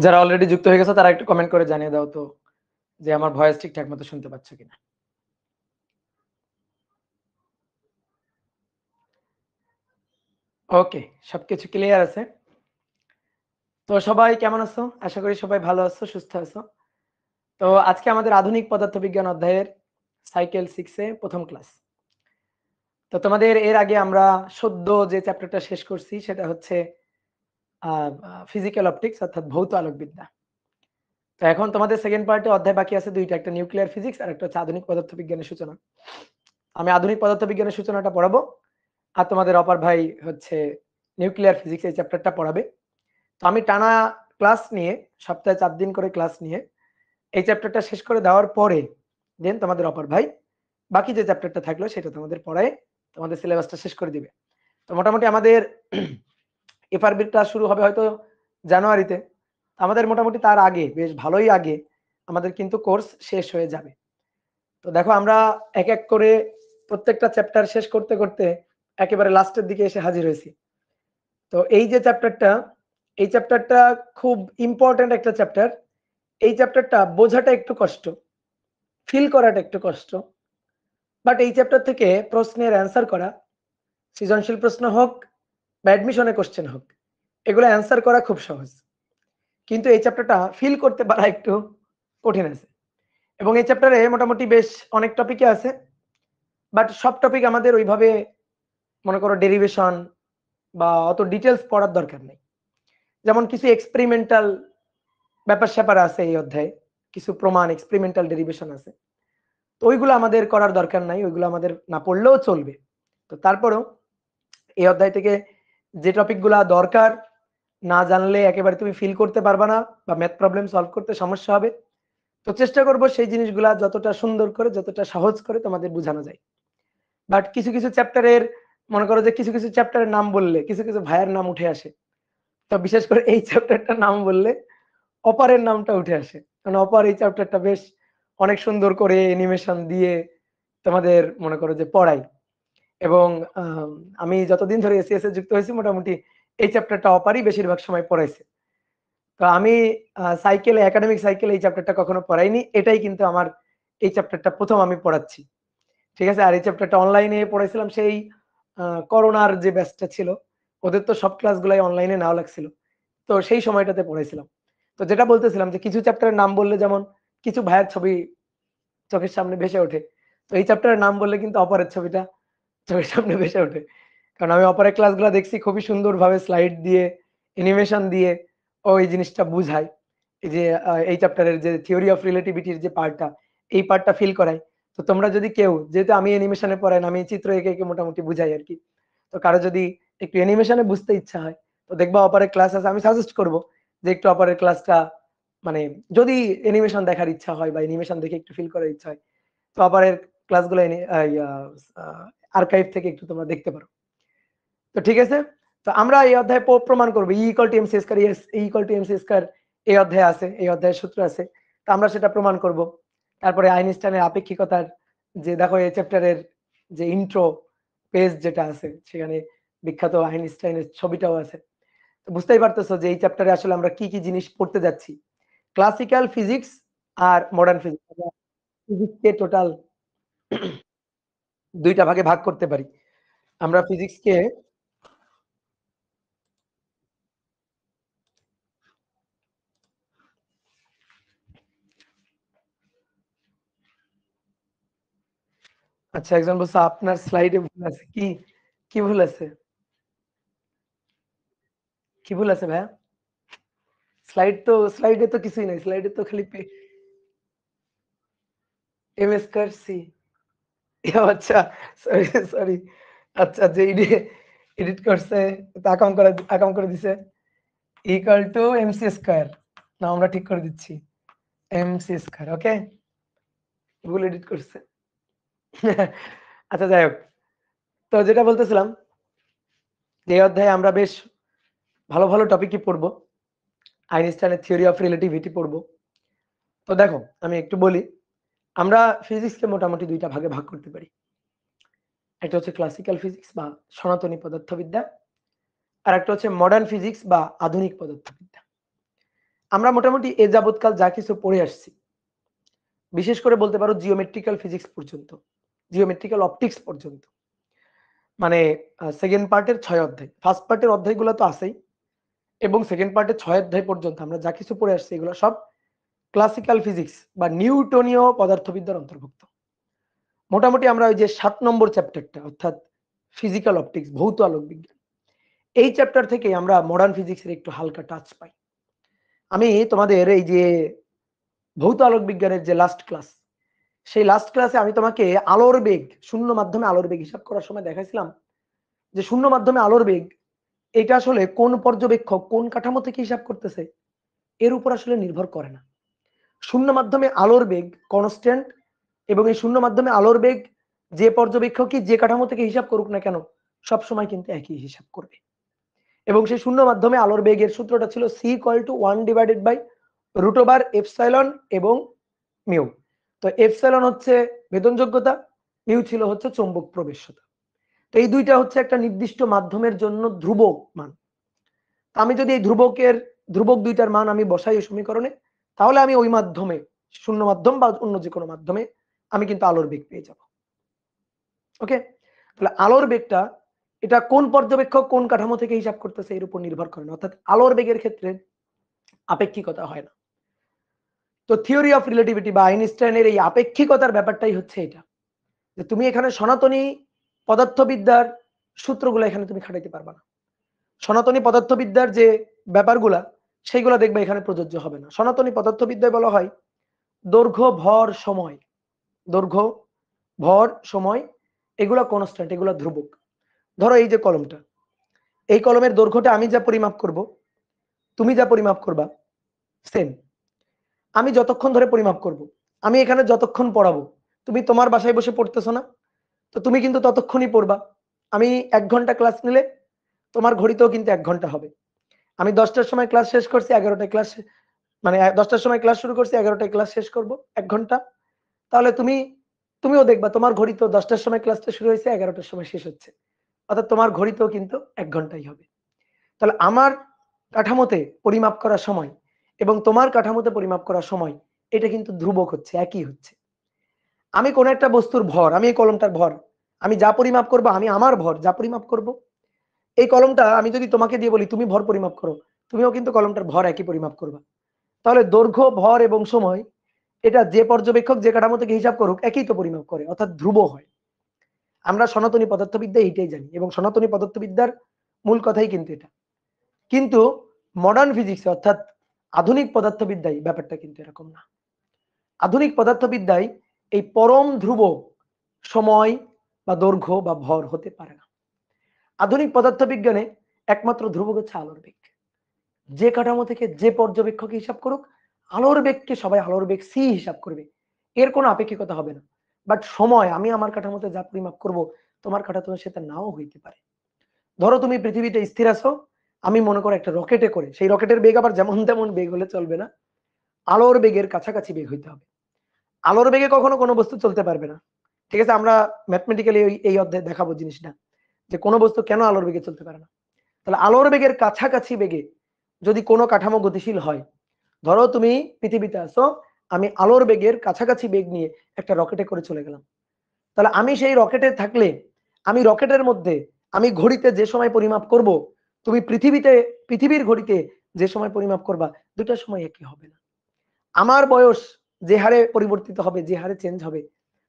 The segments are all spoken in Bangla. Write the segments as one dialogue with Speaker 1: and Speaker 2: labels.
Speaker 1: যারা অলরেডি যুক্ত হয়ে গেছে তারা একটু কমেন্ট করে জানিয়ে দাও তো যে আমার ভয়েস ঠিকঠাক মতো শুনতে পাচ্ছ কিনা। ওকে, সবকিছু ক্লিয়ার আছে। তো সবাই কেমন আছো? আশা করি সবাই ভালো আছো, সুস্থ আছো। তো আজকে আমাদের আধুনিক পদার্থবিজ্ঞান অধ্যায়ের সাইকেল 6 এ প্রথম ক্লাস। তো তোমাদের এর আগে আমরা সদ্য যে চ্যাপ্টারটা শেষ করছি সেটা হচ্ছে ফিজিক্যাল অপটিক্স অর্থাৎ ভৌত আলোকবিদ্যা। তো এখন তোমাদের সেকেন্ড পার্টে অধ্যায় বাকি আছে দুইটা, একটা নিউক্লিয়ার ফিজিক্স আর একটা হচ্ছে আধুনিক পদার্থবিজ্ঞানের সূচনা। আমি আধুনিক পদার্থবিজ্ঞানের সূচনাটা পড়াবো আর তোমাদের অপার ভাই হচ্ছে নিউক্লিয়ার ফিজিক্স এই চ্যাপ্টারটা পড়াবে। তো আমি টানা ক্লাস নিয়ে সপ্তাহে 4 দিন করে ক্লাস নিয়ে এই চ্যাপ্টারটা শেষ করে দেওয়ার পরে দেন তোমাদের অপার ভাই বাকি যে চ্যাপ্টারটা থাকলো সেটা তোমাদের পড়ায় তোমাদের সিলেবাসটা শেষ করে দিবে। তো মোটামুটি আমাদের এফআরবির ক্লাস শুরু হবে হয়তো জানুয়ারিতে। আমাদের মোটামুটি তার আগে বেশ ভালোই আগে আমাদের কিন্তু কোর্স শেষ হয়ে যাবে। তো দেখো আমরা এক এক করে প্রত্যেকটা চ্যাপ্টার শেষ করতে করতে একেবারে লাস্টের দিকে এসে হাজির হয়েছি। তো এই যে চ্যাপ্টারটা, এই চ্যাপ্টারটা খুব ইম্পর্টেন্ট একটা চ্যাপ্টার। এই চ্যাপ্টারটা বোঝাটা একটু কষ্ট, ফিল করাটা একটু কষ্ট, বাট এই চ্যাপ্টার থেকে প্রশ্নের অ্যান্সার করা, সৃজনশীল প্রশ্ন হোক বা অ্যাডমিশনের কোশ্চেন হোক, এগুলো অ্যান্সার করা খুব সহজ। কিন্তু এই চ্যাপ্টারটা ফিল করতে পারা একটু কঠিন আছে। এবং এই চ্যাপ্টারে মোটামুটি বেশ অনেক টপিকে আছে, বাট সব টপিক আমাদের ওইভাবে মনে করো ডেরিভেশন বা অত ডিটেলস পড়ার দরকার নেই। যেমন কিছু এক্সপেরিমেন্টাল ব্যাপার স্যাপার আছে এই অধ্যায়ে, কিছু প্রমাণ এক্সপেরিমেন্টাল ডেরিভেশন আছে। তো ওইগুলো আমাদের করার দরকার নাই, ওইগুলো আমাদের না পড়লেও চলবে। তো তারপরেও এই অধ্যায় থেকে যে টপিকগুলো দরকার না জানলে একেবারে তুমি ফিল করতে পারবা না বা ম্যাথ প্রবলেম সলভ করতে সমস্যা হবে। তো চেষ্টা করব সেই জিনিসগুলা যতটা সুন্দর করে যতটা সহজ করে তোমাদের বোঝানো যায়। বাট কিছু কিছু চ্যাপ্টারের মনে করো যে কিছু কিছু চ্যাপ্টারের নাম বললে কিছু কিছু ভাইয়ের নাম উঠে আসে। তো বিশেষ করে এই চ্যাপ্টারটার নাম বললে অপারের নামটা উঠে আসে, কারণ অপার এই চ্যাপ্টারটা বেশ অনেক সুন্দর করে অ্যানিমেশন দিয়ে তোমাদের মনে করো যে পড়াই। এবং আমি যতদিন ধরে এসিএস এ যুক্ত হয়েছি মোটামুটি এই চ্যাপ্টারটা অপারই বেশিরভাগ সময় পড়াইছে। তো আমি সাইকেলে একাডেমিক সাইকেলে এই চ্যাপ্টারটা কখনো পড়াইনি, এটাই কিন্তু আমার এই চ্যাপ্টারটা প্রথম আমি পড়াচ্ছি। ঠিক আছে, আর এই চ্যাপ্টারটা অনলাইনে পড়াইছিলাম সেই করোনার যে ব্যাচটা ছিল, ওদের তো সব ক্লাসগুলাই অনলাইনে নেওয়া লাগছিল। তো সেই সময়টাতে পড়াইছিলাম। তো যেটা বলতেছিলাম যে কিছু চ্যাপ্টারের নাম বললে যেমন কিছু ভাইয়ের ছবি চোখের সামনে ভেসে ওঠে, তো এই চ্যাপ্টারের নাম বললে কিন্তু অপরের ছবিটা চোখের সামনে ভেসে ওঠে। কারণ আমি অপরের ক্লাসগুলো দেখছি খুবই সুন্দরভাবে স্লাইড দিয়ে অ্যানিমেশন দিয়ে ও এই জিনিসটা বুঝায়। এই যে এই চ্যাপ্টারের যে থিওরি অফ রিলেটিভিটির যে পার্টটা, এই পার্টটা ফিল করায়। তো তোমরা যদি কেউ, যেহেতু আমি অ্যানিমেশনে পড়াই না, আমি চিত্র এঁকে এঁকে মোটামুটি বুঝাই আরকি। তো কারো যদি একটু অ্যানিমেশনে বুঝতে ইচ্ছা হয়, তো দেখবা অপরের ক্লাস আছে। আমি সাজেস্ট করব যে একটু অপরের ক্লাসটা মানে যদি অ্যানিমেশন দেখার ইচ্ছা হয় বা অ্যানিমেশন দেখে একটু ফিল করার ইচ্ছা হয়, তো অপরের ক্লাসগুলো আর্কাইভ থেকে একটু তোমরা দেখতে পারো। তো ঠিক আছে, তো আমরা এই অধ্যায়ে প্রমাণ করবো E equal to MC square, yes E equal to MC square এই অধ্যায়ে আছে, এই অধ্যায়ের সূত্র আছে। তো আমরা সেটা প্রমাণ করব। তারপরে আইনস্টাইনের আপেক্ষিকতার যে দেখো এই চ্যাপ্টারের যে ইন্ট্রো পেজ যেটা আছে সেখানে বিখ্যাত আইনস্টাইনের ছবিটাও আছে। তো বুঝতেই পারতেছো যে এই চ্যাপ্টারে আসলে আমরা কি কি জিনিস পড়তে যাচ্ছি। ক্লাসিক্যাল ফিজিক্স আর মডার্ন ফিজিক্স, ফিজিক্সকে টোটাল দুইটা ভাগে ভাগ করতে পারি। আমরা ফিজিক্সকে আচ্ছা, একজন বলছে আপনার স্লাইডে ভুল আছে। কি কি ভুল আছে? কি ভুল আছে ভাইয়া? স্লাইডে তো কিছুই নাই, স্লাইডে তো খালি এম স্কয়ার সি। আচ্ছা, সরি সরি। আচ্ছা, যে এডিট করছে তো আকাম করে দিছে ইকুয়াল টু এমসি স্কয়ার। না, আমরা ঠিক করে দিচ্ছি এমসি স্কয়ার। ওকে, ভুল এডিট করছে। আচ্ছা, যাই হোক। তো যেটা বলতেছিলাম যে এই অধ্যায়ে আমরা বেশ ভালো ভালো টপিকই পড়বো। আইনস্টাইনের থিওরি অফ রিলেটিভিটি পড়বো। তো দেখো আমি একটু বলি, আমরা ফিজিক্সকে মোটামুটি দুইটা ভাগে ভাগ করতে পারি। একটা হচ্ছে ক্লাসিক্যাল ফিজিক্স বা সনাতনী পদার্থবিদ্যা, আর একটা হচ্ছে মডার্ন ফিজিক্স বা আধুনিক পদার্থবিদ্যা। আমরা মোটামুটি এ যাবৎকাল যা কিছু পড়ে আসছি, বিশেষ করে বলতে পারো জিওমেট্রিক্যাল ফিজিক্স পর্যন্ত, জিওমেট্রিক্যাল অপটিক্স পর্যন্ত, মানে সেকেন্ড পার্টের 6 অধ্যায়, ফার্স্ট পার্টের অধ্যায়গুলো তো আছেই, এবং সেকেন্ড পার্টের 6 অধ্যায় পর্যন্ত আমরা যা কিছু পড়ে আসছি এগুলো সব ক্লাসিক্যাল ফিজিক্স বা নিউটনীয় পদার্থবিদ্যার অন্তর্ভুক্ত। মোটামুটি আমরা ওই যে 7 নম্বর চ্যাপ্টারটা অর্থাৎ ফিজিক্যাল অপটিক্স, ভৌত আলোক বিজ্ঞান, এই চ্যাপ্টার থেকে আমরা মডার্ন ফিজিক্সের একটু হালকা টাচ পাই। আমি তোমাদের এই যে ভৌত আলোক বিজ্ঞানের যে লাস্ট ক্লাস, সেই লাস্ট ক্লাসে আমি তোমাকে আলোর বেগ, শূন্য মাধ্যমে আলোর বেগ হিসাব করার সময় দেখাইছিলাম যে শূন্য মাধ্যমে আলোর বেগ এটা আসলে কোন পর্যবেক্ষক কোন কাঠামো থেকে হিসাব করতেছে এর উপর আসলে নির্ভর করে না। শূন্য মাধ্যমে আলোর বেগ কনস্ট্যান্ট, এবং এই শূন্য মাধ্যমে আলোর বেগ যে পর্যবেক্ষকই যে কাঠামো থেকে হিসাব করুক না কেন সব সময় কিন্তু একই হিসাব করবে। এবং সেই শূন্য মাধ্যমে আলোর বেগের সূত্রটা ছিল c=1/√ε এবং মিউ। তো এপসাইলন হচ্ছে ভেদনযোগ্যতা, মিউ ছিল হচ্ছে চৌম্বক প্রবেশ্যতা। তো এই দুইটা হচ্ছে একটা নির্দিষ্ট মাধ্যমের জন্য ধ্রুবক মান। আমি যদি এই ধ্রুবক দুইটার মান আমি বসাই এই সমীকরণে, তাহলে আমি ওই মাধ্যমে, শূন্য মাধ্যম বা অন্য যে কোনো মাধ্যমে, আমি কিন্তু আলোর বেগ পেয়ে যাব। ওকে, তাহলে আলোর বেগটা এটা কোন পর্যবেক্ষক কোন কাঠামো থেকে হিসাব করতেছে এর উপর নির্ভর করে না, অর্থাৎ আলোর বেগের ক্ষেত্রে আপেক্ষিকতা হয় না। তো থিওরি অফ রিলেটিভিটি বা আইনস্টাইনের এই আপেক্ষিকতার ব্যাপারটাই হচ্ছে এটা, যে তুমি এখানে সনাতনী পদার্থবিদ্যার সূত্রগুলো এখানে তুমি খাটাইতে পারবা না। সনাতনী পদার্থবিদ্যার যে ব্যাপারগুলা সেইগুলো দেখবে এখানে প্রযোজ্য হবে না। সনাতনী পদার্থবিদ্যায় বলা হয় দৈর্ঘ্য ভর সময়, দৈর্ঘ্য ভর সময় এগুলা কনস্ট্যান্ট, এগুলা ধ্রুবক। ধরো এই যে কলমটা, এই কলমের দৈর্ঘ্যটা আমি যা পরিমাপ করব, তুমি যা পরিমাপ করবা সেম। আমি যতক্ষণ ধরে পরিমাপ করব, আমি এখানে যতক্ষণ পড়াবো, তুমি তোমার বাসায় বসে পড়তেছো না, তো তুমি কিন্তু ততক্ষণই পড়বা। আমি 1 ঘন্টা ক্লাস নিলে তোমার ঘড়িতেও কিন্তু 1 ঘন্টা হবে। আমি 10টার সময় ক্লাস শেষ করছি, 11টায় ক্লাস, মানে 10টার সময় ক্লাস শুরু করছি, 11টায় ক্লাস শেষ করব 1 ঘন্টা, তাহলে তুমিও দেখবা তোমার ঘড়িতেও 10টার সময় ক্লাসটা শুরু হয়েছে, 11টার সময় শেষ হচ্ছে, অর্থাৎ তোমার ঘড়িতেও কিন্তু 1 ঘন্টাই হবে। তাহলে আমার কাঠামোতে পরিমাপ করার সময় এবং তোমার কাঠামোতে পরিমাপ করার সময় এটা কিন্তু ধ্রুবক হচ্ছে, একই হচ্ছে। আমি কোন একটা বস্তুর ভর, আমি এই কলমটার ভর আমি যা পরিমাপ করব, আমি আমার ভর যা পরিমাপ করব, এই কলমটা আমি যদি তোমাকে দিয়ে বলি তুমি ভর পরিমাপ করো, তুমিও কিন্তু কলমটার ভর একই পরিমাপ করবা। তাহলে দৈর্ঘ্য ভর এবং সময় এটা যে পর্যবেক্ষক যে কাঠামো থেকে হিসাব করুক একই তো পরিমাপ করে, অর্থাৎ ধ্রুব হয়। আমরা সনাতনী পদার্থবিদ্যা এইটাই জানি, এবং সনাতনী পদার্থবিদ্যার মূল কথাই কিন্তু এটা। কিন্তু মডার্ন ফিজিক্স অর্থাৎ আধুনিক পদার্থবিদ্যায় ব্যাপারটা কিন্তু এরকম না। আধুনিক পদার্থবিদ্যায় এই পরম ধ্রুব সময় বা দৈর্ঘ্য বা ভর হতে পারে না। আধুনিক পদার্থবিজ্ঞানে একমাত্র ধ্রুবক হচ্ছে আলোর বেগ। যে কাঠামো থেকে যে পর্যবেক্ষক হিসাব করুক, আলোর বেগকে সবাই আলোর বেগ সি হিসাব করবে, এর কোনো আপেক্ষিকতা হবে না। বাট সময় আমি আমার কাঠামোতে যা পরিমাপ করব, তোমার কাঠামোতে সেটা নাও হইতে পারে। ধরো তুমি পৃথিবীতে স্থির আছো, আমি মনে করো একটা রকেটে করে, সেই রকেটের বেগ আবার যেমন তেমন বেগ হলে চলবে না, আলোর বেগের কাছাকাছি বেগ হইতে হবে। আলোর বেগে কখনো কোনো বস্তু চলতে পারবে না, ঠিক আছে? আমরা ম্যাথমেটিক্যালি এই অধ্যায়ে দেখাবো জিনিসটা, যে কোনো বস্তু কেন আলোর বেগে চলতে পারে না। তাহলে আলোর বেগের কাছাকাছি বেগে যদি কোনো কাঠামো গতিশীল হয়, ধরো তুমি পৃথিবীতে আছো, আমি আলোর বেগের কাছাকাছি বেগ নিয়ে একটা রকেটে করে চলে গেলাম, তাহলে আমি সেই রকেটে থাকলে আমি রকেটের মধ্যে আমি ঘড়িতে যে সময় পরিমাপ করব, তুমি পৃথিবীর ঘড়িতে যে সময় পরিমাপ করবা, দুটার সময় একই হবে না। আমার বয়স যে হারে পরিবর্তিত হবে, যে হারে চেঞ্জ হবে,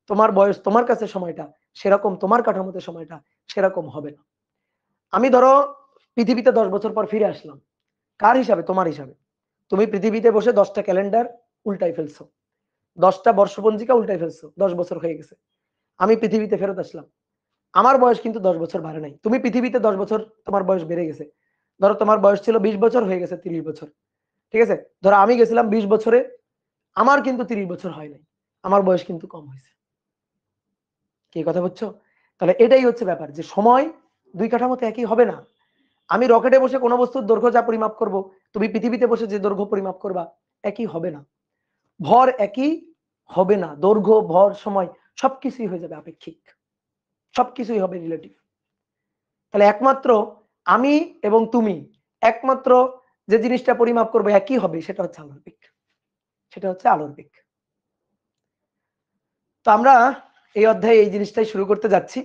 Speaker 1: তোমার বয়স তোমার কাছে সময়টা সেরকম, তোমার কাঠামোতে সময়টা সেরকম হবে না। আমি ধরো পৃথিবীতে 10 বছর পর ফিরে আসলাম, কার হিসাবে? তোমার হিসাবে। তুমি পৃথিবীতে বসে 10টা ক্যালেন্ডার উল্টাই ফেলছো, 10টা বর্ষপঞ্জিকা উল্টাই ফেলছো, 10 বছর হয়ে গেছে, আমি পৃথিবীতে ফেরত আসলাম, আমার বয়স কিন্তু 10 বছর বাড়ে নাই। তুমি পৃথিবীতে 10 বছর তোমার বয়স বেড়ে গেছে, ধরো তোমার বয়স ছিল 20 বছর, হয়ে গেছে 30 বছর, ঠিক আছে? ধরো আমি গেছিলাম 20 বছরে, আমার কিন্তু 30 বছর হয় নাই, আমার বয়স কিন্তু কম হয়েছে। কি কথা বুঝছো? তাহলে এটাই হচ্ছে ব্যাপার, যে সময় দুই কাঠামোতে একই হবে না। আমি রকেটে বসে কোনো বস্তুর দৈর্ঘ্য যা পরিমাপ করব, তুমি পৃথিবীতে বসে যে দৈর্ঘ্য পরিমাপ করবা একই হবে না। ভর একই হবে না, দৈর্ঘ্য ভর সময় সবকিছুই হয়ে যাবে আপেক্ষিক, সবকিছুই হবে রিলেটিভ। তাহলে একমাত্র আমি এবং তুমি একমাত্র যে জিনিসটা পরিমাপ করবো একই হবে, সেটা হচ্ছে আলোর বেগ। সেটা হচ্ছে আলোর বেগ। তো আমরা এই অধ্যায়ে এই জিনিসটাই শুরু করতে যাচ্ছি।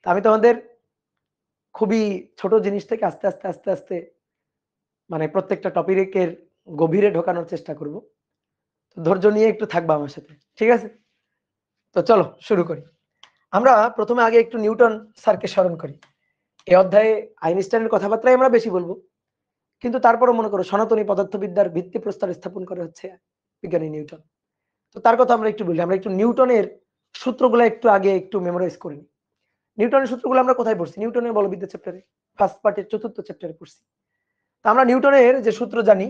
Speaker 1: আমি তোমাদের খুবই ছোট জিনিস থেকে আস্তে আস্তে আস্তে আস্তে মানে প্রত্যেকটা টপিকের গভীরে ঢোকানোর চেষ্টা করব। ধৈর্য নিয়ে একটু থাকবা আমার সাথে, ঠিক আছে? তো চলো শুরু করি। আমরা প্রথমে আগে একটু নিউটন স্যারকে স্মরণ করি। এই অধ্যায়ে আইনস্টাইনের কথাবার্তাই আমরা বেশি বলবো, কিন্তু তারপরও মনে করো সনাতনী পদার্থবিদ্যার ভিত্তিপ্রস্তর স্থাপন করে হচ্ছে বিজ্ঞানী নিউটন। তো তার কথা আমরা একটু বলি। আমরা একটু নিউটনের সূত্রগুলো একটু আগে একটু মেমোরাইজ করি। নিউটনের সূত্রগুলো আমরা কোথায় পড়ছি? নিউটনের বলবিদ্যা চ্যাপ্টারে, ফার্স্ট পার্টের 4র্থ চ্যাপ্টারে পড়ছি। তো আমরা নিউটনের যে সূত্র জানি,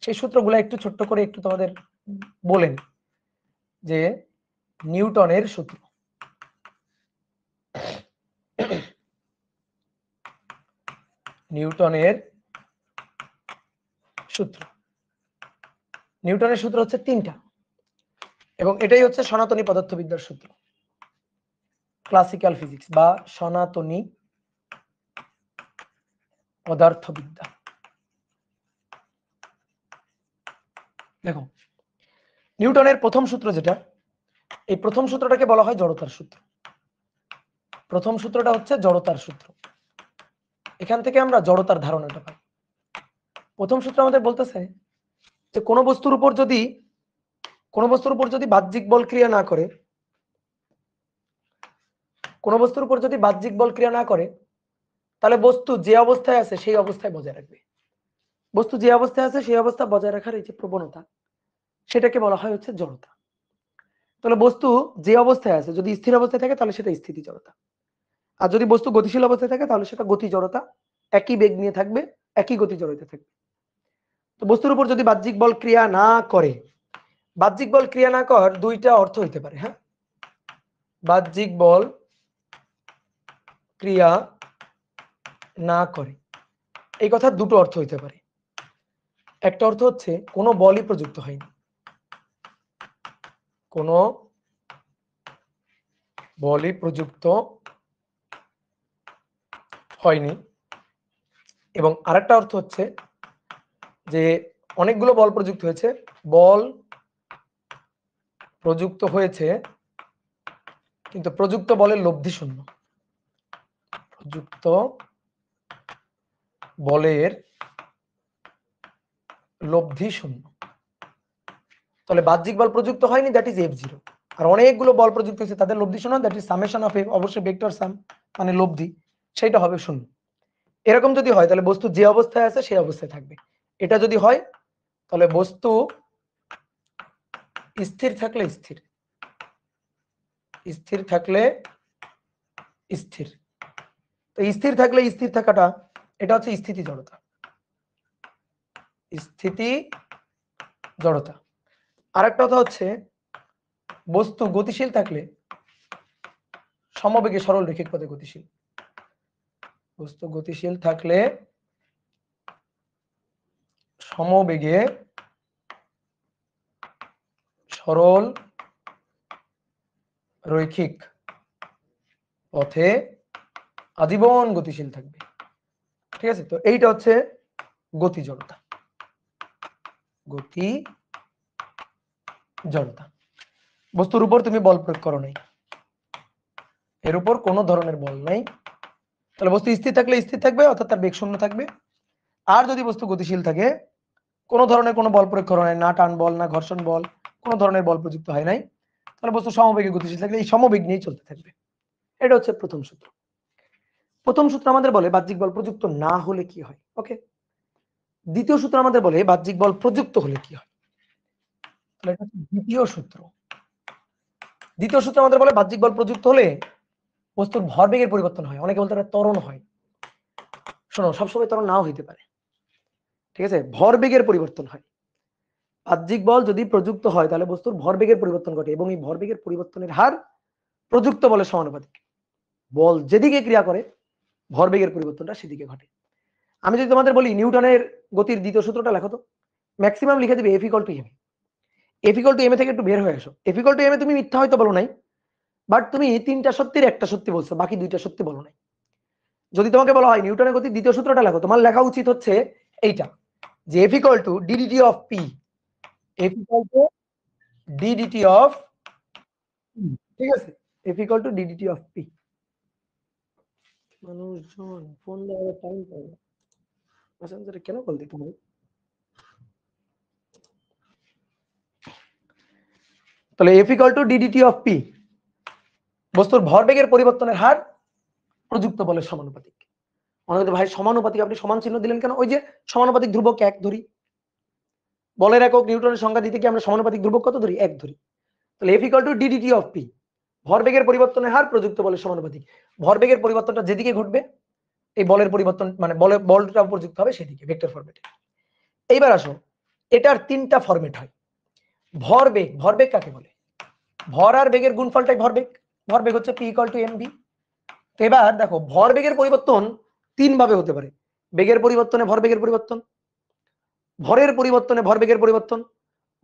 Speaker 1: সেই সূত্রগুলো একটু ছোট্ট করে একটু তোমাদের বলেন যে নিউটনের সূত্র। নিউটনের সূত্র, নিউটনের সূত্র হচ্ছে 3টা, এবং এটাই হচ্ছে সনাতনী পদার্থবিদ্যার সূত্র, ক্লাসিক্যাল ফিজিক্স বা সনাতনী পদার্থবিদ্যা। দেখো, নিউটনের প্রথম সূত্র যেটা, এই প্রথম সূত্রটাকে বলা হয় জড়তার সূত্র। প্রথম সূত্রটা হচ্ছে জড়তার সূত্র। এখান থেকে আমরা জড়তার ধারণাটা পাই। প্রথম সূত্র আমাদের বলতেছে যে কোনো বস্তুর উপর যদি বাহ্যিক বল ক্রিয়া না করে, কোনো বস্তুর উপর যদি বাহ্যিক বল ক্রিয়া না করে, তাহলে বস্তু যে অবস্থায় আছে সেই অবস্থায় বজায় রাখবে। বস্তু যে অবস্থায় আছে সেই অবস্থা বজায় রাখার এই যে প্রবণতা, সেটাকে বলা হয় হচ্ছে জড়তা। তাহলে বস্তু যে অবস্থায় আছে যদি স্থির অবস্থায় থাকে তাহলে সেটা স্থিতি জড়তা, আর যদি বস্তু গতিশীল অবস্থায় থাকে তাহলে সেটা গতি জড়তা। একই বেগ নিয়ে থাকবে, একই গতি জড়িত থাকবে। তো বস্তুর উপর যদি বাহ্যিক বল ক্রিয়া না করে, বাহ্যিক বল ক্রিয়া না করার দুইটা অর্থ হইতে পারে। হ্যাঁ, বাহ্যিক বল ক্রিয়া না করে, এই কথা দুটো অর্থ হইতে পারে। একটা অর্থ হচ্ছে কোনো বলই প্রযুক্ত হয়নি, কোনো বলই প্রযুক্ত হয়নি। এবং আরেকটা অর্থ হচ্ছে যে অনেকগুলো বল প্রযুক্ত হয়েছে, বল প্রযুক্ত হয়েছে কিন্তু প্রযুক্ত বলের লব্ধি শূন্য। প্রযুক্ত বলের লব্ধি শূন্য। তাহলে বাহ্যিক বল প্রযুক্ত হয়নি, দ্যাট ইজ F0। আর অনেকগুলো বল প্রযুক্ত হয়েছে, তাদের লব্ধি শূন্য, that is summation of F, অবশ্যই ভেক্টর সাম মানে লব্ধি, সেটা হবে শূন্য। এরকম যদি হয় তাহলে বস্তু যে অবস্থায় আছে সেই অবস্থায় থাকবে। এটা যদি হয় তাহলে বস্তু স্থির থাকলে স্থির, স্থির থাকলে স্থির। তো স্থির থাকলে স্থির থাকাটা, এটা হচ্ছে স্থিতি জড়তা। স্থিতি জড়তা। আরেকটা কথা হচ্ছে বস্তু গতিশীল থাকলে সমবেগে সরল রৈখিক পথে গতিশীল। বস্তু গতিশীল থাকলে সমবেগে সরল রৈখিক পথে আজীবন গতিশীল থাকবে। ঠিক আছে? তো এইটা হচ্ছে গতি জড়তা। গতি জড়তা। বস্তুর উপর তুমি বল প্রয়োগ করো নাই, এর উপর কোনো ধরনের বল নাই, তাহলে বস্তু স্থির থাকলে স্থির থাকবে, অর্থাৎ তার বেগ শূন্য থাকবে। আর যদি বস্তু গতিশীল থাকে, কোনো ধরনের কোনো বল প্রয়োগ করো নাই, না টান বল না ঘর্ষণ বল, কোনো ধরনের বল প্রযুক্ত হয় নাই, তাহলে বস্তু সমবেগে গতিশীল থাকলে এই সমবেগ নিয়েই চলতে থাকবে। এটা হচ্ছে প্রথম সূত্র। প্রথম সূত্র আমাদের বলে বাহ্যিক বল প্রযুক্ত না হলে কি হয়। ওকে, দ্বিতীয় সূত্র আমাদের বলে বাহ্যিক বল প্রযুক্ত হলে কি হয়। তাহলে এটা হচ্ছে দ্বিতীয় সূত্র। দ্বিতীয় সূত্র আমাদের বলে বাহ্যিক বল প্রযুক্ত হলে বস্তুর ভরবেগের পরিবর্তন হয়। অনেকে বলতে পারে ত্বরণ হয়। শোনো, সবসময় ত্বরণ নাও হইতে পারে, ঠিক আছে? ভরবেগের পরিবর্তন হয়। বাহ্যিক বল যদি প্রযুক্ত হয় তাহলে বস্তুর ভরবেগের পরিবর্তন ঘটে, এবং এই ভরবেগের পরিবর্তনের হার প্রযুক্ত বলের সমানুপাতিক। বল যেদিকে ক্রিয়া করে ভরবেগের পরিবর্তনটা সেদিকে ঘটে। আমি যদি তোমাদের বলি নিউটনের গতির দ্বিতীয় সূত্রটা লেখো তো, ম্যাক্সিমাম লিখে দিবে F = m। F = m থেকে একটু বের হয়ে আসো। F = m তুমি মিথ্যা হয়তো বলো নাই, বাট তুমি 3টা সত্যির একটা সত্যি বলছো, বাকি 2টা সত্যি বলো নাই। যদি তোমাকে বলা হয় নিউটনের গতির দ্বিতীয় সূত্রটা লেখো, তোমার লেখা উচিত হচ্ছে এইটা, যে F equal to ddt of P, F equal to ddt of P, ঠিক আছে, F equal to ddt of P। মানুষজন ফোন দেওয়ার টাইম পায় না, মেসেঞ্জারে কেন কল দিতে হবে? তাহলে F equal to ddt of P, বস্তুর ভরবেগের পরিবর্তনের হার প্রযুক্ত বলের সমানুপাতিক। অনেকে ভাই সমানুপাতিক আপনি সমান চিহ্ন দিলেন কেন? ওই যে সমানুপাতিক ধ্রুবক 1 ধরি, বলের একক নিউটনের সংজ্ঞা দিতে কি আমরা সমানুপাতিক ধ্রুবক কত ধরি? 1 ধরি। তাহলে F equal to ddt of P, ভরবেগের পরিবর্তনের হার প্রযুক্ত বলের সমানুপাতিক। ভরবেগের পরিবর্তনটা যেদিকে ঘটবে এই বলের পরিবর্তন মানে বলটা প্রযুক্ত হবে সেদিকে, ভেক্টর ফরম্যাটে। এইবার আসো, এটার তিনটা ফরম্যাট হয়। ভরবেগ, ভরবেগ কাকে বলে? ভর আর বেগের গুণফলটাই ভরবেগ। ভরবেগ হচ্ছে P equal to mv। তো এবার দেখো ভরবেগের পরিবর্তন তিন ভাবে হতে পারে। বেগের পরিবর্তনে ভরবেগের পরিবর্তন, ভরের পরিবর্তনে ভরবেগের পরিবর্তন,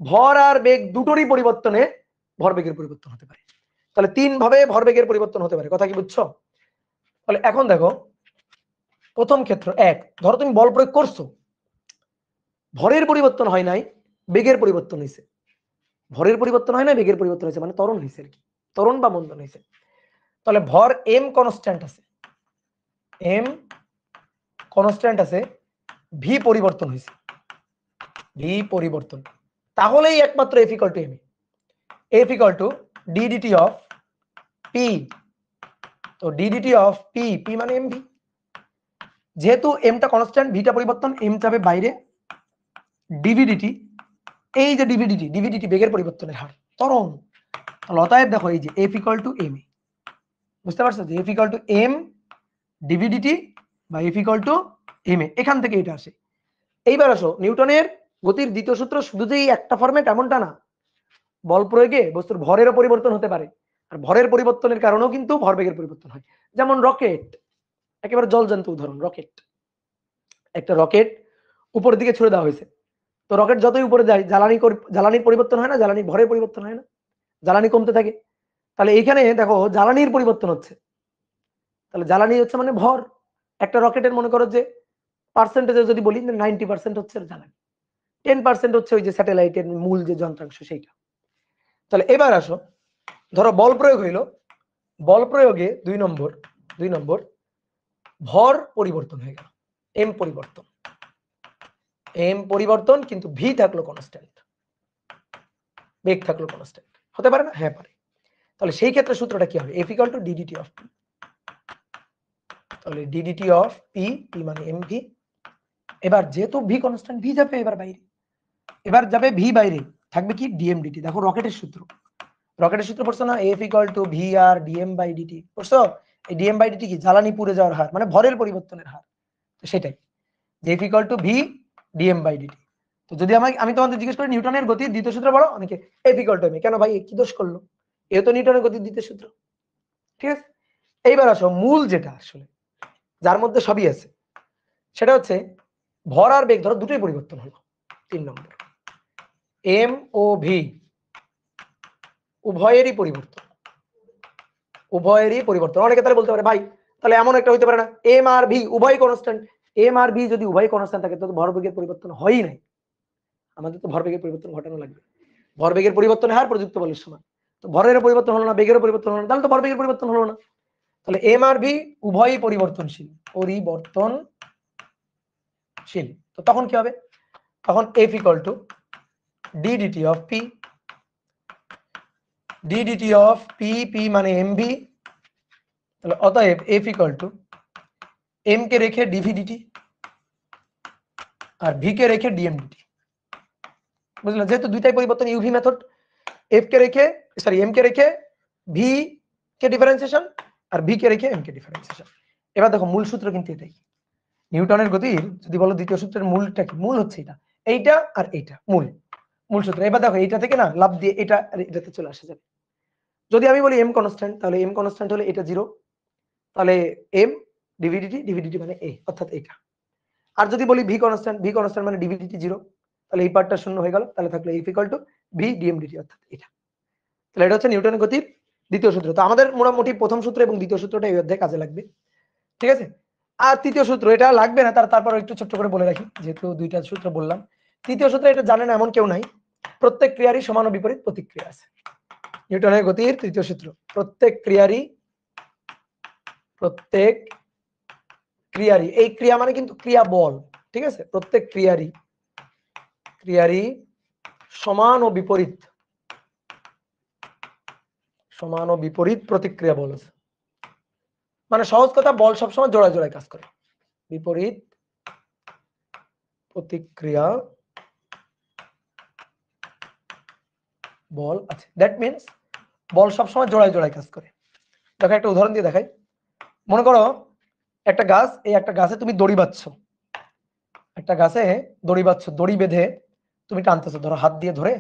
Speaker 1: ভর আর বেগ দুটোরই পরিবর্তনে ভরবেগের পরিবর্তন হতে পারে। তাহলে তিন ভাবে ভরবেগের পরিবর্তন হতে পারে, কথা কি বুঝছো? তাহলে এখন দেখো প্রথম ক্ষেত্র এক, ধরো তুমি বল প্রয়োগ করছো, ভরের পরিবর্তন হয় নাই, বেগের পরিবর্তন হয়েছে। ভরের পরিবর্তন হয় না, বেগের পরিবর্তন হয়েছে, মানে ত্বরণ হয়েছে আর কি, ত্বরণ বা মন্দন হয়েছে। তাহলে ভর m কনস্ট্যান্ট আছে, m কনস্ট্যান্ট আছে, v পরিবর্তন হয়েছে, v পরিবর্তন, তাহলেই একমাত্র F equal to m, F equal to ddt of P। তো ddt of P, P মানে mv, যেহেতু mটা কনস্ট্যান্ট, vটা পরিবর্তন, m যাবে বাইরে, dvdt, এই যে dvdt, dvdt বেগের পরিবর্তনের হার, ত্বরণ। তাহলে অতএব দেখো এই যে F equal to m, বুঝতে পারছো যে F equal to m dvdt বা F equal to m, এখান থেকে এটা আসে। এইবার আসো নিউটনের গতির দ্বিতীয় সূত্র শুধু যে একটা ফরম্যাট এমনটা না, বল প্রয়োগে বস্তুর ভরেরও পরিবর্তন হতে পারে, আর ভরের পরিবর্তনের কারণেও কিন্তু ভরবেগের পরিবর্তন হয়। যেমন রকেট, একেবারে জলজান্ত উদাহরণ, রকেট। একটা রকেট উপরের দিকে ছুড়ে দেওয়া হয়েছে, তো রকেট যতই উপরে যায় জ্বালানির পরিবর্তন হয় না, জ্বালানির ভরের পরিবর্তন হয় না, জ্বালানি কমতে থাকে। তাহলে এইখানে দেখো জ্বালানির পরিবর্তন হচ্ছে, তাহলে জ্বালানি হচ্ছে মানে ভর। একটা রকেটের মনে করো যে পার্সেন্টেজে যদি বলি 90% হচ্ছে জ্বালানি, 10% হচ্ছে ওই যে স্যাটেলাইটের মূল যে যন্ত্রাংশ সেইটা। তাহলে এবার আসো, ধরো বল প্রয়োগ হইলো, বল প্রয়োগে দুই নম্বর ভর পরিবর্তন হয়ে গেল, এম পরিবর্তন, এম পরিবর্তন, কিন্তু ভি থাকলো কনস্ট্যান্ট, বেগ থাকলো কনস্ট্যান্ট। হতে পারে না? হ্যাঁ পারে। তাহলে সেই ক্ষেত্রে সূত্রটা কি হবে? F equal to ddt of P। তাহলে ddt of P, P মানে mv। এবার যেহেতু ভি কনস্ট্যান্ট, ভি যাবে এবার বাইরে, এবার যাবে ভি বাইরে, থাকবে কি dmdt। দেখো রকেটের সূত্র, রকেটের সূত্র পড়ছো না? F equal to vr dm by dt, পড়ছো? এই dm by dt কি? জ্বালানি পুড়ে যাওয়ার হার, মানে ভরের পরিবর্তনের হার। তো সেটাই যে F equal to v dm by dt। তো যদি আমি তোমাদের জিজ্ঞেস করি নিউটনের গতির দ্বিতীয় সূত্র বলো, অনেকে F equal to m, কেন ভাই কি দোষ করলো? এ তো নিউটনের গতির দ্বিতীয় সূত্র, ঠিক আছে? এইবার আসো মূল যেটা আসলে যার মধ্যে সবই আছে, সেটা হচ্ছে ভর আর বেগ, ধরো দুটোই পরিবর্তন হলো। 3 নম্বর, m ও v উভয়েরই পরিবর্তন, উভয়েরই পরিবর্তন। অনেকে তাহলে বলতে পারে ভাই তাহলে এমন একটা হইতে পারে না এম আর ভি উভয় কনস্ট্যান্ট? এম আর ভি যদি উভয় কনস্ট্যান্ট থাকে তো ভরবেগের পরিবর্তন হয়ই নাই, আমাদের তো ভরবেগের পরিবর্তন ঘটানো লাগবে। ভরবেগের পরিবর্তনের হার প্রযুক্ত বলের সমান, তো ভরের পরিবর্তন হলো না, বেগেরও পরিবর্তন হলো না, তাহলে তো ভরবেগের পরিবর্তন হলো না। তাহলে এম আর ভি উভয়ই পরিবর্তনশীল, পরিবর্তনশীল। তো তখন কি হবে? তখন F equal to ddt of P, ddt of P, P মানে mv। তাহলে অতএব F equal to m কে রেখে dvdt আর v কে রেখে dmdt। বুঝলেন? যেহেতু দুইটাই পরিবর্তন, ইউভি মেথড, f কে রেখে m কে রেখে v কে ডিফারেন্সিয়েশন আর v কে রেখে m কে ডিফারেন্সিয়েশন। এবার দেখো মূল সূত্র কিন্তু এটাই। নিউটনের গতির যদি বলো দ্বিতীয় সূত্রের মূলটা কি? মূল হচ্ছে এটা, এইটা আর এইটা মূল সূত্র। এবার দেখো এইটা থেকে না লাভ দিয়ে এটা এটাতে চলে আসা যাবে। যদি আমি বলি m কনস্ট্যান্ট, তাহলে m কনস্ট্যান্ট হলে এটা 0, তাহলে m ডিভিডিটি মানে a, অর্থাৎ এটা। আর যদি বলি v কনস্ট্যান্ট মানে ডিভিডিটি 0, তাহলে এই পার্টটা শূন্য হয়ে গেল, তাহলে থাকলো F equal to v dmdt, অর্থাৎ এটা। তাহলে এটা হচ্ছে নিউটনের গতির দ্বিতীয় সূত্র। তো আমাদের মোটামুটি প্রথম সূত্র এবং দ্বিতীয় সূত্রটা এই অধ্যায়ে কাজে লাগবে, ঠিক আছে? আর তৃতীয় সূত্র, এটা লাগবে না, তারপর একটু ছোট্ট করে বলে রাখি, যেহেতু দুইটা সূত্র বললাম। তৃতীয় সূত্র এটা জানে না এমন কেউ নাই। প্রত্যেক ক্রিয়ারই সমান ও বিপরীত প্রতিক্রিয়া আছে। নিউটনের গতির তৃতীয় সূত্র, প্রত্যেক ক্রিয়ারই এই ক্রিয়া মানে কিন্তু ক্রিয়া বল, ঠিক আছে? প্রত্যেক ক্রিয়ারই সমান ও বিপরীত প্রতিক্রিয়া বল আছে। মানে সহজ কথা, বল সবসময় জোড়ায় জোড়ায় কাজ করে। বিপরীত প্রতিক্রিয়া বল আছে, দ্যাট মিনস বল সবসময় জোড়ায় জোড়ায় কাজ করে। দেখো একটা উদাহরণ দিয়ে দেখাই। মনে করো একটা গাছ, এই একটা গাছে তুমি দড়ি বাঁধছো, দড়ি বেঁধে তুমি টানতেছো, ধরো হাত দিয়ে ধরে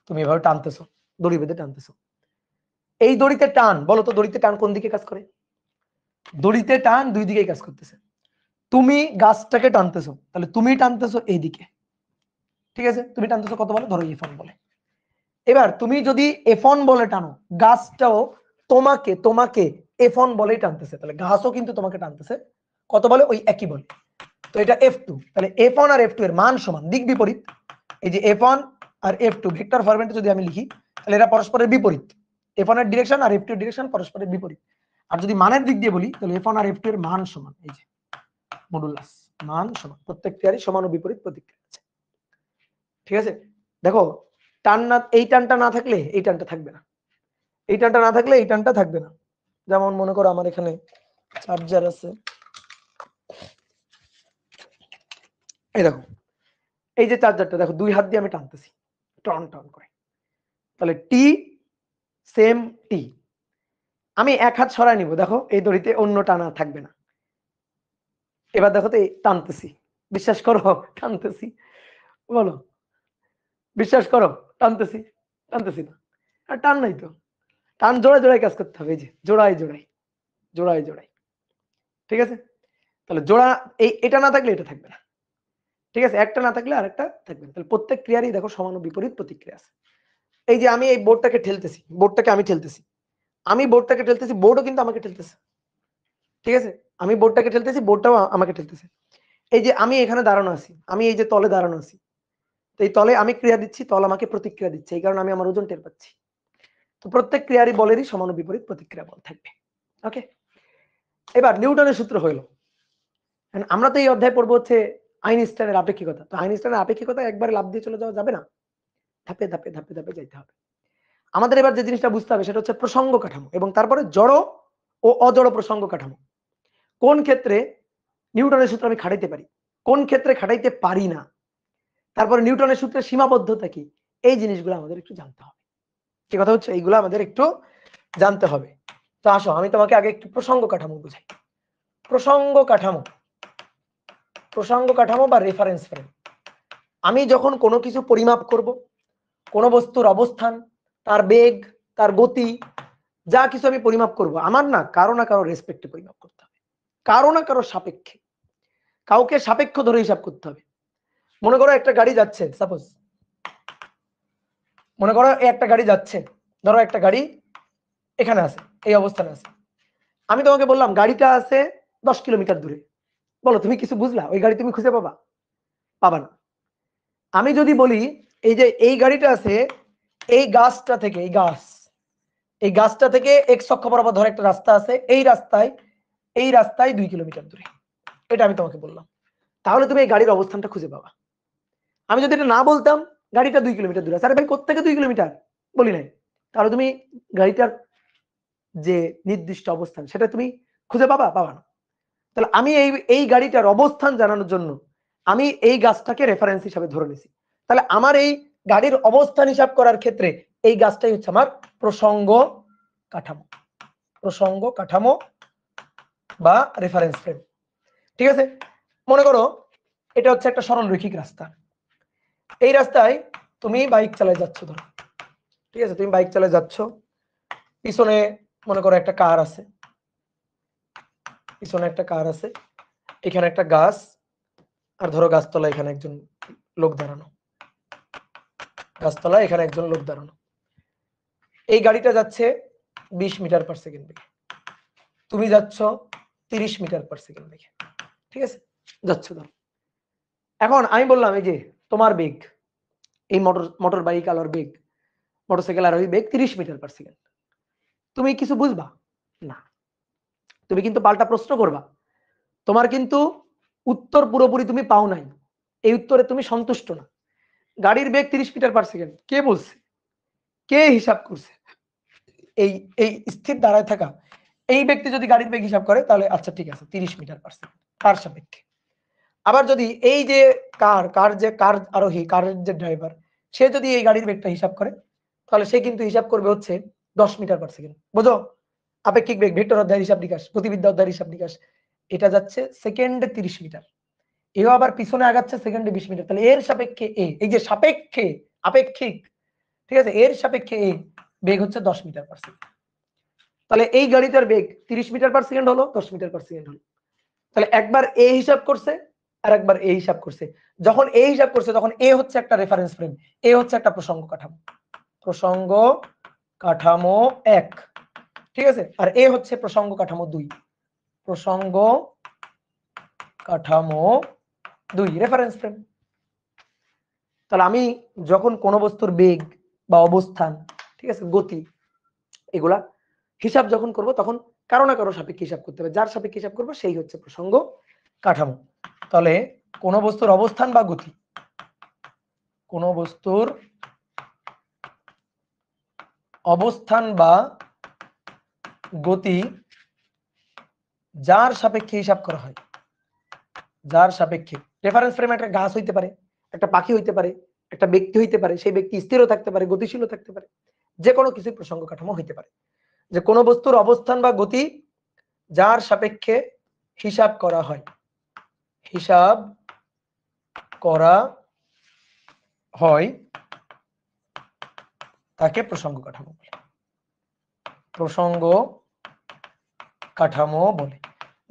Speaker 1: তুমি এভাবে টানতেছো, দড়ি বেঁধে টানতেছো। এই দড়িতে টান, বলো তো দড়িতে টান কোন দিকে কাজ করে? দড়িতে টান দুই দিকেই কাজ করতেছে। তুমি গাছটাকে টানতেছো, তাহলে তুমি টানতেছো এই দিকে, ঠিক আছে? তুমি টানতেছো কত বলে? ধরো F1 বলে। এবার তুমি যদি F1 বলে টানো, গাছটাও তোমাকে F1 বলেই টানতেছে, তাহলে গাছও কিন্তু তোমাকে টানতেছে কত বলে? ওই একই বলে। তো এটা F2, তাহলে F1 আর F2 এর মান সমান, দিক বিপরীত। এই যে F1 আর F2 ভেক্টর ফরম্যাটে যদি আমি লিখি, তাহলে এরা পরস্পরের বিপরীত। F1 এর ডিরেকশন আর F2 এর ডিরেকশন পরস্পরের বিপরীত। আর যদি মানের দিক দিয়ে বলি, তাহলে F1 আর F2 এর মান সমান, এই যে মডুলাস, মান সমান, প্রত্যেকটারই সমান ও বিপরীত প্রতিক্রিয়া আছে, ঠিক আছে? দেখো টান না, এই টানটা না থাকলে এই টানটা থাকবে না, এই টানটা না থাকলে এই টানটা থাকবে না। যেমন মনে করো আমার এখানে চার্জার আছে, এই দেখো এই যে চার্জারটা, দেখো দুই হাত দিয়ে আমি টানতেছি টন টন করে, তাহলে টি সেম টি। আমি এক হাত সরাই নিব, দেখো এই দড়িতে অন্য টানা থাকবে না। এবার দেখো তো টানতেছি, বিশ্বাস করো টানতেছি, বলো বিশ্বাস করো, টানতেছি না, আর টান নাই তো। টান জোড়ায় জোড়ায় কাজ করতে হবে, এই যে জোড়ায় জোড়ায়, ঠিক আছে? তাহলে জোড়া এটা না থাকলে এটা থাকবে না, ঠিক আছে? একটা না থাকলে আরেকটা থাকবে না। তাহলে প্রত্যেক ক্রিয়ারই দেখো সমান ও বিপরীত প্রতিক্রিয়া আছে। এই যে আমি এই বোর্ডটাকে ঠেলতেছি, বোর্ডও কিন্তু আমাকে ঠেলতেছে, ঠিক আছে? আমি বোর্ডটাকে ঠেলতেছি, বোর্ডটাও আমাকে ঠেলতেছে। এই যে আমি এখানে দাঁড়ানো আছি, আমি এই যে তলে দাঁড়ানো আছি, তো এই তলে আমি ক্রিয়া দিচ্ছি, তল আমাকে প্রতিক্রিয়া দিচ্ছে, এই কারণে আমি আমার ওজন টের পাচ্ছি। তো প্রত্যেক ক্রিয়ারই বলেরই সমান ও বিপরীত প্রতিক্রিয়া বল থাকবে। ওকে, এবার নিউটনের সূত্র হইল। আমরা তো এই অধ্যায় পড়বো হচ্ছে আইনস্টাইনের আপেক্ষিকতা। তো আইনস্টাইনের আপেক্ষিকতা একবারে লাভ দিয়ে চলে যাওয়া যাবে না, ধাপে ধাপে যাইতে হবে। আমাদের এবার যে জিনিসটা বুঝতে হবে সেটা হচ্ছে প্রসঙ্গ কাঠামো, এবং তারপরে জড় ও অজড় প্রসঙ্গ কাঠামো। কোন ক্ষেত্রে নিউটনের সূত্র আমি খাটাইতে পারি, কোন ক্ষেত্রে খাটাইতে পারি না, তারপরে নিউটনের সূত্রের সীমাবদ্ধতা কি, এই জিনিসগুলো আমাদের একটু জানতে হবে। কি কথা হচ্ছে, এইগুলো আমাদের একটু জানতে হবে। তো আসো আমি তোমাকে আগে একটু প্রসঙ্গ কাঠামো বুঝাই। প্রসঙ্গ কাঠামো বা রেফারেন্স ফ্রেম। আমি যখন কোনো কিছু পরিমাপ করব, কোনো বস্তুর অবস্থান, তার বেগ, তার গতি, যা কিছু আমি পরিমাপ করব, আমার না কারো রেসপেক্টে পরিমাপ করতে হবে, কারো না কারো সাপেক্ষে, কাউকে সাপেক্ষ ধরে হিসাব করতে হবে। মনে করো একটা গাড়ি যাচ্ছে, সাপোজ মনে করো একটা গাড়ি যাচ্ছে, ধরো একটা গাড়ি এখানে আছে, এই অবস্থানে আছে। আমি তোমাকে বললাম গাড়িটা আছে 10 কিলোমিটার দূরে, বলো তুমি কিছু বুঝলা? ওই গাড়ি তুমি খুঁজে পাবা না। আমি যদি বলি এই যে এই গাড়িটা আছে এই গাছটা থেকে, এই গাছটা থেকে এক্স অক্ষ বরাবর ধরে একটা রাস্তা আছে, এই রাস্তায় 2 কিলোমিটার দূরে, এটা আমি তোমাকে বললাম, তাহলে তুমি এই গাড়ির অবস্থানটা খুঁজে পাবা। আমি যদি এটা না বলতাম গাড়িটা 2 কিলোমিটার দূরে আছে, আরে ভাই কোত্থেকে 2 কিলোমিটার বলি নাই, তাহলে তুমি গাড়িটার যে নির্দিষ্ট অবস্থান সেটা তুমি খুঁজে পাবা না। তাহলে আমি এই গাড়িটার অবস্থান জানানোর জন্য আমি এই গাছটাকে রেফারেন্স হিসাবে ধরে নিয়েছি। তাহলে আমার এই গাড়ির অবস্থান হিসাব করার ক্ষেত্রে এই গাছটাই হচ্ছে আমার প্রসঙ্গ কাঠামো বা রেফারেন্স ফ্রেম, ঠিক আছে? মনে করো এটা হচ্ছে একটা সরল রৈখিক রাস্তা, এই রাস্তায় তুমি বাইক চালায় যাচ্ছ, ধরো ঠিক আছে, তুমি বাইক চালায় যাচ্ছ, পিছনে মনে করো একটা কার আছে, এখানে একটা গাছ, আর ধরো গাছতলা এখানে একজন লোক দাঁড়ানো, এই গাড়িটা যাচ্ছে 20 মিটার পার সেকেন্ড বেগে, তুমি যাচ্ছ 30 মিটার পার সেকেন্ড বেগে। ঠিক আছে, যাচ্ছে ধরো। এখন আমি বললাম এই যে তোমার বেগ, এই মোটর বাইক আলোর বেগ, মোটরসাইকেল আরোহী বেগ 30 মিটার পার সেকেন্ড। তুমি কিছু বুঝবা না, তুমি কিন্তু পাল্টা প্রশ্ন করবা। তোমার কিন্তু উত্তর পুরোপুরি তুমি পাও নাই, এই উত্তরে তুমি সন্তুষ্ট না। গাড়ির বেগ 30 মিটার পার সেকেন্ড কে বলছে, কে হিসাব করছে? এই এই স্থির দাঁড়ায় থাকা এই ব্যক্তি যদি গাড়ির বেগ হিসাব করে তাহলে আচ্ছা ঠিক আছে 30 মিটার পার সেকেন্ড তার সাপেক্ষে। আবার যদি এই যে কার আরোহী, কারের যে ড্রাইভার, সে যদি এই গাড়ির বেগটা হিসাব করে তাহলে সে কিন্তু হিসাব করবে হচ্ছে 10 মিটার পার সেকেন্ড। বুঝো, আপেক্ষিক বেগ, ভেক্টর অধ্যায়ের হিসাব নিকাশ, গতিবিদ্যা অধ্যায়ের হিসাব নিকাশ, এটা যাচ্ছে সেকেন্ডে 30 মিটার, এও আবার পিছনে আগাচ্ছে সেকেন্ডে 20 মিটার। তাহলে এর সাপেক্ষে এই যে সাপেক্ষে আপেক্ষিক, ঠিক আছে, এর সাপেক্ষে বেগ হচ্ছে 10 মিটার পার সেকেন্ড। তাহলে এই গাড়িটার বেগ 30 মিটার পার সেকেন্ড হলো, 10 মিটার পার সেকেন্ড হলো। তাহলে একবার এ হিসাব করছে আর একবার এ হিসাব করছে। যখন এ হিসাব করছে তখন এ হচ্ছে একটা রেফারেন্স ফ্রেম, এ হচ্ছে একটা প্রসঙ্গ কাঠামো, প্রসঙ্গ কাঠামো 1, ঠিক আছে, আর এ হচ্ছে প্রসঙ্গ কাঠামো 2, প্রসঙ্গ কাঠামো 2 রেফারেন্স ফ্রেম। তাহলে আমি যখন কোনো বস্তুর বেগ বা অবস্থান, ঠিক আছে, গতি, এগুলা হিসাব যখন করব তখন কারো না কারো সাপেক্ষে হিসাব করতে হবে, যার সাপেক্ষে হিসাব করবো সেই হচ্ছে প্রসঙ্গ কাঠামো। তাহলে কোনো বস্তুর অবস্থান বা গতি, কোনো বস্তুর অবস্থান বা গতি যার সাপেক্ষে হিসাব করা হয়, যার সাপেক্ষে, রেফারেন্স ফ্রেম একটা গাছ হইতে পারে, একটা পাখি হইতে পারে, একটা ব্যক্তি হইতে পারে, সেই ব্যক্তি স্থিরও থাকতে পারে, গতিশীলও থাকতে পারে, যে কোনো কিছু প্রসঙ্গ কাঠামো হইতে পারে। যে কোনো বস্তুর অবস্থান বা গতি যার সাপেক্ষে হিসাব করা হয়, হিসাব করা হয় তাকে প্রসঙ্গ কাঠামো বলে, প্রসঙ্গ কাঠামো বলে।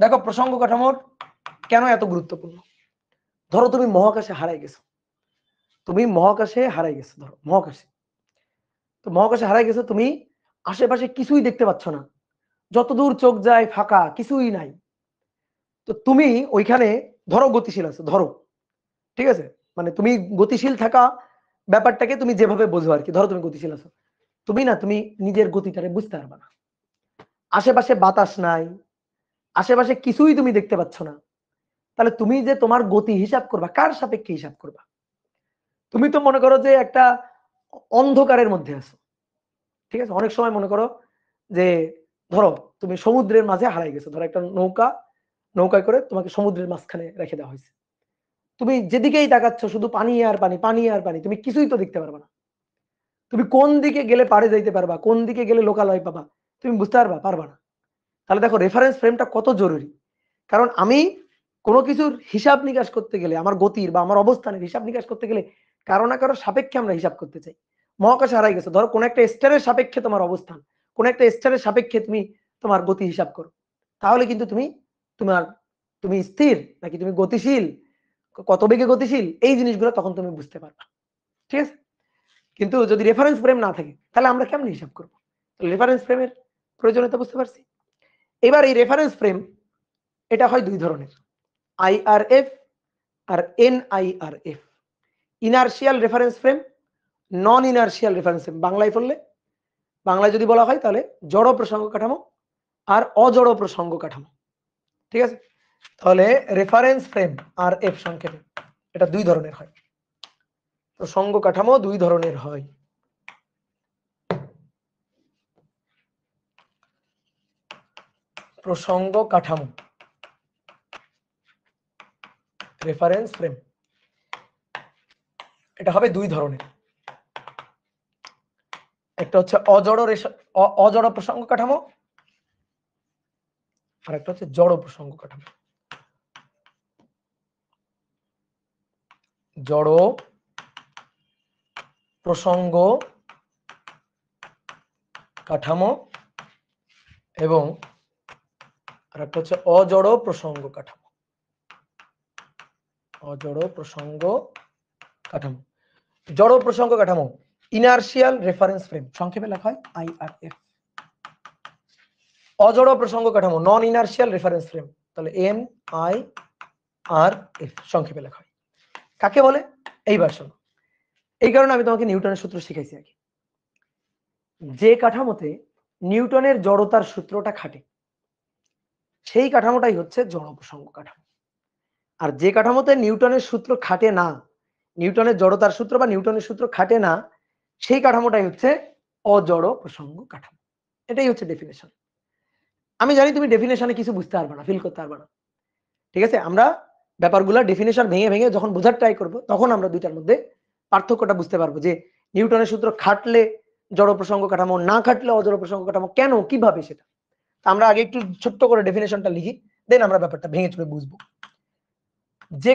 Speaker 1: দেখো প্রসঙ্গ কাঠামোর কেন এত গুরুত্বপূর্ণ। ধরো তুমি মহাকাশে হারাই গেছো, তুমি মহাকাশে হারাই গেছো, ধরো মহাকাশে, তো মহাকাশে হারাই গেছো, তুমি আশেপাশে কিছুই দেখতে পাচ্ছ না, যতদূর চোখ যায় ফাঁকা, কিছুই নাই। তো তুমি ওইখানে ধরো গতিশীল আছো, ধরো, ঠিক আছে, মানে তুমি গতিশীল থাকা ব্যাপারটাকে তুমি যেভাবে বোঝো আর কি, ধরো তুমি গতিশীল আছো, তুমি না, তুমি নিজের গতিটারে বুঝতে পারবা না, আশেপাশে বাতাস নাই, আশেপাশে কিছুই তুমি দেখতে পাচ্ছ না। তাহলে তুমি যে তোমার গতি হিসাব করবা, কার সাপেক্ষে হিসাব করবা? তুমি তো মনে করো যে একটা অন্ধকারের মধ্যে আছো, ঠিক আছে, অনেক সময় মনে করো যে ধরো তুমি সমুদ্রের মাঝে হারাই গেছো, ধরো একটা নৌকায় করে তোমাকে সমুদ্রের মাঝখানে রেখে দেওয়া হয়েছে, তুমি যেদিকেই তাকাচ্ছ শুধু পানি আর পানি, পানি আর পানি, তুমি কিছুই তো দেখতে পারবা না। তুমি কোন দিকে গেলে পাড়ে যাইতে পারবা, কোন দিকে গেলে লোকালয় পাবা, তুমি বুঝতে পারবা না। তাহলে দেখো রেফারেন্স ফ্রেমটা কত জরুরি। কারণ আমি কোনো কিছুর হিসাব নিকাশ করতে গেলে, আমার গতির বা আমার অবস্থানের হিসাব নিকাশ করতে গেলে কারো না কারো সাপেক্ষে আমরা হিসাব করতে চাই। মহাকাশে হারাই গেছো, ধরো কোন একটা স্টারের সাপেক্ষে তোমার অবস্থান, কোন একটা স্টারের সাপেক্ষে তুমি তোমার গতি হিসাব করো, তাহলে কিন্তু তুমি স্থির নাকি তুমি গতিশীল, কত বেগে গতিশীল, এই জিনিসগুলো তখন তুমি বুঝতে পারবা, ঠিক আছে। কিন্তু যদি রেফারেন্স ফ্রেম না থাকে তাহলে আমরা কেমন হিসাব করবো? রেফারেন্স ফ্রেমের প্রয়োজনীয়তা বুঝতে পারছি। এবার এই রেফারেন্স ফ্রেম এটা হয় দুই ধরনের, আইআরএফ আর এনআইআরএফ। ইনার্শিয়াল রেফারেন্স ফ্রেম, নন ইনার্শিয়াল রেফারেন্স ফ্রেম। বাংলায় যদি বলা হয় তাহলে জড় প্রসঙ্গ কাঠামো আর অজড় প্রসঙ্গ কাঠামো, ঠিক আছে। তাহলে রেফারেন্স ফ্রেম আর এফ সংক্ষেপে এটা দুই ধরনের হয়, প্রসঙ্গ কাঠামো দুই ধরনের হয়। প্রসঙ্গ কাঠামো, রেফারেন্স ফ্রেম, এটা হবে দুই ধরনের, একটা হচ্ছে অজড় প্রসঙ্গ কাঠামো আর একটা হচ্ছে জড় প্রসঙ্গ কাঠামো। জড় প্রসঙ্গ কাঠামো এবং আরেকটা হচ্ছে অজড় প্রসঙ্গ কাঠামো, অজড় প্রসঙ্গ কাঠামো। জড় প্রসঙ্গ কাঠামো ইনার্শিয়াল রেফারেন্স ফ্রেম, সংক্ষেপে লেখা হয় আইআরএফ। অজড় প্রসঙ্গ কাঠামো নন ইনার্শিয়াল রেফারেন্স ফ্রেম, তাহলে এম আই আর এফ সংক্ষেপে লেখা হয়। কাকে বলে? এইবার শোনো, এই কারণে আমি তোমাকে নিউটনের সূত্র শিখাইছি আগে। যে কাঠামোতে নিউটনের জড়তার সূত্রটা খাটে সেই কাঠামোটাই হচ্ছে জড় প্রসঙ্গ কাঠামো। আর যে কাঠামোতে নিউটনের সূত্র খাটে না, নিউটনের জড়তার সূত্র বা নিউটনের সূত্র খাটে না, সেই কাঠামোটাই হচ্ছে অজড় প্রসঙ্গ কাঠামো। এটাই হচ্ছে ডেফিনেশন। আমি জানি তুমি ডেফিনেশনে কিছু বুঝতে পারবে না, ফিল করতে পারবে না, ঠিক আছে? আমরা ব্যাপারগুলো ডেফিনেশন ভেঙে ভেঙে যখন বোঝার ট্রাই করব, তখন আমরা দুইটার মধ্যে পার্থক্যটা বুঝতে পারবো, যে নিউটনের সূত্র খাটলে জড় প্রসঙ্গ কাঠামো, না খাটলে অজড় প্রসঙ্গ কাঠামো, কেন, কিভাবে, সেটা আমরা আগে একটু ছোট্ট করে ডেফিনেশনটা লিখি, দেন আমরা ব্যাপারটা ভেঙে চুরে বুঝবো। যে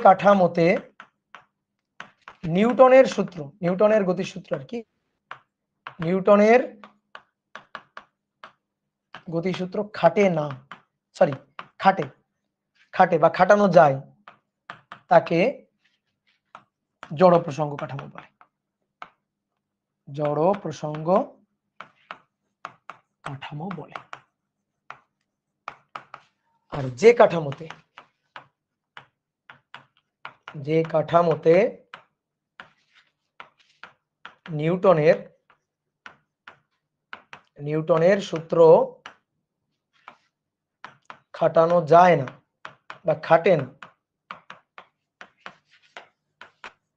Speaker 1: কাঠামোতে নিউটনের সূত্র, নিউটনের গতির সূত্র আর কি, নিউটনের গতিসূত্র খাটে না, সরি খাটে বা খাটানো যায়, তাকে জড় প্রসঙ্গ কাঠামো বলে। জড় প্রসঙ্গ কাঠামো বলে। আর যে কাঠামোতে নিউটনের সূত্র খাটানো যায় না বা খাটে না,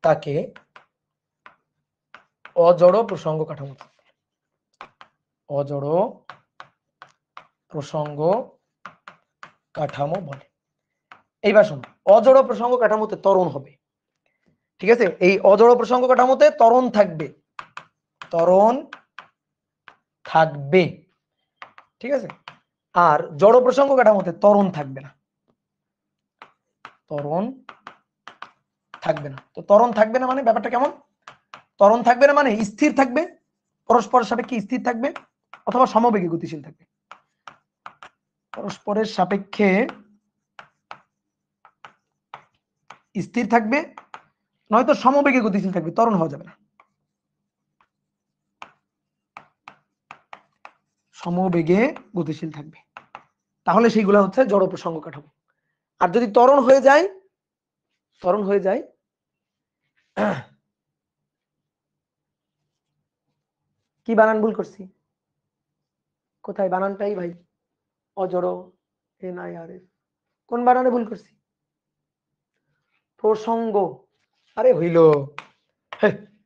Speaker 1: তাকে অজড় প্রসঙ্গ কাঠামো, অজড় প্রসঙ্গ কাঠামো বলে। এইবার শোনো, অজড় প্রসঙ্গ কাঠামোতে ত্বরণ হবে, ঠিক আছে? এই অজড় প্রসঙ্গ কাঠামোতে ত্বরণ থাকবে, ঠিক আছে? আর জড় প্রসঙ্গ কাঠামোতে ত্বরণ থাকবে না, ত্বরণ থাকবে না। তো ত্বরণ থাকবে না মানে ব্যাপারটা কেমন? ত্বরণ থাকবে না মানে স্থির থাকবে, পরস্পরের সাপেক্ষে স্থির থাকবে, অথবা সমবেগে গতিশীল থাকবে। পরস্পরের সাপেক্ষে স্থির থাকবে, নয়তো সমবেগে গতিশীল থাকবে, ত্বরণ হওয়া যাবে না। সমবেগে গতিশীল থাকবে, তাহলে সেইগুলো হচ্ছে জড় প্রসঙ্গ কাঠামো। আর যদি ত্বরণ হয়ে যায়, কি বানান ভুল করছি? কোথায় বানানটাই ভাই? অজড়, NIRF, কোন বানানে ভুল করছি? প্রসঙ্গ, আরে হইল,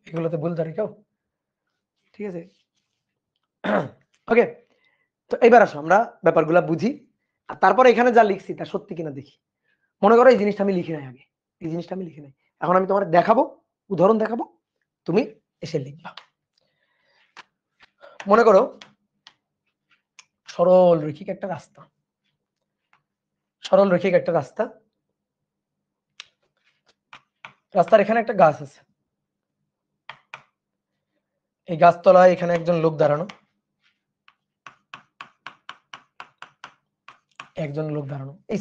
Speaker 1: এগুলোতে ভুল ধরে কেউ, ঠিক আছে? ওকে, তো এবার আসো আমরা ব্যাপারগুলো বুঝি, আর তারপরে এখানে যা লিখছি তা সত্যি কিনা দেখি। মনে করো এই জিনিসটা আমি লিখি নাই আগে, এই জিনিসটা আমি লিখি নাই, এখন আমি তোমার দেখাবো, উদাহরণ দেখাবো, তুমি এসে লিখবা। মনে করো সরল রৈখিক একটা রাস্তা, রাস্তার এখানে একটা গাছ আছে, এই গাছতলায় এখানে একজন লোক দাঁড়ানো,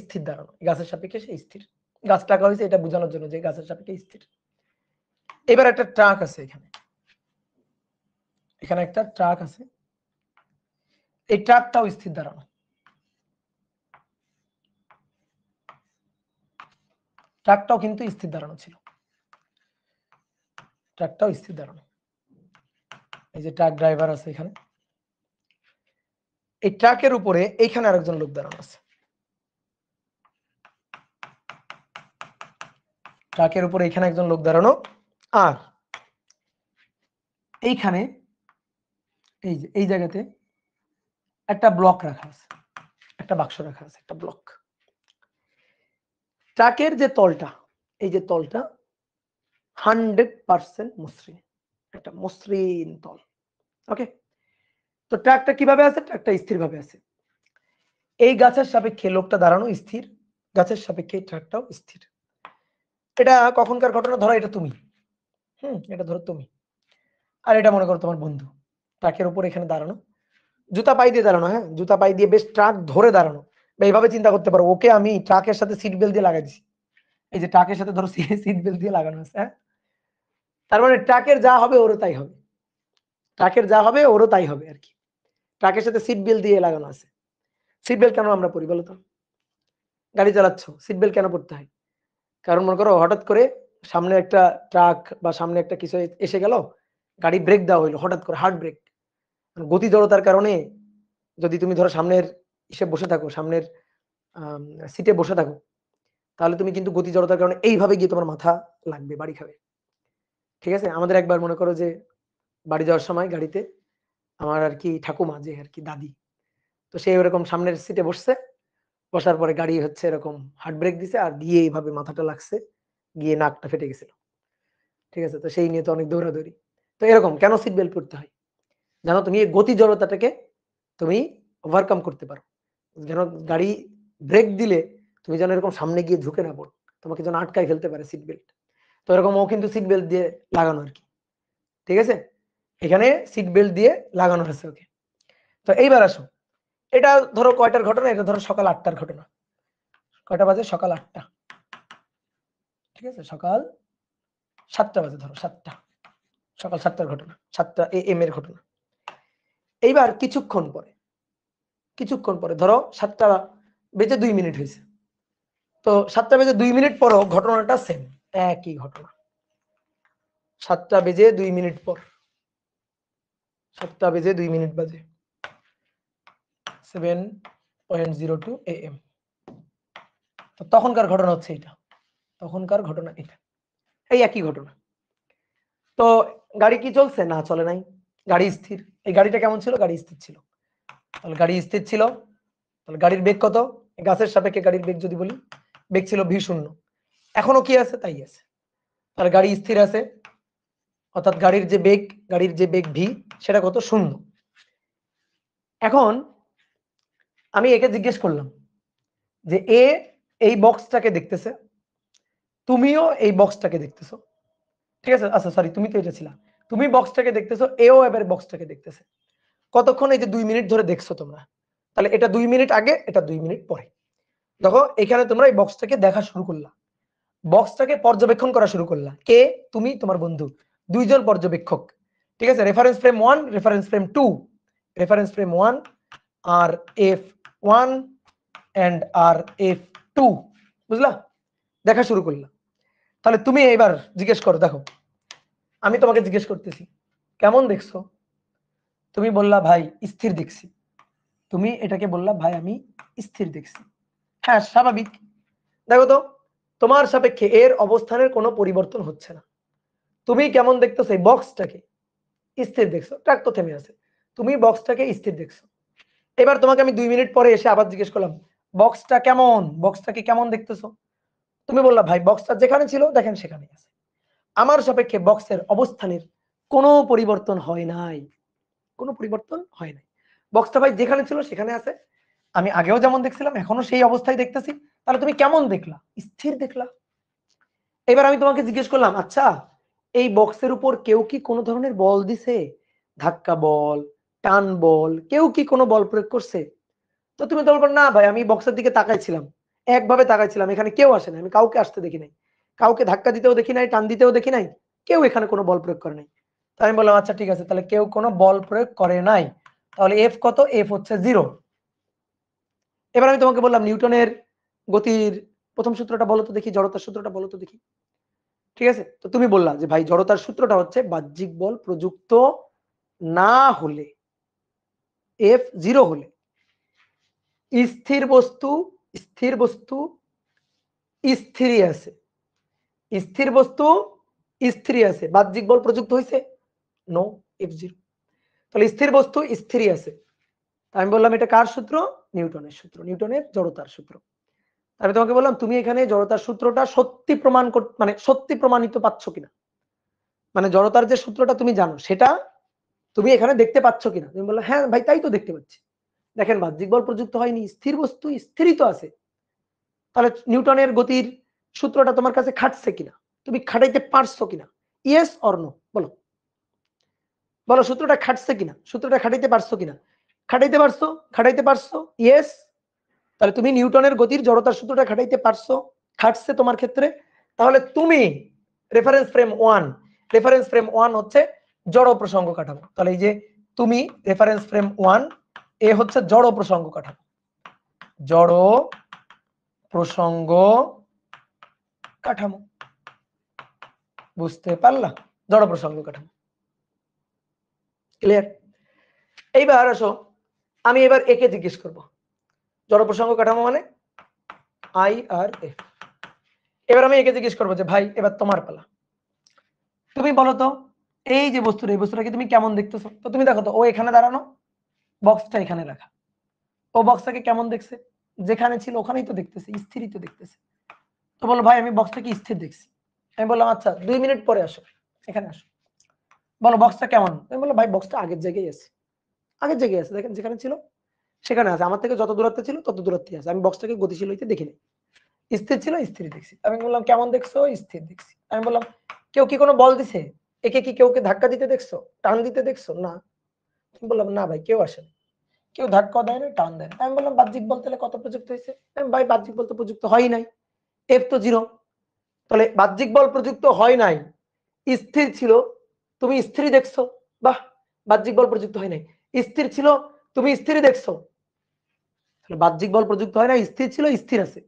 Speaker 1: স্থির দাঁড়ানো, গাছের সাপেক্ষে সে স্থির। গাছ টাকা হয়েছে এটা বোঝানোর জন্য যে গাছের সাপেক্ষে স্থির। এবার একটা ট্রাক আছে, এখানে একটা ট্রাক আছে, এই ট্রাকটাও স্থির দাঁড়ানো, ট্রাকটাও কিন্তু স্থির দাঁড়ানো ছিল, ট্রাকটাও স্থির দাঁড়ানো। এই যে ট্রাক ড্রাইভার আছে এখানে, এই ট্রাকের উপরে এইখানে আরেকজন লোক দাঁড়ানো আছে, ট্রাকের উপরে এখানে একজন লোক দাঁড়ানো, আর এইখানে এই যে এই জায়গাতে একটা ব্লক রাখা আছে, একটা বাক্স রাখা আছে, একটা ব্লক। ট্রাকের যে তলটা, এই যে তলটা 100% মসৃণ, একটা মসৃণ তল। ওকে, তো ট্রাকটা কিভাবে আছে? ট্রাকটা স্থির ভাবে আছে, এই গাছের সাপেক্ষে লোকটা দাঁড়ানো স্থির, গাছের সাপেক্ষে ট্রাকটাও স্থির। এটা কখনকার ঘটনা? ধরো এটা তুমি, এটা ধরো তুমি, আর এটা মনে করো তোমার বন্ধু, ট্রাকের উপর এখানে দাঁড়ানো, জুতা পাই দিয়ে দাঁড়ানো, হ্যাঁ জুতা পাই দিয়ে বেশ ট্রাক ধরে দাঁড়ানো, বা এইভাবে চিন্তা করতে পারো, ওকে আমি ট্রাকের সাথে সিট বেল্ট দিয়ে লাগাই দিছি, এই যে ট্রাকের সাথে ধরো সিট বেল্ট দিয়ে লাগানো আছে, হ্যাঁ, তার মানে ট্রাকের যা হবে ওরও তাই হবে, ট্রাকের যা হবে ওরও তাই হবে আর কি। ট্রাকের সাথে সিট বেল্ট দিয়ে লাগানো আছে। সিট বেল্ট কেন আমরা পরি বলো তো? গাড়ি চালাচ্ছ, সিট বেল্ট কেন পড়তে হয়? কারণ মনে করো হঠাৎ করে সামনে একটা ট্রাক বা সামনে একটা কিছু এসে গেল, গাড়ি ব্রেক দেওয়া হইলো হঠাৎ করে, হার্ড ব্রেক, গতি জড়তার কারণে যদি তুমি ধরো সামনের বসে থাকো, সামনের সিটে বসে থাকো, তাহলে তুমি কিন্তু গতি জড়তার কারণে এইভাবে গিয়ে তোমার মাথা লাগবে, বাড়ি খাবে। ঠিক আছে? আমাদের একবার মনে করো যে বাড়ি যাওয়ার সময় গাড়িতে আমার আর কি ঠাকুমা, যে আর কি দাদি, তো সে ওরকম সামনের সিটে বসছে, বসার পরে গাড়ি হচ্ছে এরকম হার্ড ব্রেক দিছে আর গিয়ে এইভাবে মাথাটা লাগছে, গিয়ে নাকটা ফেটে গেছিল। ঠিক আছে? তো সেই নিয়ে তো অনেক দৌড়াদৌড়ি। তো এরকম কেন সিট বেল্ট পড়তে হয়? যেন তুমি এই গতি জড়তাটাকে তুমি ওভারকাম করতে পারো। যেন গাড়ি ব্রেক দিলে তুমি যেন এরকম সামনে গিয়ে ঝুঁকে না পড়ো, তোমাকে যেন আটকায় ফেলতে পারে সিট বেল্ট। তো এরকম ও কিন্তু সিট বেল্ট দিয়ে লাগানো আর কি। ঠিক আছে? এখানে সিট বেল্ট দিয়ে লাগানো আছে ওকে। তো এইবার আসো, এটা ধরো কয়টার ঘটনা? এটা ধরো সকাল ৮টার ঘটনা। কয়টা বাজে? সকাল ৮টা। ঠিক আছে? সকাল ৭টা বাজে, ধরো ৭টা, সকাল ৭টার ঘটনা, ৭টা AM এর ঘটনা। এইবার কিছুক্ষণ পরে ধরো ৭টা বেজে ২ মিনিট হয়েছে। তো ৭টা বেজে ২ মিনিট পরও ঘটনাটা সেম, একই ঘটনা। ৭টা বেজে ২ মিনিট পর, ৭টা বেজে ২ মিনিট বাজে, 7:02 AM। তো তখনকার ঘটনা হচ্ছে এটা, তখনকার ঘটনা এটা, এই একই ঘটনা। তো গাড়ি কি চলছে? না, চলে নাই, গাড়ি স্থির। এই গাড়িটা কেমন ছিল? গাড়ি স্থির ছিল। তাহলে গাড়ি স্থির ছিল, তাহলে গাড়ির বেগ কত? গাছের সাপেক্ষে গাড়ির বেগ যদি বলি, বেগ ছিল v0। এখনো কি আছে? তাই আছে। তাহলে গাড়ি স্থির আছে, অর্থাৎ গাড়ির যে বেগ v, সেটা কত? 0। এখন আমি একে জিজ্ঞেস করলাম যে এ এই বক্সটাকে দেখতেছে, তুমিও এই বক্সটাকে দেখতেছো। ঠিক আছে? আচ্ছা সরি, তুমি তো এটা ছিলা, তুমি বক্সটাকে দেখতেছো, এও এবার বক্সটাকে দেখতেছে। কতক্ষণ? এই যে 2 মিনিট ধরে দেখছো তোমরা। তাহলে এটা 2 মিনিট আগে, এটা 2 মিনিট পরে। দেখো এখানে তোমরা এই বক্সটাকে দেখা শুরু করলা, বক্সটাকে পর্যবেক্ষণ করা শুরু করলা। কে? তুমি, তোমার বন্ধু, দুইজন পর্যবেক্ষক। ঠিক আছে? Reference frame 1, reference frame 2, reference frame 1 আর F1 এন্ড আর F2, বুঝলা? দেখা শুরু করলা। তাহলে তুমি এবার জিজ্ঞেস করো, দেখো আমি তোমাকে জিজ্ঞেস করতেছি কেমন দেখছো? তুমি বললা ভাই স্থির দেখছি। তুমি এটাকে বললা ভাই আমি স্থির দেখছি। হ্যাঁ, স্বাভাবিক। দেখো তো, তোমার সাপেক্ষে এর অবস্থানের কোনো পরিবর্তন হচ্ছে না। তুমি কেমন দেখতেছো? এই বক্সটাকে স্থির দেখছো, ট্রাক তো থেমে আছে, তুমি বক্সটাকে স্থির দেখছো। এবার তোমাকে আমি 2 মিনিট পরে এসে আবার জিজ্ঞেস করলাম বক্সটা কেমন, বক্সটাকে কেমন দেখতেছো? তুমি বললা ভাই বক্সটা যেখানে ছিল দেখেন সেখানেই আছে। আমার সাপেক্ষে বক্সের অবস্থানের কোনো পরিবর্তন হয় নাই, কোনো পরিবর্তন হয় নাই। বক্সটা ভাই যেখানে ছিল সেখানে আছে, আমি আগেও যেমন দেখছিলাম এখনো সেই অবস্থায় দেখতেছি। তাহলে তুমি কেমন দেখলা? স্থির দেখলা। এবার আমি তোমাকে জিজ্ঞেস করলাম আচ্ছা এই বক্সের উপর কেউ কি কোনো ধরনের বল দিছে? ধাক্কা বল, টান বল, কেউ কি কোনো বল প্রয়োগ করছে? তো তুমি তো বলবে না ভাই আমি বক্সের দিকে তাকাইছিলাম, একভাবে তাকাইছিলাম, এখানে কেউ আসে না, আমি কাউকে আসতে দেখি নাই, কাউকে ধাক্কা দিতেও দেখি নাই, টান দিতেও দেখি নাই, কেউ এখানে কোনো বল প্রয়োগ করে নাই। তাই আমি বললাম আচ্ছা ঠিক আছে, তাহলে কেউ কোনো বল প্রয়োগ করে নাই, তাহলে এফ কত? এফ হচ্ছে 0। এবার আমি তোমাকে বললাম নিউটনের গতির প্রথম সূত্রটা বলো তো দেখি, জড়তার সূত্রটা বলো তো দেখি। ঠিক আছে? তো তুমি বললা যে ভাই জড়তার সূত্রটা হচ্ছে বাহ্যিক বল প্রযুক্ত না হলে, এফ 0 হলে স্থির বস্তু, স্থির বস্তু স্থিরই আছে, স্থির বস্তু স্থিরই আছে, বাহ্যিক বল প্রযুক্ত হয়েছে? No, F0। তাহলে স্থির বস্তু স্থিরই আছে। আমি বললাম এটা কার সূত্র? নিউটনের সূত্র, নিউটনের জড়তার সূত্র। আমি তোমাকে বললাম তুমি এখানে জড়তার সূত্রটা সত্যি প্রমাণ মানে সত্যি প্রমাণিত পাচ্ছ কিনা, মানে জড়তার যে সূত্রটা তুমি জানো সেটা তুমি এখানে দেখতে পাচ্ছ কিনা। তুমি বললে হ্যাঁ ভাই তাই তো দেখতে পাচ্ছি। দেখেন বাহ্যিক বল প্রযুক্ত হয়নি, স্থির বস্তু স্থিরই তো আছে। তাহলে নিউটনের গতির সূত্রটা তোমার কাছে খাটছে কিনা, তুমি খাটাইতে পারছো কিনা? ইয়েস অর নো বলো, বলো সূত্রটা খাটছে কিনা, সূত্রটা খাটাইতে পারছো কিনা? খাটাইতে পারছো, খাটাইতে পারছো, ইয়েস। তাহলে তুমি নিউটনের গতির জড়তার সূত্রটা খাটাইতে পারছো, খাটছে তোমার ক্ষেত্রে। তাহলে তুমি রেফারেন্স ফ্রেম 1, রেফারেন্স ফ্রেম 1 হচ্ছে জড় প্রসঙ্গ কাঠামো। তাহলে এই যে তুমি রেফারেন্স ফ্রেম 1 এ হচ্ছে জড় প্রসঙ্গ কাঠামো, জড় প্রসঙ্গ কাঠামো। বুঝতে পারলা? জড় প্রসঙ্গ কাঠামো। ক্লিয়ার? এইবার আসো, আমি এবার একে জিজ্ঞেস করব, জড় প্রসঙ্গ কাঠামো মানে আই আর এফ। এবার আমি একে জিজ্ঞেস করবো যে ভাই এবার তোমার পালা, তুমি বলো তো এই যে বস্তুটা, এই বস্তুটাকে তুমি কেমন দেখতেছো? তো তুমি দেখো তো, ও এখানে দাঁড়ানো, বক্সটা এখানে রাখা, ও বক্সটাকে কেমন দেখছে? যেখানে ছিল ওখানেই তো দেখতেছে, স্থিরই তো দেখতেছে। তো বলো ভাই আমি বক্সটাকে স্থির দেখছি। আমি বললাম আচ্ছা 2 মিনিট পরে আসো, এখানে আসো, বলো বক্সটা কেমন? আমি বললাম ভাই বক্সটা আগের জায়গায় আছে, আগের জায়গায় আছে, দেখেন যেখানে ছিল সেখানে আছে, আমার থেকে যত দূরত্বে ছিল তত দূরত্বে আছে, আমি বক্সটাকে গতিশীল হইতে দেখিনি, স্থির ছিল স্থির দেখছি। আমি বললাম কেমন দেখছো? স্থির দেখছি। আমি বললাম কেউ কি কোনো বল দিছে? একে কি কেউকে ধাক্কা দিতে দেখছো, টান দিতে দেখছো? না। আমি বললাম না ভাই কেউ আসেনি, কেউ ধাক্কা দেয় না, টান দেয় না। আমি বললাম বাহ্যিক বল তাহলে কত প্রযুক্ত হয়েছে? ভাই বাহ্যিক বল তো প্রযুক্ত হয় নাই, এফ তো 0। তাহলে বাহ্যিক বল প্রযুক্ত হয় নাই, স্থির ছিল, তুমি স্থির দেখছো, বাহ, বাহ্যিক বল প্রযুক্ত হয় নাই, স্থির ছিল, তুমি স্থির দেখছো। তাহলে বাহ্যিক বল প্রযুক্ত হয় না, স্থির ছিল, স্থির আছে,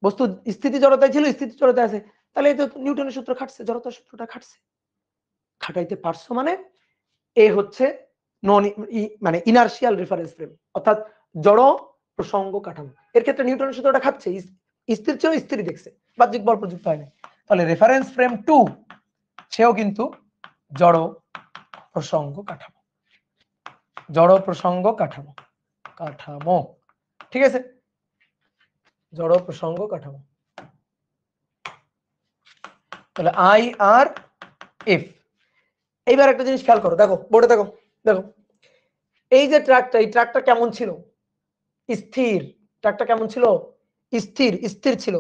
Speaker 1: বস্তু স্থিতি জড়তায় ছিল, স্থিতি জড়তায় আছে, তাহলে এই তো নিউটনের সূত্র খাটছে, জড়তার সূত্রটা খাটছে। খাটাইতে পারছো মানে এ হচ্ছে নন মানে ইনার্শিয়াল রেফারেন্স ফ্রেম, অর্থাৎ জড় প্রসঙ্গ কাঠামো। এর ক্ষেত্রে নিউটনের সূত্রটা খাটছে, স্থির ছিল, স্থির দেখছে, বাহ্যিক বল প্রযুক্ত হয় না। তাহলে রেফারেন্স ফ্রেম 2 সেও কিন্তু জড় প্রসঙ্গ কাঠামো, জড় প্রসঙ্গ কাঠামো, কাঠামো, ঠিক আছে, জড় প্রসঙ্গ কাঠামো। তাহলে আই আর এফ। এইবার একটা জিনিস খেয়াল করো, দেখো বোর্ডে দেখো, দেখো এই যে ট্র্যাকটা, এই ট্র্যাকটা কেমন ছিল? স্থির। ট্র্যাকটা কেমন ছিল? স্থির, স্থির ছিল।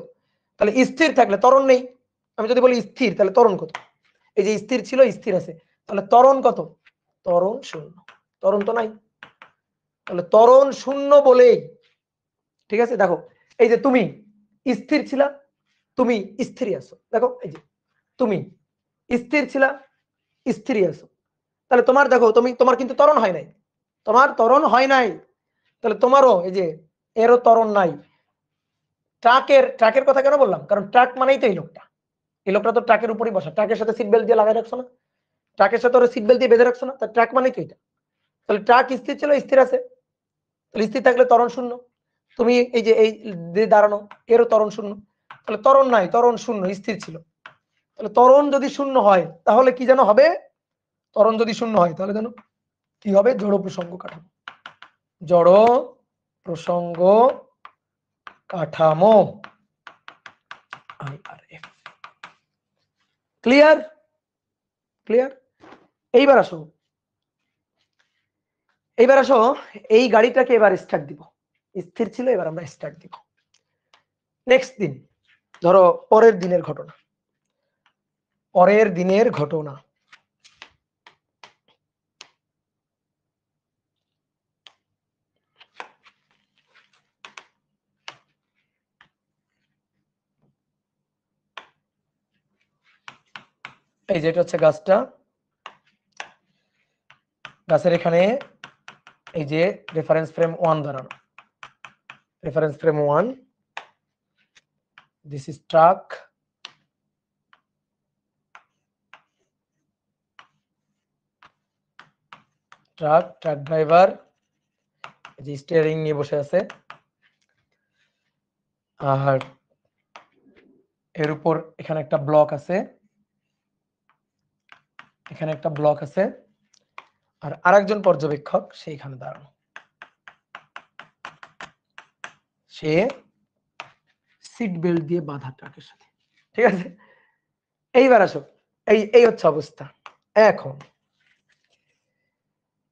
Speaker 1: তাহলে স্থির থাকলে ত্বরণ নেই। আমি যদি বলি স্থির, তাহলে ত্বরণ কত? এই যে স্থির ছিল, স্থির আছে, তাহলে ত্বরণ কত? ত্বরণ 0। ত্বরণ তো নাই, তাহলে ত্বরণ 0 বলেই, ঠিক আছে, দেখো এই যে তুমি স্থির ছিলা, তুমি স্থিরই আছো, দেখো এই যে তুমি স্থির ছিলা, স্থিরই আছো, তাহলে তোমার দেখো তুমি, তোমার কিন্তু ত্বরণ হয় নাই, তোমার ত্বরণ হয় নাই, তাহলে তোমারও এই যে এরও ত্বরণ নাই। ট্রাকের কথা কেন বললাম? কারণ ট্রাক মানেই তো এই লোকটা, এই লোকটা তো ট্রাকের উপরই বসা, ট্রাকের সাথে সিট বেল্ট দিয়ে লাগাই রাখছো না, ট্রাকের সাথে ওরা সিট বেল্ট দিয়ে বেঁধে রাখছো না, তার ট্রাক মানেই তো এটা। তাহলে ট্রাক স্থির ছিল, স্থির আছে, তাহলে স্থির থাকলে ত্বরণ 0। তুমি এই যে এই দাঁড়ানো, এরও ত্বরণ 0, তাহলে ত্বরণ নাই, ত্বরণ 0, স্থির ছিল। তাহলে ত্বরণ যদি 0 হয় তাহলে কি যেন হবে? ত্বরণ যদি 0 হয় তাহলে যেন কি হবে? জড় প্রসঙ্গ কাঠামো, জড় প্রসঙ্গ কাঠামো। ক্লিয়ার? ক্লিয়ার? এইবার আসো, এইবার আসো, এই গাড়িটাকে এবার স্টার্ট দিব, স্থির ছিল, এবার আমরা স্টার্ট দিব। নেক্সট দিন, ধরো পরের দিনের ঘটনা, পরের দিনের ঘটনা। এই যে এটা হচ্ছে গাছটা, গাছের এখানে এই যে রেফারেন্স ফ্রেম 1 ধরানো, reference frame 1, this is truck, truck, truck driver এই যে স্টিয়ারিং নিয়ে বসে আছে, আর এর উপর এখানে একটা ব্লক আছে, এখানে একটা ব্লক আছে, আর আরেকজন পর্যবেক্ষক সেইখানে দাঁড়ানো, সে সিট বেল্ট দিয়ে বাঁধা ট্রাকের সাথে, ঠিক আছে। এইবার আসো, এই এই হচ্ছে অবস্থা। এখন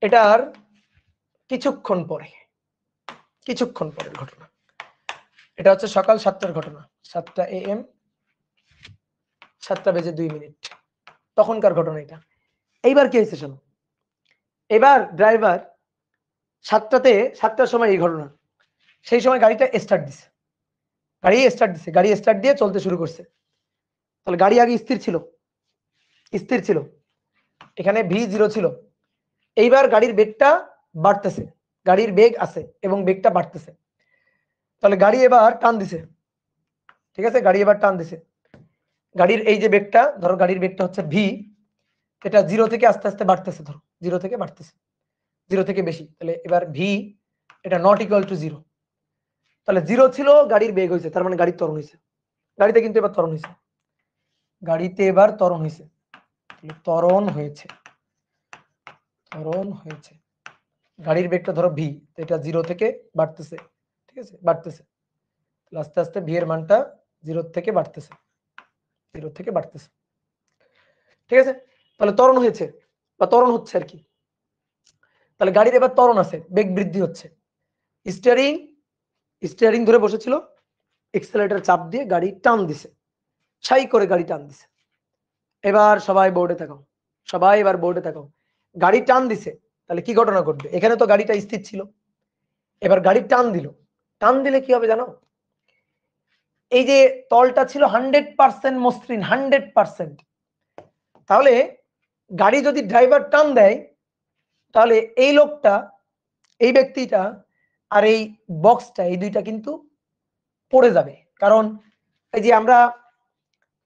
Speaker 1: এটার কিছুক্ষণ পরে, কিছুক্ষণ পরের ঘটনা, এটা হচ্ছে সকাল 7টার ঘটনা, 7টা AM, 7:02, তখনকার ঘটনা এটা। এইবার কি হয়েছে শোনো, এবার ড্রাইভার 7টার সময় এই ঘটনা, সেই সময় গাড়িটা স্টার্ট দিছে, গাড়ি স্টার্ট দিয়ে চলতে শুরু করছে। তাহলে গাড়ি আগে স্থির ছিল, স্থির ছিল, এখানে V0 ছিল, এইবার গাড়ির বেগটা বাড়তেছে, গাড়ির বেগ আছে এবং বেগটা বাড়তেছে, তাহলে গাড়ি এবার টান দিছে, ঠিক আছে, গাড়ি এবার টান দিছে, গাড়ির এই যে বেগটা, ধরো গাড়ির বেগটা হচ্ছে ভি, এটা 0 থেকে আস্তে আস্তে বাড়তেছে, ধরো 0 থেকে বাড়তেছে, 0 থেকে বেশি, তাহলে এবার ভি এটা নট ইকুয়াল টু 0, তাহলে 0 ছিল, গাড়ির বেগ হয়েছে, তার মানে গাড়ির ত্বরণ হয়েছে, গাড়িতে কিন্তু এবার ত্বরণ হয়েছে, গাড়িতে এবার ত্বরণ হয়েছে, ত্বরণ হয়েছে, ত্বরণ হয়েছে, গাড়ির বেগটা ধরো ভি, এটা 0 থেকে বাড়তেছে, ঠিক আছে, বাড়তেছে, আস্তে আস্তে ভি এর মানটা 0 থেকে বাড়তেছে, 0 থেকে বাড়তেছে, ঠিক আছে, তাহলে ত্বরণ হয়েছে বা ত্বরণ হচ্ছে আর কি। তাহলে গাড়ির এবার ত্বরণ আছে, বেগ বৃদ্ধি হচ্ছে, স্টিয়ারিং স্টিয়ারিং ধরে বসেছিল, এক্সেলারেটর চাপ দিয়ে গাড়ি টান দিছে, ছাই করে গাড়ি টান দিছে। এবার সবাই বোর্ডে তাকাও, সবাই এবার বোর্ডে তাকাও, গাড়ি টান দিছে, তাহলে কি ঘটনা ঘটবে? এখানে তো গাড়িটা স্থির ছিল, এবার গাড়ি টান দিল, টান দিলে কি হবে জানো? এই যে তলটা ছিল 100% মসৃণ, 100%, তাহলে গাড়ি যদি ড্রাইভার টান দেয়, তাহলে এই লোকটা, এই ব্যক্তিটা আর এই বক্সটা, এই দুইটা কিন্তু পড়ে যাবে। কারণ এই যে আমরা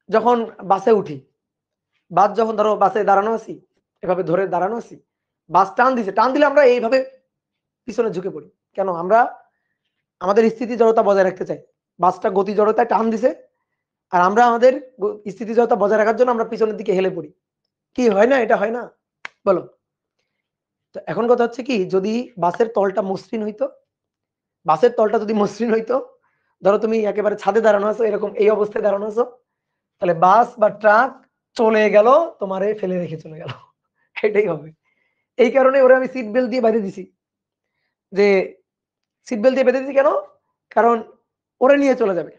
Speaker 1: যখন বাসে উঠি, বাস যখন ধরো বাসে দাঁড়ানো আছি, এভাবে ধরে দাঁড়ানো আছি, বাস টান দিছে, টান দিলে আমরা এইভাবে পিছনে ঝুঁকে পড়ি, কেন? আমরা আমাদের স্থিতি জড়তা বজায় রাখতে চাই, বাসটা গতি জড়তায় টান দিছে, আর আমরা আমাদের স্থিতি জড়তা বজায় রাখার জন্য আমরা পিছনের দিকে হেলে পড়ি, কি হয় না? এটা হয় না? বলো। তো এখন কথা হচ্ছে কি, যদি বাসের তলটা মসৃণ হইতো, বাসের তলটা যদি মসৃণ হইতো, ধরো তুমি একেবারে ছাদে দাঁড়ানো আছো, এরকম এই অবস্থায় দাঁড়ানো আছো, তাহলে বাস বা ট্রাক চলে গেল, তোমারে ফেলে রেখে চলে গেল, এটাই হবে। এই কারণে ওরা আমি সিট বেল্ট দিয়ে বেঁধে দিছি, যে সিট বেল্ট দিয়ে বেঁধে দিছি কেন? কারণ ওরে নিয়ে চলে যাবে,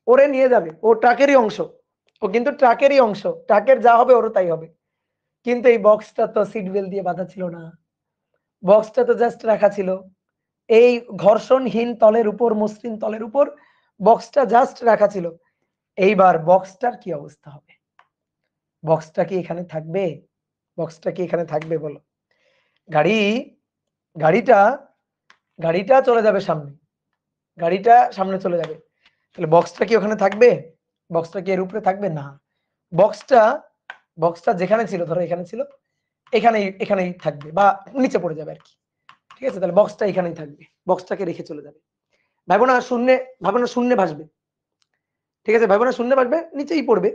Speaker 1: ওরে নিয়ে যাবে, ও ট্রাকেরই অংশ, ও কিন্তু ট্রাকেরই অংশ, ট্রাকের যা হবে ওরও তাই হবে। কিন্তু এই বক্সটা তো সিট বেল্ট দিয়ে বাঁধা ছিল না, বক্সটা তো জাস্ট রাখা ছিল এই ঘর্ষণহীন তলের উপর, মসৃণ তলের উপর বক্সটা জাস্ট রাখা ছিল। এইবার বক্সটার কি অবস্থা হবে? বক্সটা কি এখানে থাকবে? বক্সটা কি এখানে থাকবে বলো? গাড়িটা গাড়িটা চলে যাবে সামনে, গাড়িটা সামনে চলে যাবে, তাহলে বক্সটা কি ওখানে থাকবে? বক্সটা কি এর উপরে থাকবে? না, বক্সটা যেখানে ছিল, ধরো এখানে ছিল, এখানেই থাকবে বা নিচে পড়ে যাবে আর কি, ঠিক আছে? তাহলে বক্সটা এখানেই থাকবে, বক্সটাকে রেখে চলে যাবে, ভাবনা শূন্যে ভাসবে, ঠিক আছে, ভাবনা শূন্যে ভাসবে, নিচেই পড়বে,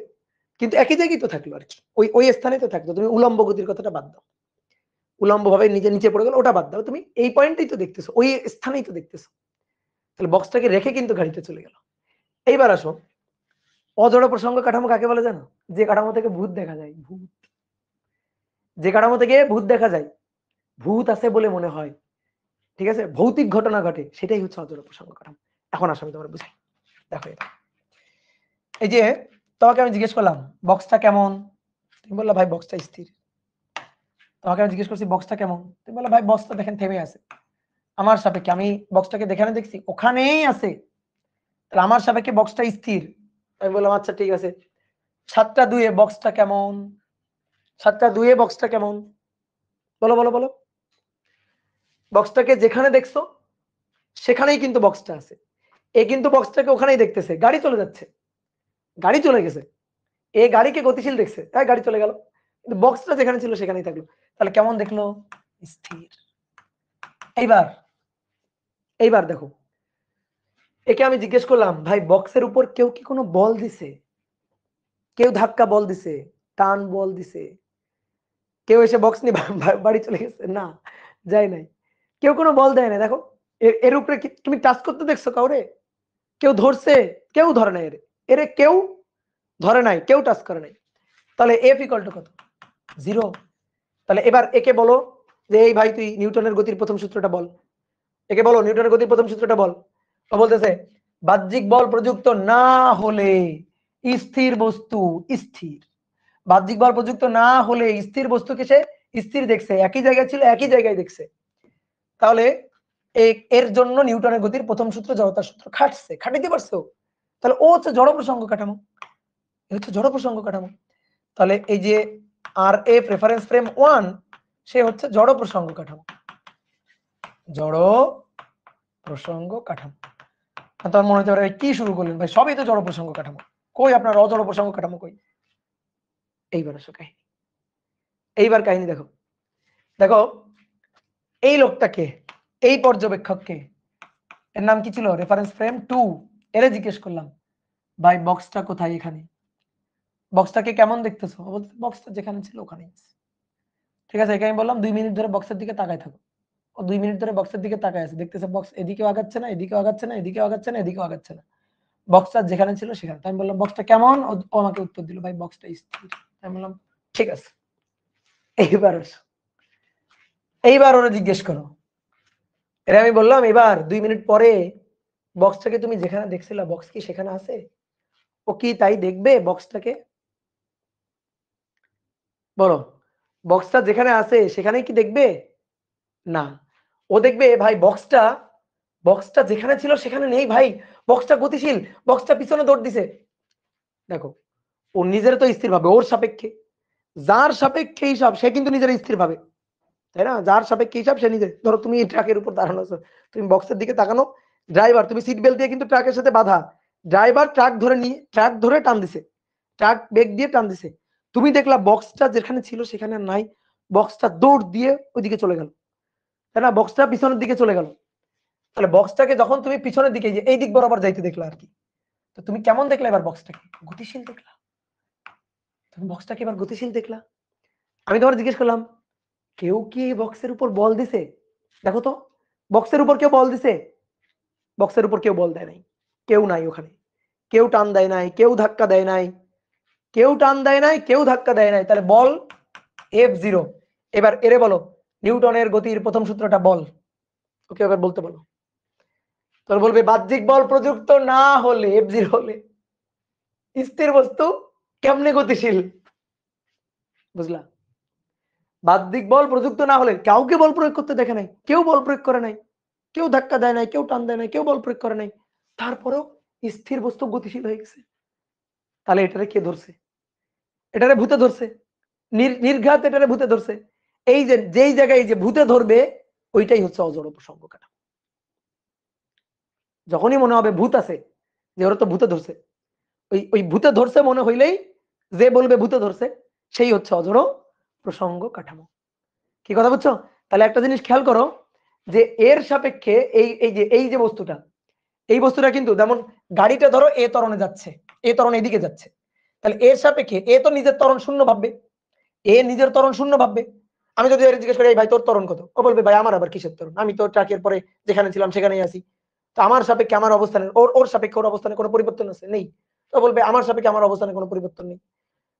Speaker 1: কিন্তু একই জায়গায় তো থাকলো আর কি, ওই স্থানেই তো থাকলো। তুমি উলম্ব গতির কথাটা বাদ দাও, উলম্ব ভাবে নিচে পড়ে গেল, ওটা বাদ দাও, তুমি এই পয়েন্টেই তো দেখতেছো, ওই স্থানেই তো দেখতেছো, তাহলে বক্সটাকে রেখে কিন্তু গাড়িতে চলে গেল। এইবার আসো, অজড় প্রসঙ্গ কাঠামো কাকে বলে জানো? যে কাঠামো থেকে ভূত দেখা যায়, ভূত, যে কাঠামো থেকে ভূত দেখা যায়, ভূত আছে বলে মনে হয়, ঠিক আছে, ভৌতিক ঘটনা ঘটে, সেটাই হচ্ছে অজড় প্রসঙ্গ কাঠামো। এখন আসো আমি তোমার বুঝাই, দেখো এটা, এই যে তোমাকে আমি জিজ্ঞেস করলাম বক্সটা কেমন, তুমি বললা ভাই বক্সটা স্থির। তোমাকে আমি জিজ্ঞেস করছি বক্সটা কেমন, তুমি বললা ভাই বক্সটা দেখেন থেমে আছে। আমার সাপেক্ষে আমি বক্সটাকে দেখানে দেখছি, ওখানেই আছে, তাহলে আমার সাপেক্ষে বক্সটা স্থির। আমি বললাম আচ্ছা ঠিক আছে, 7টা 2 বক্সটা কেমন? 7টা 2 বক্সটা কেমন? বলো বলো বলো। বক্সটাকে যেখানে দেখছো সেখানেই কিন্তু বক্সটা আছে, এ কিন্তু বক্সটাকে ওখানেই দেখতেছে, গাড়ি চলে যাচ্ছে, গাড়ি চলে গেছে, এ গাড়িকে গতিশীল দেখছে, তাই গাড়ি চলে গেল, কিন্তু বক্সটা যেখানে ছিল সেখানেই থাকলো, তাহলে কেমন দেখলো? স্থির। এইবার এইবার দেখো, একে আমি জিজ্ঞেস করলাম ভাই বক্সের উপর কেউ কি কোনো বল দিছে? কেউ ধাক্কা বল দিছে, টান বল দিছে, কেউ এসে বক্স নিয়ে বাড়ি চলে গেছে? না, যায় নাই, কেউ কোনো বল দেয় না। দেখো এর উপরে তুমি টাচ করতে দেখছো কাউরে? কেউ ধরছে? কেউ ধরে নাই, এরে কেউ ধরে নাই, কেউ টাচ করে নাই, তাহলে এফ ইকুয়াল টু কত? 0। তাহলে এবার একে বলো যে এই ভাই তুই নিউটনের গতির প্রথম সূত্রটা বল, একে বলো নিউটনের গতির প্রথম সূত্রটা বল। ও বলতেছে বাহ্যিক বল প্রযুক্ত না হলে স্থির বস্তু স্থির, বাহ্যিক বল প্রযুক্ত না হলে স্থির বস্তুকে সে স্থির দেখছে, একই জায়গায় ছিল একই জায়গায় দেখছে, তাহলে এর জন্য নিউটনের গতির প্রথম সূত্র জড়তার সূত্র খাটাইতে পারছো, তাহলে ও হচ্ছে জড় প্রসঙ্গ কাঠামো, এ হচ্ছে জড় প্রসঙ্গ কাঠামো। তাহলে এই যে আর এফ রেফারেন্স ফ্রেম 1 সে হচ্ছে জড় প্রসঙ্গ কাঠামো, জড় প্রসঙ্গ কাঠামো। তোমার মনে হতে পারে কি শুরু করলেন ভাই, সবই তো জড় প্রসঙ্গ কাঠামো, কই আপনার অজড় প্রসঙ্গ কাঠামো কই? এইবার আসো কাহিনী, এইবার কাহিনী দেখো। দেখো এই লোকটাকে, এই পর্যবেক্ষককে, এর নাম কি ছিল? Reference frame 2। এরে জিজ্ঞেস করলাম ভাই বক্সটা কোথায়? এখানে। বক্সটাকে কেমন দেখতেছো? বক্সটা যেখানে ছিল ওখানেই। ঠিক আছে, এখানে বললাম 2 মিনিট ধরে বক্সের দিকে তাকায় থাকো। ও 2 মিনিট ধরে বক্সের দিকে তাকায় আছে, দেখতেছে বক্স এদিকেও আগাচ্ছে না, এদিকেও আগাচ্ছে না, এদিকেও আগাচ্ছে না, এদিকেও আগাচ্ছে না। বক্সটা যেখানে ছিল সেখানে। আমি বললাম বক্সটা কেমন? ও আমাকে উত্তর দিল ভাই বক্সটা স্থির। আমি বললাম ঠিক আছে, এইবার ওরা জিজ্ঞেস করো। এর আমি বললাম এবার 2 মিনিট পরে বক্সটাকে তুমি যেখানে দেখছিলা বক্স কি সেখানে আছে? ও কি তাই দেখবে বক্সটাকে? বলো, বক্সটা যেখানে আছে সেখানেই কি দেখবে? না, ও দেখবে ভাই বক্সটা যেখানে ছিল সেখানে নেই ভাই, বক্সটা গতিশীল, বক্সটা পিছনে দৌড় দিছে। দেখো ও নিজের তো স্থির ভাবে, ওর সাপেক্ষে, যার সাপেক্ষে হিসাব সে কিন্তু নিজের স্থির ভাবে, তাই না? যার সাপেক্ষে হিসাব সে নিজে। ধরো তুমি ট্রাকের উপর দাঁড়ানো আছো, তুমি বক্সের দিকে তাকানো, ড্রাইভার, তুমি সিট বেল্ট দিয়ে কিন্তু ট্রাকের সাথে বাধা, ড্রাইভার ট্রাক ধরে টান দিছে, ট্রাক ব্রেক দিয়ে টান দিছে, তুমি দেখলা বক্সটা যেখানে ছিল সেখানে নাই, বক্সটা দৌড় দিয়ে ওইদিকে চলে গেল, তাই না? বক্সটা পিছনের দিকে চলে গেল। তাহলে বক্সটাকে যখন তুমি পিছনের দিকে এই দিক বরাবর যাইতে দেখলা আর কি, তো তুমি কেমন দেখলা এবার বক্সটাকে? গতিশীল দেখলা। তুমি বক্সটাকে এবার গতিশীল দেখলা। আমি তোমার জিজ্ঞেস করলাম কেউ কি বক্সের উপর বল দিছে? দেখো তো, বক্সের উপর কেউ বল দিছে? বক্সের উপর কেউ বল দেয় নাই, কেউ নাই ওখানে, কেউ টান দেয় নাই, কেউ ধাক্কা দেয় নাই, কেউ টান দেয় নাই, কেউ ধাক্কা দেয় নাই, তাহলে বল F0। এবার এরে বলো নিউটনের গতির প্রথম সূত্রটা বল, ওকে এবার বলতে বলো। তোর বলবে বাহ্যিক বল প্রযুক্ত না হলে, F0 হলে স্থির বস্তু কেমনে গতিশীল? বুঝলা? বাহ্যিক বল প্রযুক্ত না হলে কাউকে বল প্রয়োগ করতে দেখে নাই, কেউ বল প্রয়োগ করে নাই, কেউ ধাক্কা দেয় নাই, কেউ টান দেয় নাই, কেউ বল প্রয়োগ করে নাই, তারপরেও স্থির বস্তু গতিশীল হয়ে গেছে। তাহলে এটারে কে ধরছে? এটারে ভূতে ধরছে, নির্ঘাত এটারে ভূতে ধরছে। এই যে যেই জায়গায় যে ভূতে ধরবে ওইটাই হচ্ছে অজড় প্রসঙ্গ কাঠামো। যখনই মনে হবে ভূত আছে, যে ওরা তো ভূতে ধরছে, ওই ভূতে ধরছে মনে হইলেই যে বলবে ভূতে ধরছে সেই হচ্ছে অজড় প্রসঙ্গ কাঠামো। কি কথা বুঝছো? তাহলে একটা জিনিস খেয়াল করো, যে এর সাপেক্ষে এই যে বস্তুটা, এই বস্তুটা কিন্তু যেমন গাড়িটা ধরো এ ত্বরণে যাচ্ছে, এ ত্বরণ এদিকে যাচ্ছে, তাহলে এর সাপেক্ষে এ তো নিজের ত্বরণ শূন্য ভাববে, এ নিজের ত্বরণ শূন্য ভাববে। আমি যদি এর জিজ্ঞেস করি এই ভাই তোর ত্বরণ কত, ও বলবে ভাই আমার আবার কিসের ত্বরণ, আমি তো ট্রাকের পরে যেখানে ছিলাম সেখানেই আছি, তো আমার সাপেক্ষে আমার অবস্থানে ওর সাপেক্ষে ওর অবস্থানে কোনো পরিবর্তন আছে নেই, তো বলবে আমার সাপেক্ষে আমার অবস্থানে কোনো পরিবর্তন নেই।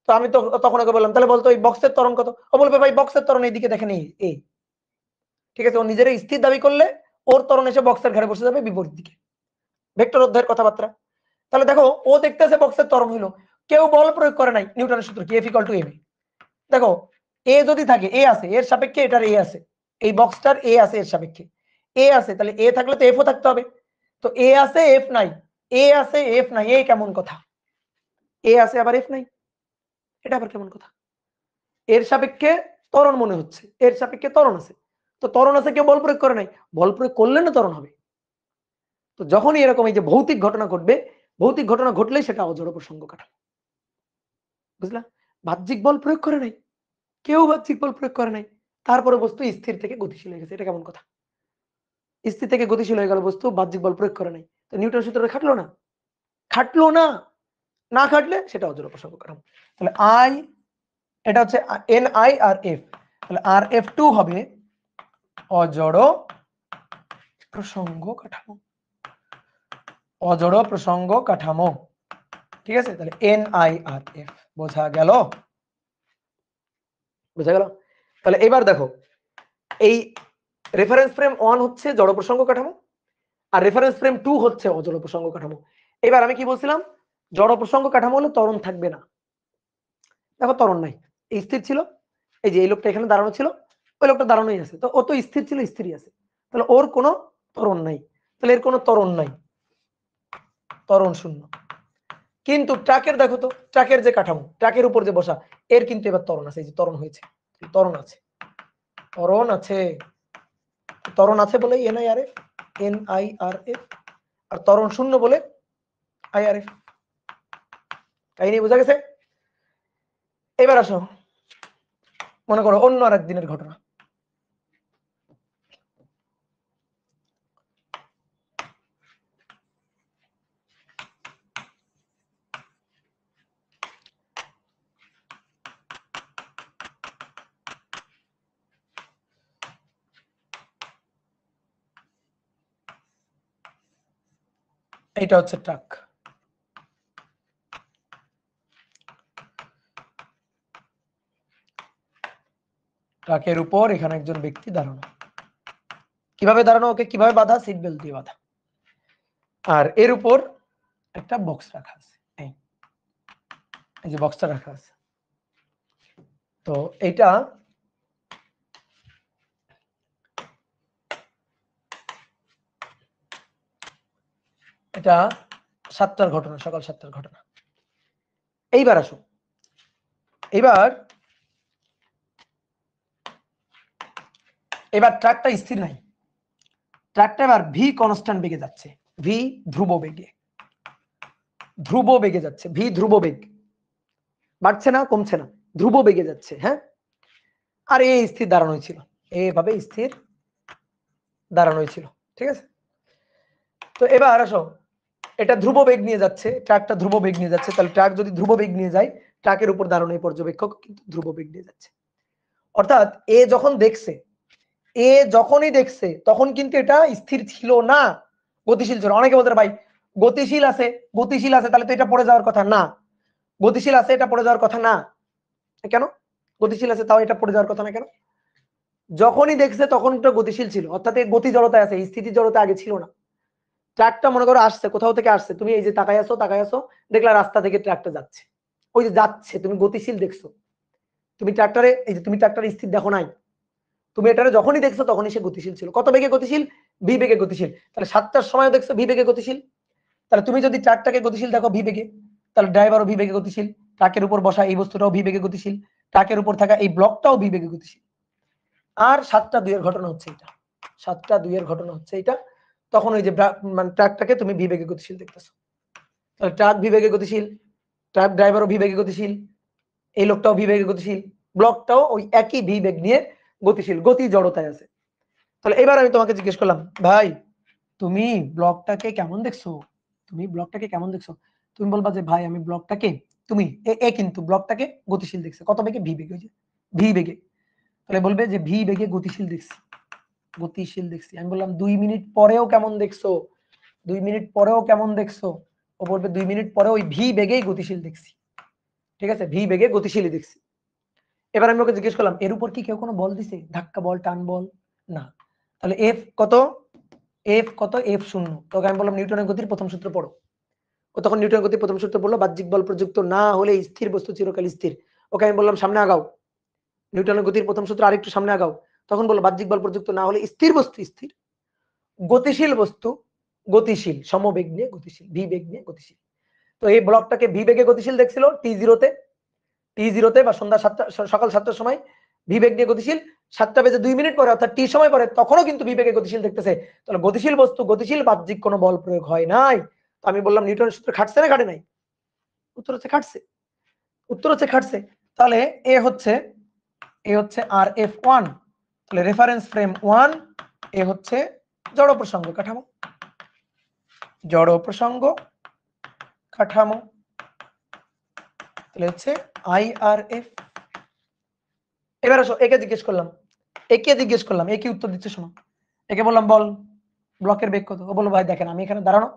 Speaker 1: তো আমি তো তখন ওকে বললাম তাহলে বলতো এই বক্সের ত্বরণ কত, ও বলবে ভাই বক্সের ত্বরণ এইদিকে দেখেন এই। ঠিক আছে, ও নিজের স্থির দাবি করলে ওর ত্বরণ এসে বক্সের ঘাড়ে বসে যাবে বিপরীত দিকে, ভেক্টর অধ্যায়ের কথাবার্তা। তাহলে দেখো ও দেখতেছে বক্সের ত্বরণ হলো, কেউ বল প্রয়োগ করে নাই, নিউটনের সূত্র কি, F=ma। দেখো এ যদি থাকে, এ আছে এর সাপেক্ষে, এটার এ আছে, এই বক্সটার এ আছে এর সাপেক্ষে, এ আছে, তাহলে এ থাকলে তো এফও থাকতে হবে, তো এ আছে এফ নাই, এ আছে এফ নাই, এই কেমন কথা? এ আছে আবার এফ নাই, এটা আবার কেমন কথা? এর সাপেক্ষে ত্বরণ মনে হচ্ছে, এর সাপেক্ষে ত্বরণ আছে, তো ত্বরণ আছে কেউ বল প্রয়োগ করে নাই, বল প্রয়োগ করলে না ত্বরণ হবে। তো যখনই এরকম এই যে ভৌতিক ঘটনা ঘটবে, ভৌতিক ঘটনা ঘটলেই সেটা অজড় প্রসঙ্গ কাঠামো। বুঝলা? বাহ্যিক বল প্রয়োগ করে নাই, কেউ বাহ্যিক বল প্রয়োগ করে নাই, তারপরে বস্তু স্থির থেকে গতিশীল হয়ে গেছে, এটা কেমন কথা? স্থির থেকে গতিশীল হয়ে গেল বস্তু, বাহ্যিক বল প্রয়োগ করে নাই, তো নিউটন সূত্রটা খাটলো না, খাটলো না, না খাটলে সেটা অজড় প্রসঙ্গ কাঠামো। তাহলে আই, এটা হচ্ছে এন আই আর এফ, তাহলে আর এফ টু হবে অজড় প্রসঙ্গ কাঠামো, অজড় প্রসঙ্গ কাঠামো। ঠিক আছে, তাহলে এন আই আর এফ বোঝা গেল? বোঝা গেল? তাহলে এবার দেখো এই রেফারেন্স ফ্রেম 1 হচ্ছে জড় প্রসঙ্গ কাঠামো, আর রেফারেন্স ফ্রেম 2 হচ্ছে অজড় প্রসঙ্গ কাঠামো। এবার আমি কি বলছিলাম? জড় প্রসঙ্গ কাঠামো হলে ত্বরণ থাকবে না। দেখো ত্বরণ নাই, এই স্থির ছিল, এই যে এই লোকটা এখানে দাঁড়ানো ছিল, ওই লোকটা দাঁড়ানোই আছে, তো ও তো স্থির ছিল, স্থিরই আছে, তাহলে ওর কোনো ত্বরণ নাই, তাহলে এর কোনো ত্বরণ নাই, ত্বরণ শূন্য। কিন্তু ট্রাকের দেখো তো, ট্রাকের যে কাঠামো, ট্রাকের উপর যে বসা, এর কিন্তু এবার ত্বরণ আছে, এই যে ত্বরণ হয়েছে, ত্বরণ আছে, ত্বরণ আছে, ত্বরণ আছে বলেই এন আই আর এফ, আর ত্বরণ শূন্য বলে আইআরএফ। কাহিনী বোঝা গেছে? এবার আসো, মনে করো অন্য আর একদিনের ঘটনা। এটা হচ্ছে ট্রাক। ট্রাকের উপর এখানে একজন ব্যক্তি দাঁড়ানো। কিভাবে দাঁড়ানো? ওকে কিভাবে বাঁধা? সিট বেল্ট দিয়ে বাঁধা। আর এর উপর একটা বক্স রাখা আছে, এই যে বক্সটা রাখা আছে। তো এটা এটা 7টার ঘটনা, সকাল 7টার ঘটনা। এইবার আসো, এবার ট্রাকটা স্থির নাই, ট্রাকটা এবার ভি কনস্ট্যান্ট বেগে যাচ্ছে, ভি ধ্রুব বেগে যাচ্ছে, ভি ধ্রুব বেগ, বাড়ছে না কমছে না, ধ্রুব বেগে যাচ্ছে। হ্যাঁ, আর এই স্থির দাঁড়ানো ছিল, এইভাবে স্থির দাঁড়ানো ছিল। ঠিক আছে? তো এবার আসো, এটা ধ্রুব বেগ নিয়ে যাচ্ছে, ট্রাকটা ধ্রুব বেগ নিয়ে যাচ্ছে। তাহলে ট্রাক যদি ধ্রুব বেগ নিয়ে যায়, ট্রাকের উপর দাঁড়ানো এই পর্যবেক্ষক কিন্তু ধ্রুব বেগ নিয়ে যাচ্ছে। অর্থাৎ এ যখনই দেখছে তখন কিন্তু এটা স্থির ছিল না, গতিশীল ছিল। অনেকে বলতে ভাই গতিশীল আছে তাহলে তো এটা পড়ে যাওয়ার কথা না। গতিশীল আছে, এটা পড়ে যাওয়ার কথা না কেন? গতিশীল আছে তাও এটা পড়ে যাওয়ার কথা না কেন? যখনই দেখছে তখন এটা গতিশীল ছিল, অর্থাৎ এই গতি জড়তায় আছে, স্থিতি জড়তা আগে ছিল না। ট্রাকটা মনে করো আসছে, কোথাও থেকে আসছে, তুমি এই যে তাকাই আসো দেখলা রাস্তা থেকে ট্রাকটা যাচ্ছে, ওই যে যাচ্ছে, তুমি গতিশীল দেখছো। তুমি ট্রাক্টরে, এই যে তুমি ট্রাক্টরে স্থির দেখো নাই, তুমি এটারে যখনই দেখছো তখনই সে গতিশীল ছিল। কত বেগে গতিশীল? ভি বেগে গতিশীল। তাহলে 7টার সময় দেখছো ভি বেগে গতিশীল। তাহলে তুমি যদি ট্রাকটাকে গতিশীল দেখো ভি বেগে, তাহলে ড্রাইভারও ভি বেগে গতিশীল, ট্রাকের উপর বসা এই বস্তুটাও ভি বেগে গতিশীল, ট্রাকের উপর থাকা এই ব্লকটাও ভি বেগে গতিশীল। আর 7টা 2 এর ঘটনা হচ্ছে এটা, 7টা 2 এর ঘটনা হচ্ছে এটা। তখন ওই যে মানে ট্রাকটাকে তুমি ভি বেগে গতিশীল দেখতেছো। তাহলে ট্রাক ভি বেগে গতিশীল, ট্রাক ড্রাইভারও ভি বেগে গতিশীল, এই লোকটাও ভি বেগে গতিশীল, ব্লকটাও ওই একই ভি বেগ নিয়ে গতিশীল, গতি জড়তায় আছে। তাহলে এবার আমি তোমাকে জিজ্ঞেস করলাম, ভাই তুমি ব্লকটাকে কেমন দেখছো? তুমি ব্লকটাকে কেমন দেখছো? তুমি বলবা যে ভাই আমি ব্লকটাকে, তুমি কিন্তু ব্লকটাকে গতিশীল দেখছে। কত বেগে? ভি বেগে, ভি বেগে। তাহলে বলবে যে ভি বেগে গতিশীল দেখছি, গতিশীল দেখছি। আমি বললাম 2 মিনিট পরেও কেমন দেখছো? 2 মিনিট পরেও কেমন দেখছো? ও বলবে 2 মিনিট পরে ওই ভি বেগেই গতিশীল দেখছি। ঠিক আছে, ভি বেগে গতিশীলই দেখছি। এবার আমি ওকে জিজ্ঞেস করলাম এর উপর কি কেউ কোনো বল দিছে? ধাক্কা বল, টান বল? না। তাহলে এফ কত? এফ শূন্য। তোকে আমি বললাম নিউটনের গতির প্রথম সূত্র পড়ো। ও তখন নিউটনের গতির প্রথম সূত্র পড়লো, বাহ্যিক বল প্রযুক্ত না হলে স্থির বস্তু চিরকাল স্থির। ওকে আমি বললাম সামনে আগাও, নিউটনের গতির প্রথম সূত্র আরেকটু সামনে আগাও। তখন বললো বাহ্যিক বল প্রযুক্ত না হলে স্থির বস্তু স্থির, গতিশীল বস্তু গতিশীল, সমবেগ নিয়ে গতিশীল, ভি বেগ নিয়ে গতিশীল। তো এই ব্লকটাকে ভি বেগে গতিশীল দেখছিল টি0তে বা সন্ধ্যা 7টা সকাল 7টার সময় ভি বেগ নিয়ে গতিশীল। 7টা বেজে 2 মিনিট পরে অর্থাৎ টি সময় পরে তখনও কিন্তু ভি বেগে গতিশীল দেখতেছে। তাহলে গতিশীল বস্তু গতিশীল, বাহ্যিক কোনো বল প্রয়োগ হয় নাই। তো আমি বললাম নিউটনের সূত্র খাটছে না খাটে নাই? উত্তর হচ্ছে খাটছে। তাহলে এ হচ্ছে আর F1, তাহলে রেফারেন্স ফ্রেম 1, এ হচ্ছে জড় প্রসঙ্গ কাঠামো, তাহলে হচ্ছে IRF। এবার আসো একে জিজ্ঞেস করলাম, এ কি উত্তর দিচ্ছে শোনো। একে বললাম বল ব্লকের বেগ কত? ও বললো ভাই দেখেন আমি এখানে দাঁড়ানো,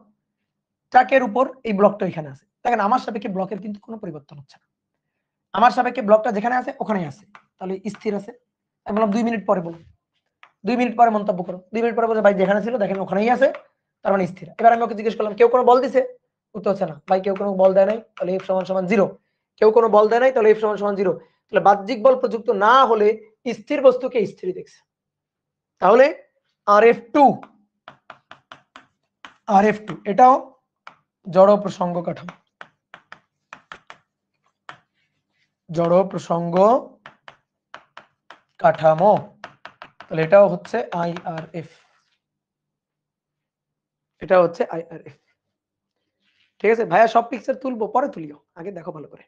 Speaker 1: ট্রাকের উপর এই ব্লকটা এখানে আছে। দেখেন আমার সাপেক্ষে ব্লকের কিন্তু কোনো পরিবর্তন হচ্ছে না, আমার সাপেক্ষে ব্লকটা যেখানে আছে ওখানেই আছে, তাহলে স্থির আছে। আমি বললাম 2 মিনিট পরে বলো, 2 মিনিট পরে মন্তব্য করো। 2 মিনিট পরে বলে ভাই যেখানে ছিল দেখেন ওখানেই আছে, তার মানে স্থির। এবার আমি ওকে জিজ্ঞেস করলাম কেউ কোনো বল দিছে? উত্তর হচ্ছে না। ভাই কেউ কোনো বল দেয় নাই, তাহলে F = 0। কেউ কোনো বল দেয় নাই, তাহলে F = 0। তাহলে বাহ্যিক বল প্রযুক্ত না হলে স্থির বস্তুকে স্থির দেখছে। তাহলে RF2 এটাও জড় প্রসঙ্গ কাঠামো, তাহলে এটাও হচ্ছে IRF। এটা হচ্ছে IRF। ঠিক আছে ভাইয়া, সব পিকচার তুলবো, পরে তুলিও, আগে দেখো ভালো করে।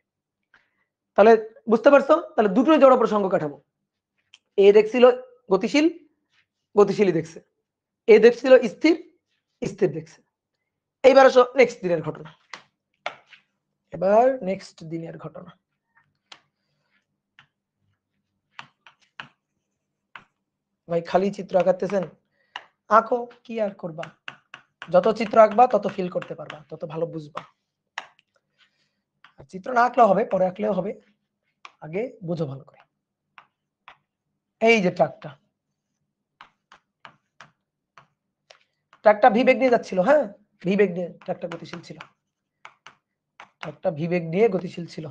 Speaker 1: তাহলে বুঝতে পারছো, তাহলে দুটোই জড় প্রসঙ্গ কাঠামো। এ দেখছিল গতিশীল, গতিশীলই দেখছে। এ দেখছিল স্থির, স্থির দেখছে। এইবার আসো নেক্সট দিনের ঘটনা। এবার নেক্সট দিনের ঘটনা। ভাই খালি চিত্র আঁকাতেছেন, আঁকো, কি আর করবা, যত চিত্র আঁকবা তত ফিল করতে পারবা, তত ভালো বুঝবা। চিত্র না আঁকলেও হবে, পরে আঁকলেও হবে, আগে বুঝো ভালো করে। এই যে ট্রাকটা, ট্রাকটা ভি বেগ নিয়ে যাচ্ছিল, হ্যাঁ ভি বেগ নিয়ে ট্রাকটা গতিশীল ছিল, ট্রাকটা ভি বেগ নিয়ে গতিশীল ছিল।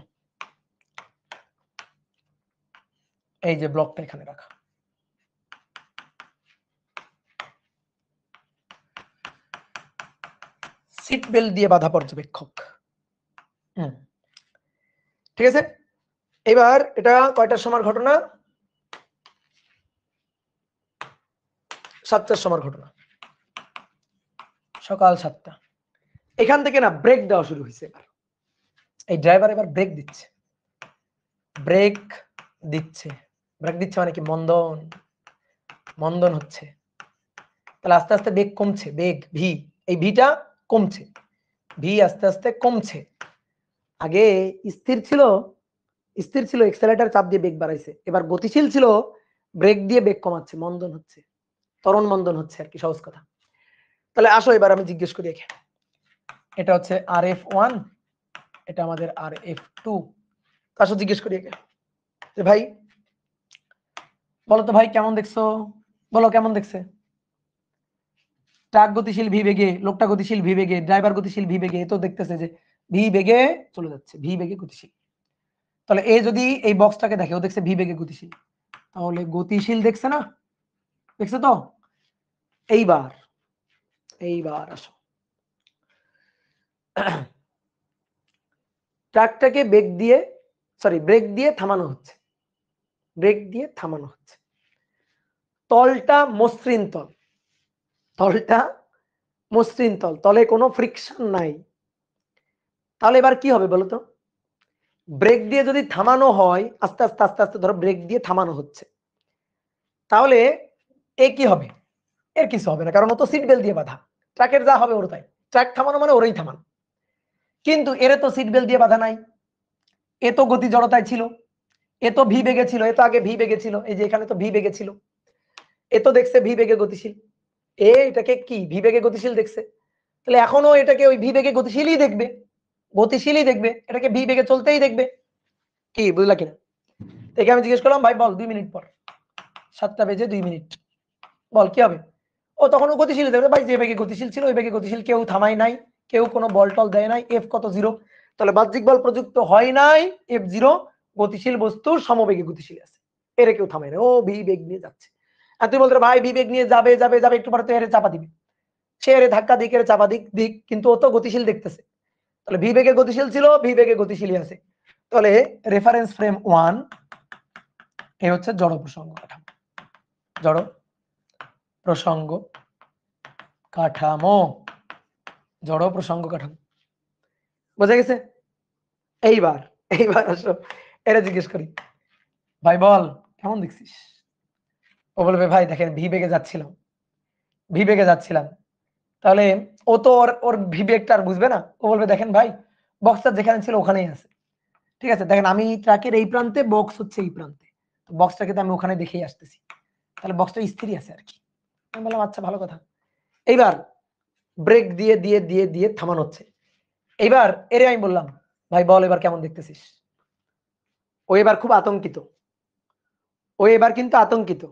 Speaker 1: এই যে ব্লকটা এখানে রাখা, সিট বেল্ট দিয়ে বাধা পর্যবেক্ষক। ঠিক আছে, এবার এটা কয়টার সময় ঘটনা? 7টার সময় ঘটনা, সকাল 7টা। এখান থেকে না ব্রেক দেওয়া শুরু হয়েছে। এবার এই ড্রাইভার এবার ব্রেক দিচ্ছে, ব্রেক দিচ্ছে, ব্রেক দিচ্ছে মানে কি, মন্দন, মন্দন হচ্ছে। তাহলে আস্তে আস্তে বেগ কমছে, বেগ ভি, এই ভিটা কমছে, ভি আস্তে আস্তে কমছে। আগে স্থির ছিল, স্থির ছিল, এক্সেলেটর চাপ দিয়ে বেগ বাড়াইছে। এবার গতিশীল ছিল, ব্রেক দিয়ে বেগ কমাচ্ছে, মন্দন হচ্ছে, ত্বরণ মন্দন হচ্ছে আর কি, সহজ কথা। তাহলে আসো এবার আমি জিজ্ঞেস করি একে, এটা হচ্ছে RF1, এটা আমাদের RF2। আসো জিজ্ঞেস করি একে যে ভাই বলো তো ভাই কেমন দেখছো, বলো কেমন দেখছে? ট্রাক গতিশীল ভি বেগে, লোকটা গতিশীল ভি বেগে, ড্রাইভার গতিশীল ভি বেগে, তো দেখতেছে যে ভি বেগে চলে যাচ্ছে, ভি বেগে গতিশীল। তাহলে এ যদি এই বক্সটাকে দেখে, ও দেখছে ভি বেগে গতিশীল, তাহলে গতিশীল দেখছে না, দেখছে তো। এইবার এইবার আসো, ট্রাকটাকে বেগ দিয়ে, সরি ব্রেক দিয়ে থামানো হচ্ছে, ব্রেক দিয়ে থামানো হচ্ছে। তলটা মসৃণ তল, তলটা মসৃণ তল, তলে কোনো ফ্রিকশন নাই। তাহলে এবার কি হবে বলো তো? ব্রেক দিয়ে যদি থামানো হয়, আস্তে আস্তে আস্তে আস্তে ধরো ব্রেক দিয়ে থামানো হচ্ছে, তাহলে এ কি হবে? এর কিছু হবে না, কারণ ও তো সিট বেল্ট দিয়ে বাঁধা, ট্রাকের যা হবে ওর তাই, ট্রাক থামানো মানে ওরই থামানো। কিন্তু এর তো সিট বেল্ট দিয়ে বাঁধা নাই, এ তো গতি জড়তায় ছিল, এ তো ভি বেগে ছিল, এ তো আগে ভি বেগে ছিল, এই যে এখানে তো ভি বেগে ছিল, এ তো দেখছে ভি বেগে গতিশীল, এটাকে কি ভি বেগে গতিশীল দেখছে, তাহলে এখনো এটাকে ওই ভি বেগে গতিশীলই দেখবে, গতিশীলই দেখবে, এটাকে ভি বেগে চলতেই দেখবে। কি বুঝলা কিনা? একে আমি জিজ্ঞেস করলাম ভাই বল 2 মিনিট পর, 7টা বেজে 2 মিনিট, বল কি হবে? ও তখন ও গতিশীল দেখবে, ভাই যে বেগে গতিশীল ছিল ওই বেগে গতিশীল, কেউ থামাই নাই, কেউ কোনো বল টল দেয় নাই, এফ কত 0, তাহলে বাহ্যিক বল প্রযুক্ত হয় নাই, F0, গতিশীল বস্তুর সমবেগে গতিশীল আছে, এর কেউ থামাই না, ও ভি বেগ নিয়ে যাচ্ছে। আর তুই বলতে ভাই ভি বেগ নিয়ে যাবে যাবে যাবে, একটু পরে তো এর চাপা দিবে, সে এর ধাক্কা দিক, এর চাপা দিক দিক, কিন্তু ও তো গতিশীল দেখতেছে, তাহলে ভি বেগে গতিশীল ছিল, ভি বেগে গতিশীলই আছে। তাহলে রেফারেন্স ফ্রেম 1 এই হচ্ছে জড় প্রসঙ্গ কাঠামো, জড় প্রসঙ্গ কাঠামো, জড় প্রসঙ্গ কাঠামো, বোঝা গেছে? এইবার এইবার আসো এটা জিজ্ঞেস করি, ভাই বল কেমন দেখছিস? ও বলবে ভাই দেখেন ভি বেগে যাচ্ছিলাম, ভি বেগে যাচ্ছিলাম, তাহলে ও তো ওর ভি বেগটা আর বুঝবে না, ও বলবে দেখেন ভাই বক্সটা যেখানে ছিল ওখানেই আছে, ঠিক আছে, দেখেন আমি ট্র্যাকের এই প্রান্তে, বক্স হচ্ছে এই প্রান্তে, বক্সটাকে তো আমি ওখানে দেখেই আসতেছি, তাহলে বক্সটা স্থিরই আছে আর কি। আমি বললাম আচ্ছা ভালো কথা। এইবার ব্রেক দিয়ে দিয়ে দিয়ে দিয়ে থামানো হচ্ছে। এইবার এরে আমি বললাম ভাই বল এবার কেমন দেখতেছিস? ও এবার খুব আতঙ্কিত, ও এবার কিন্তু আতঙ্কিত,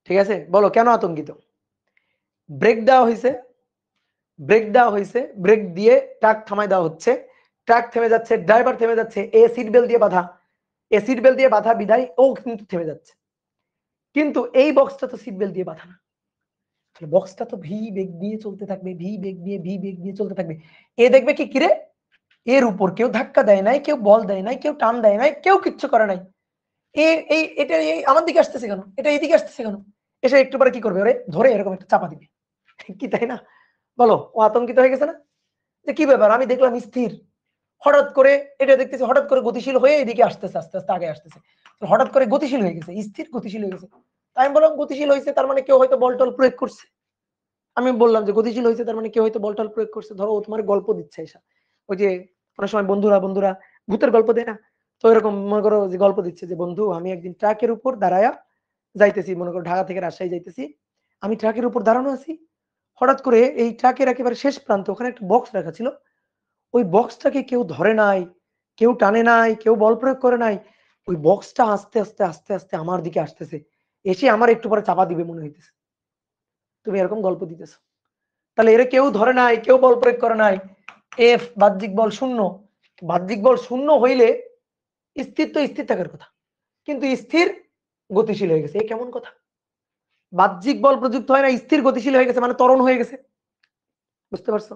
Speaker 1: ঠিক আছে, বলো কেন আতঙ্কিত? ব্রেক দেওয়া হয়েছে, ব্রেক দেওয়া হয়েছে, ব্রেক দিয়ে ট্রাক থামাই দেওয়া হচ্ছে, ট্রাক থেমে যাচ্ছে, ড্রাইভার থেমে যাচ্ছে, এ সিট বেল্ট দিয়ে বাঁধা, এ সিট বেল্ট দিয়ে বাঁধা বিদায় ও কিন্তু থেমে যাচ্ছে, কিন্তু এই বক্সটা তো সিট বেল্ট দিয়ে বাঁধা না, তাহলে বক্সটা তো ভি বেগ দিয়ে চলতে থাকবে, ভি বেগ দিয়ে ভি বেগ দিয়ে চলতে থাকবে। এ দেখবে কি কিরে, এর উপর কেউ ধাক্কা দেয় নাই, কেউ বল দেয় নাই, কেউ টান দেয় নাই, কেউ কিচ্ছু করে নাই, এটা এই আমার দিকে আসতেছে কেন, এটা এইদিকে আসতেছে কেন, এসে একটু পরে কি করবে, ওরে ধরে এরকম একটা চাপা দিবে, কি তাই না? বলো, ও আতঙ্কিত হয়ে গেছে না যে কি ব্যাপার, আমি দেখলাম স্থির, হঠাৎ করে এটা দেখতেছি হঠাৎ করে গতিশীল হয়ে এদিকে আসতেছে, আস্তে আস্তে আগে আসতেছে, হঠাৎ করে গতিশীল হয়ে গেছে, স্থির গতিশীল হয়ে গেছে। আমি বললাম গতিশীল হয়েছে তার মানে কেউ হয়তো বল টল প্রয়োগ করছে। আমি বললাম যে গতিশীল হয়েছে তার মানে কেউ হয়তো বল টল প্রয়োগ করছে। ধরো ও তোমার গল্প দিচ্ছে এসা, ওই যে অনেক সময় বন্ধুরা ভূতের গল্প দেয় না, তো এরকম মনে করো যে গল্প দিচ্ছে যে বন্ধু আমি একদিন ট্রাকের উপর দাঁড়ায়া যাইতেছি, মনে করো ঢাকা থেকে রাজশাহী যাইতেছি, আমি ট্রাকের উপর দাঁড়ানো আছি, হঠাৎ করে এই ট্রাকের একেবারে শেষ প্রান্তে ওখানে একটা বক্স রাখা ছিল, ওই বক্সটাকে কেউ ধরে নাই, কেউ টানে নাই, কেউ বল প্রয়োগ করে নাই, ওই বক্সটা আস্তে আস্তে আস্তে আস্তে আমার দিকে আসতেছে, এসে আমার একটু পরে চাপা দিবে মনে হইতেছে। তুমি এরকম গল্প দিতেছো, তাহলে এর কেউ ধরে নাই, কেউ বল প্রয়োগ করে নাই, এফ বাহ্যিক বল শূন্য। বাহ্যিক বল শূন্য হইলে স্থির তো স্থির থাকার কথা, কিন্তু স্থির গতিশীল হয়ে গেছে, এ কেমন কথা? বাহ্যিক বল প্রযুক্ত হয় না, স্থির গতিশীল হয়ে গেছে মানে ত্বরণ হয়ে গেছে। বুঝতে পারছো?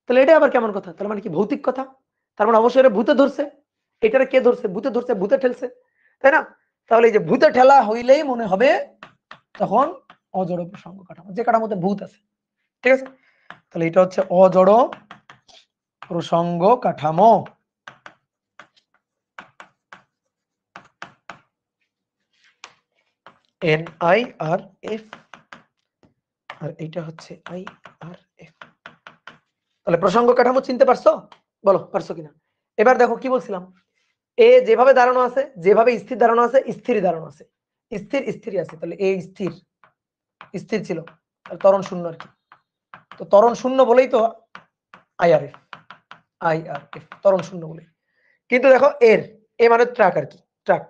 Speaker 1: তাহলে এটা আবার কেমন কথা? তার মানে কি ভৌতিক কথা? তার মানে অবশ্যই এটা ভূতে ধরছে। এটারে কে ধরছে? ভূতে ধরছে, ভূতে ঠেলছে, তাই না? তাহলে এই যে ভূতে ঠেলা হইলেই মনে হবে তখন অজড় প্রসঙ্গ কাঠামো, যে কাঠামোতে ভূত আছে। ঠিক আছে, তাহলে এটা হচ্ছে অজড় প্রসঙ্গ কাঠামো। NIRF, আর এটা হচ্ছে IRF। তাহলে প্রসঙ্গ কাঠামো চিনতে পারছো? বলো পারছো কিনা? এবার দেখো কি বলছিলাম, এ যেভাবে দাঁড়ানো আছে, যেভাবে স্থির দাঁড়ানো আছে, স্থির দাঁড়ানো আছে, স্থির স্থিরই আছে, তাহলে এ স্থির স্থির ছিল, ত্বরণ শূন্য আর কি। তো ত্বরণ শূন্য বলেই তো IRF, ত্বরণ শূন্য বলে। কিন্তু দেখো এর এ মানে ট্রাক আর কি, ট্রাক।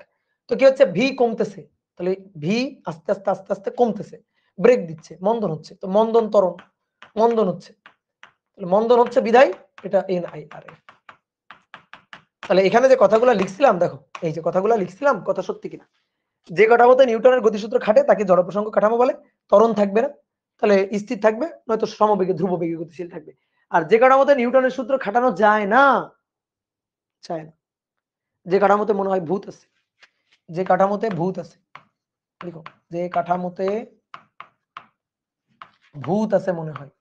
Speaker 1: তো কি হচ্ছে, ভি কমতেছে, তাহলে ভি আস্তে আস্তে আস্তে আস্তে কমতেছে, ব্রেক দিচ্ছে, মন্দন হচ্ছে, তো মন্দন ত্বরণ, মন্দন হচ্ছে, তাহলে মন্দন হচ্ছে বিদায় এটা NIRF। তাহলে এখানে যে কথাগুলো লিখছিলাম দেখো, এই যে কথাগুলো লিখছিলাম কথা সত্যি কিনা? যে কাঠামোতে নিউটনের গতিসূত্র খাটে তাকে জড় প্রসঙ্গ কাঠামো বলে। ত্বরণ থাকবে না, তাহলে স্থির থাকবে, নয়তো সমবেগে ধ্রুব বেগে গতিশীল থাকবে। আর যে কাঠামোতে নিউটনের সূত্র খাটানো যায় না, চায় না, যে কাঠামোতে মনে হয় ভূত আছে, যে কাঠামোতে ভূত আছে, দেখো যে কাঠামোতে ভূত আছে মনে হয়,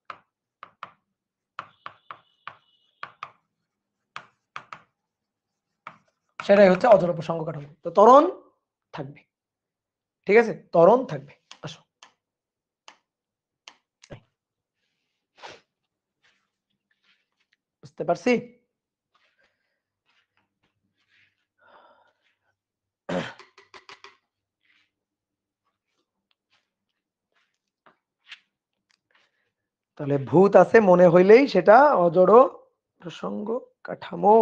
Speaker 1: সেটাই হচ্ছে অজড় প্রসঙ্গ কাঠামো। তো ত্বরণ থাকবে, ঠিক আছে, ত্বরণ থাকবে। আসো, বুঝতে পারছি? তাহলে ভূত আছে মনে হইলেই সেটা অজড় প্রসঙ্গ কাঠামো।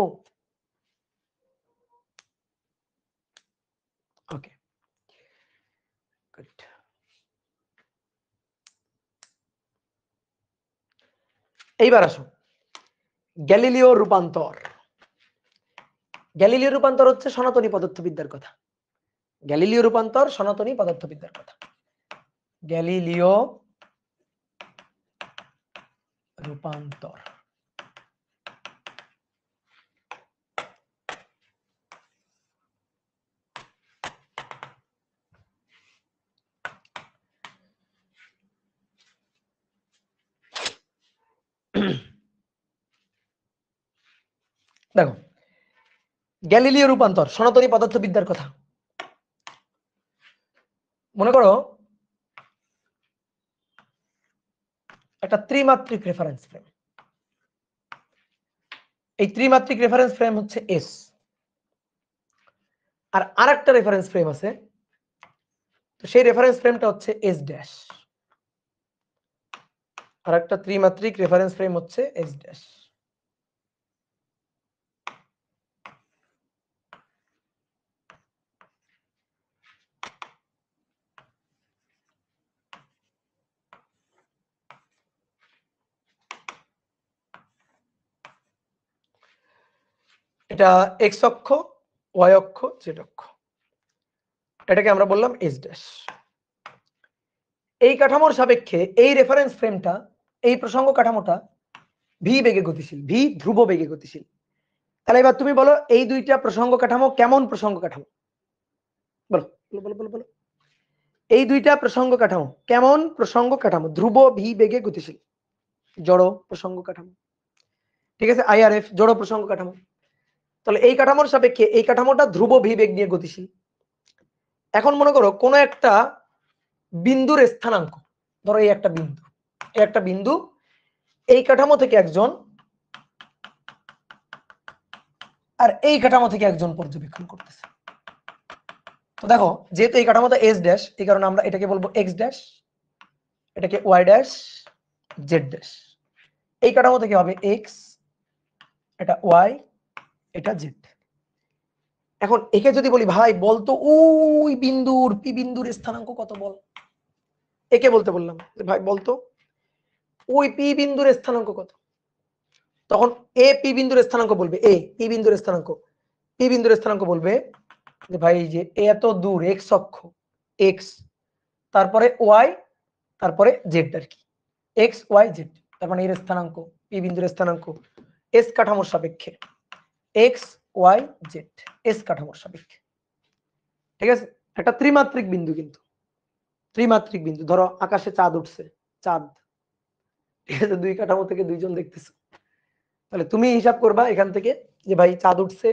Speaker 1: ওকে, গুড। এইবার আসো গ্যালিলিও রূপান্তর। গ্যালিলিও রূপান্তর হচ্ছে সনাতনী পদার্থবিদ্যার কথা। গ্যালিলিও রূপান্তর সনাতনী পদার্থবিদ্যার কথা। গ্যালিলিও রূপান্তর, দেখো গ্যালিলিও রূপান্তর সনাতনী পদার্থবিদ্যার কথা। মনে করো একটা ত্রিমাত্রিক রেফারেন্স ফ্রেম, এই ত্রিমাত্রিক রেফারেন্স ফ্রেম হচ্ছে এস, আর আরেকটা রেফারেন্স ফ্রেম আছে, তো সেই রেফারেন্স ফ্রেমটা হচ্ছে এস ড্যাশ। আর একটা ত্রিমাত্রিক রেফারেন্স ফ্রেম হচ্ছে এস ড্যাশ। এটা এক্স অক্ষ, ওয়াই অক্ষ, জেড অক্ষ, এটাকে আমরা বললাম এস ড্যাশ। এই কাঠামোর সাপেক্ষে এই রেফারেন্স ফ্রেমটা, এই প্রসঙ্গ কাঠামোটা ভি বেগে গতিশীল, ভি ধ্রুব বেগে গতিশীল। তাহলে এবার তুমি বলো এই দুইটা প্রসঙ্গ কাঠামো কেমন প্রসঙ্গ কাঠামো? বলো বলো বলো বলো বলো। এই দুইটা প্রসঙ্গ কাঠামো কেমন? প্রসঙ্গ কাঠামো ধ্রুব ভি বেগে গতিশীল জড় প্রসঙ্গ কাঠামো, ঠিক আছে। আইআরএফ জড় প্রসঙ্গ কাঠামো। তাহলে এই কাঠামোর সাপেক্ষে এই কাঠামোটা ধ্রুব ভি বেগ নিয়ে গতিশীল। এখন মনে করো কোন একটা বিন্দুর স্থানাঙ্ক, ধরো এই একটা বিন্দু, এই একটা বিন্দু, এই কাঠামো থেকে একজন আর এই কাঠামো থেকে একজন পর্যবেক্ষণ করতেছে। তো দেখো যেহেতু এই কাঠামোটা এস ড্যাশ, এই কারণে আমরা এটাকে বলবো এক্স ড্যাশ, এটাকে ওয়াই ড্যাশ, জেড ড্যাশ। এই কাঠামো থেকে হবে এক্স, এটা ওয়াই, এটা জেড। এখন একে যদি বলি ভাই বলতো ওই বিন্দুর পি বিন্দুর স্থানাঙ্ক কত বল, একে বলতে বললাম ভাই বলতো ওই পি বিন্দুর স্থানাঙ্ক কত, তখন এ পি বিন্দুর স্থানাঙ্ক বলবে, এ পি বিন্দুর স্থানাঙ্ক, পি বিন্দুর স্থানাঙ্ক বলবে যে ভাই যে এত দূর এক্স অক্ষ, এক্স, তারপরে ওয়াই, তারপরে জেড আর কি, এক্স ওয়াই জেড। তার মানে এর স্থানাঙ্ক পি বিন্দুর স্থানাঙ্ক এস কাঠামোর সাপেক্ষে এক্স ওয়াই জেড, এস কাঠামোর সাপেক্ষে, ঠিক আছে। একটা ত্রিমাত্রিক বিন্দু, কিন্তু ত্রিমাত্রিক বিন্দু, ধরো আকাশে চাঁদ উঠছে, চাঁদ, ঠিক আছে, দুই কাঠামো থেকে দুইজন দেখতেছে। তাহলে তুমি হিসাব করবা এখান থেকে যে ভাই চাঁদ উঠছে,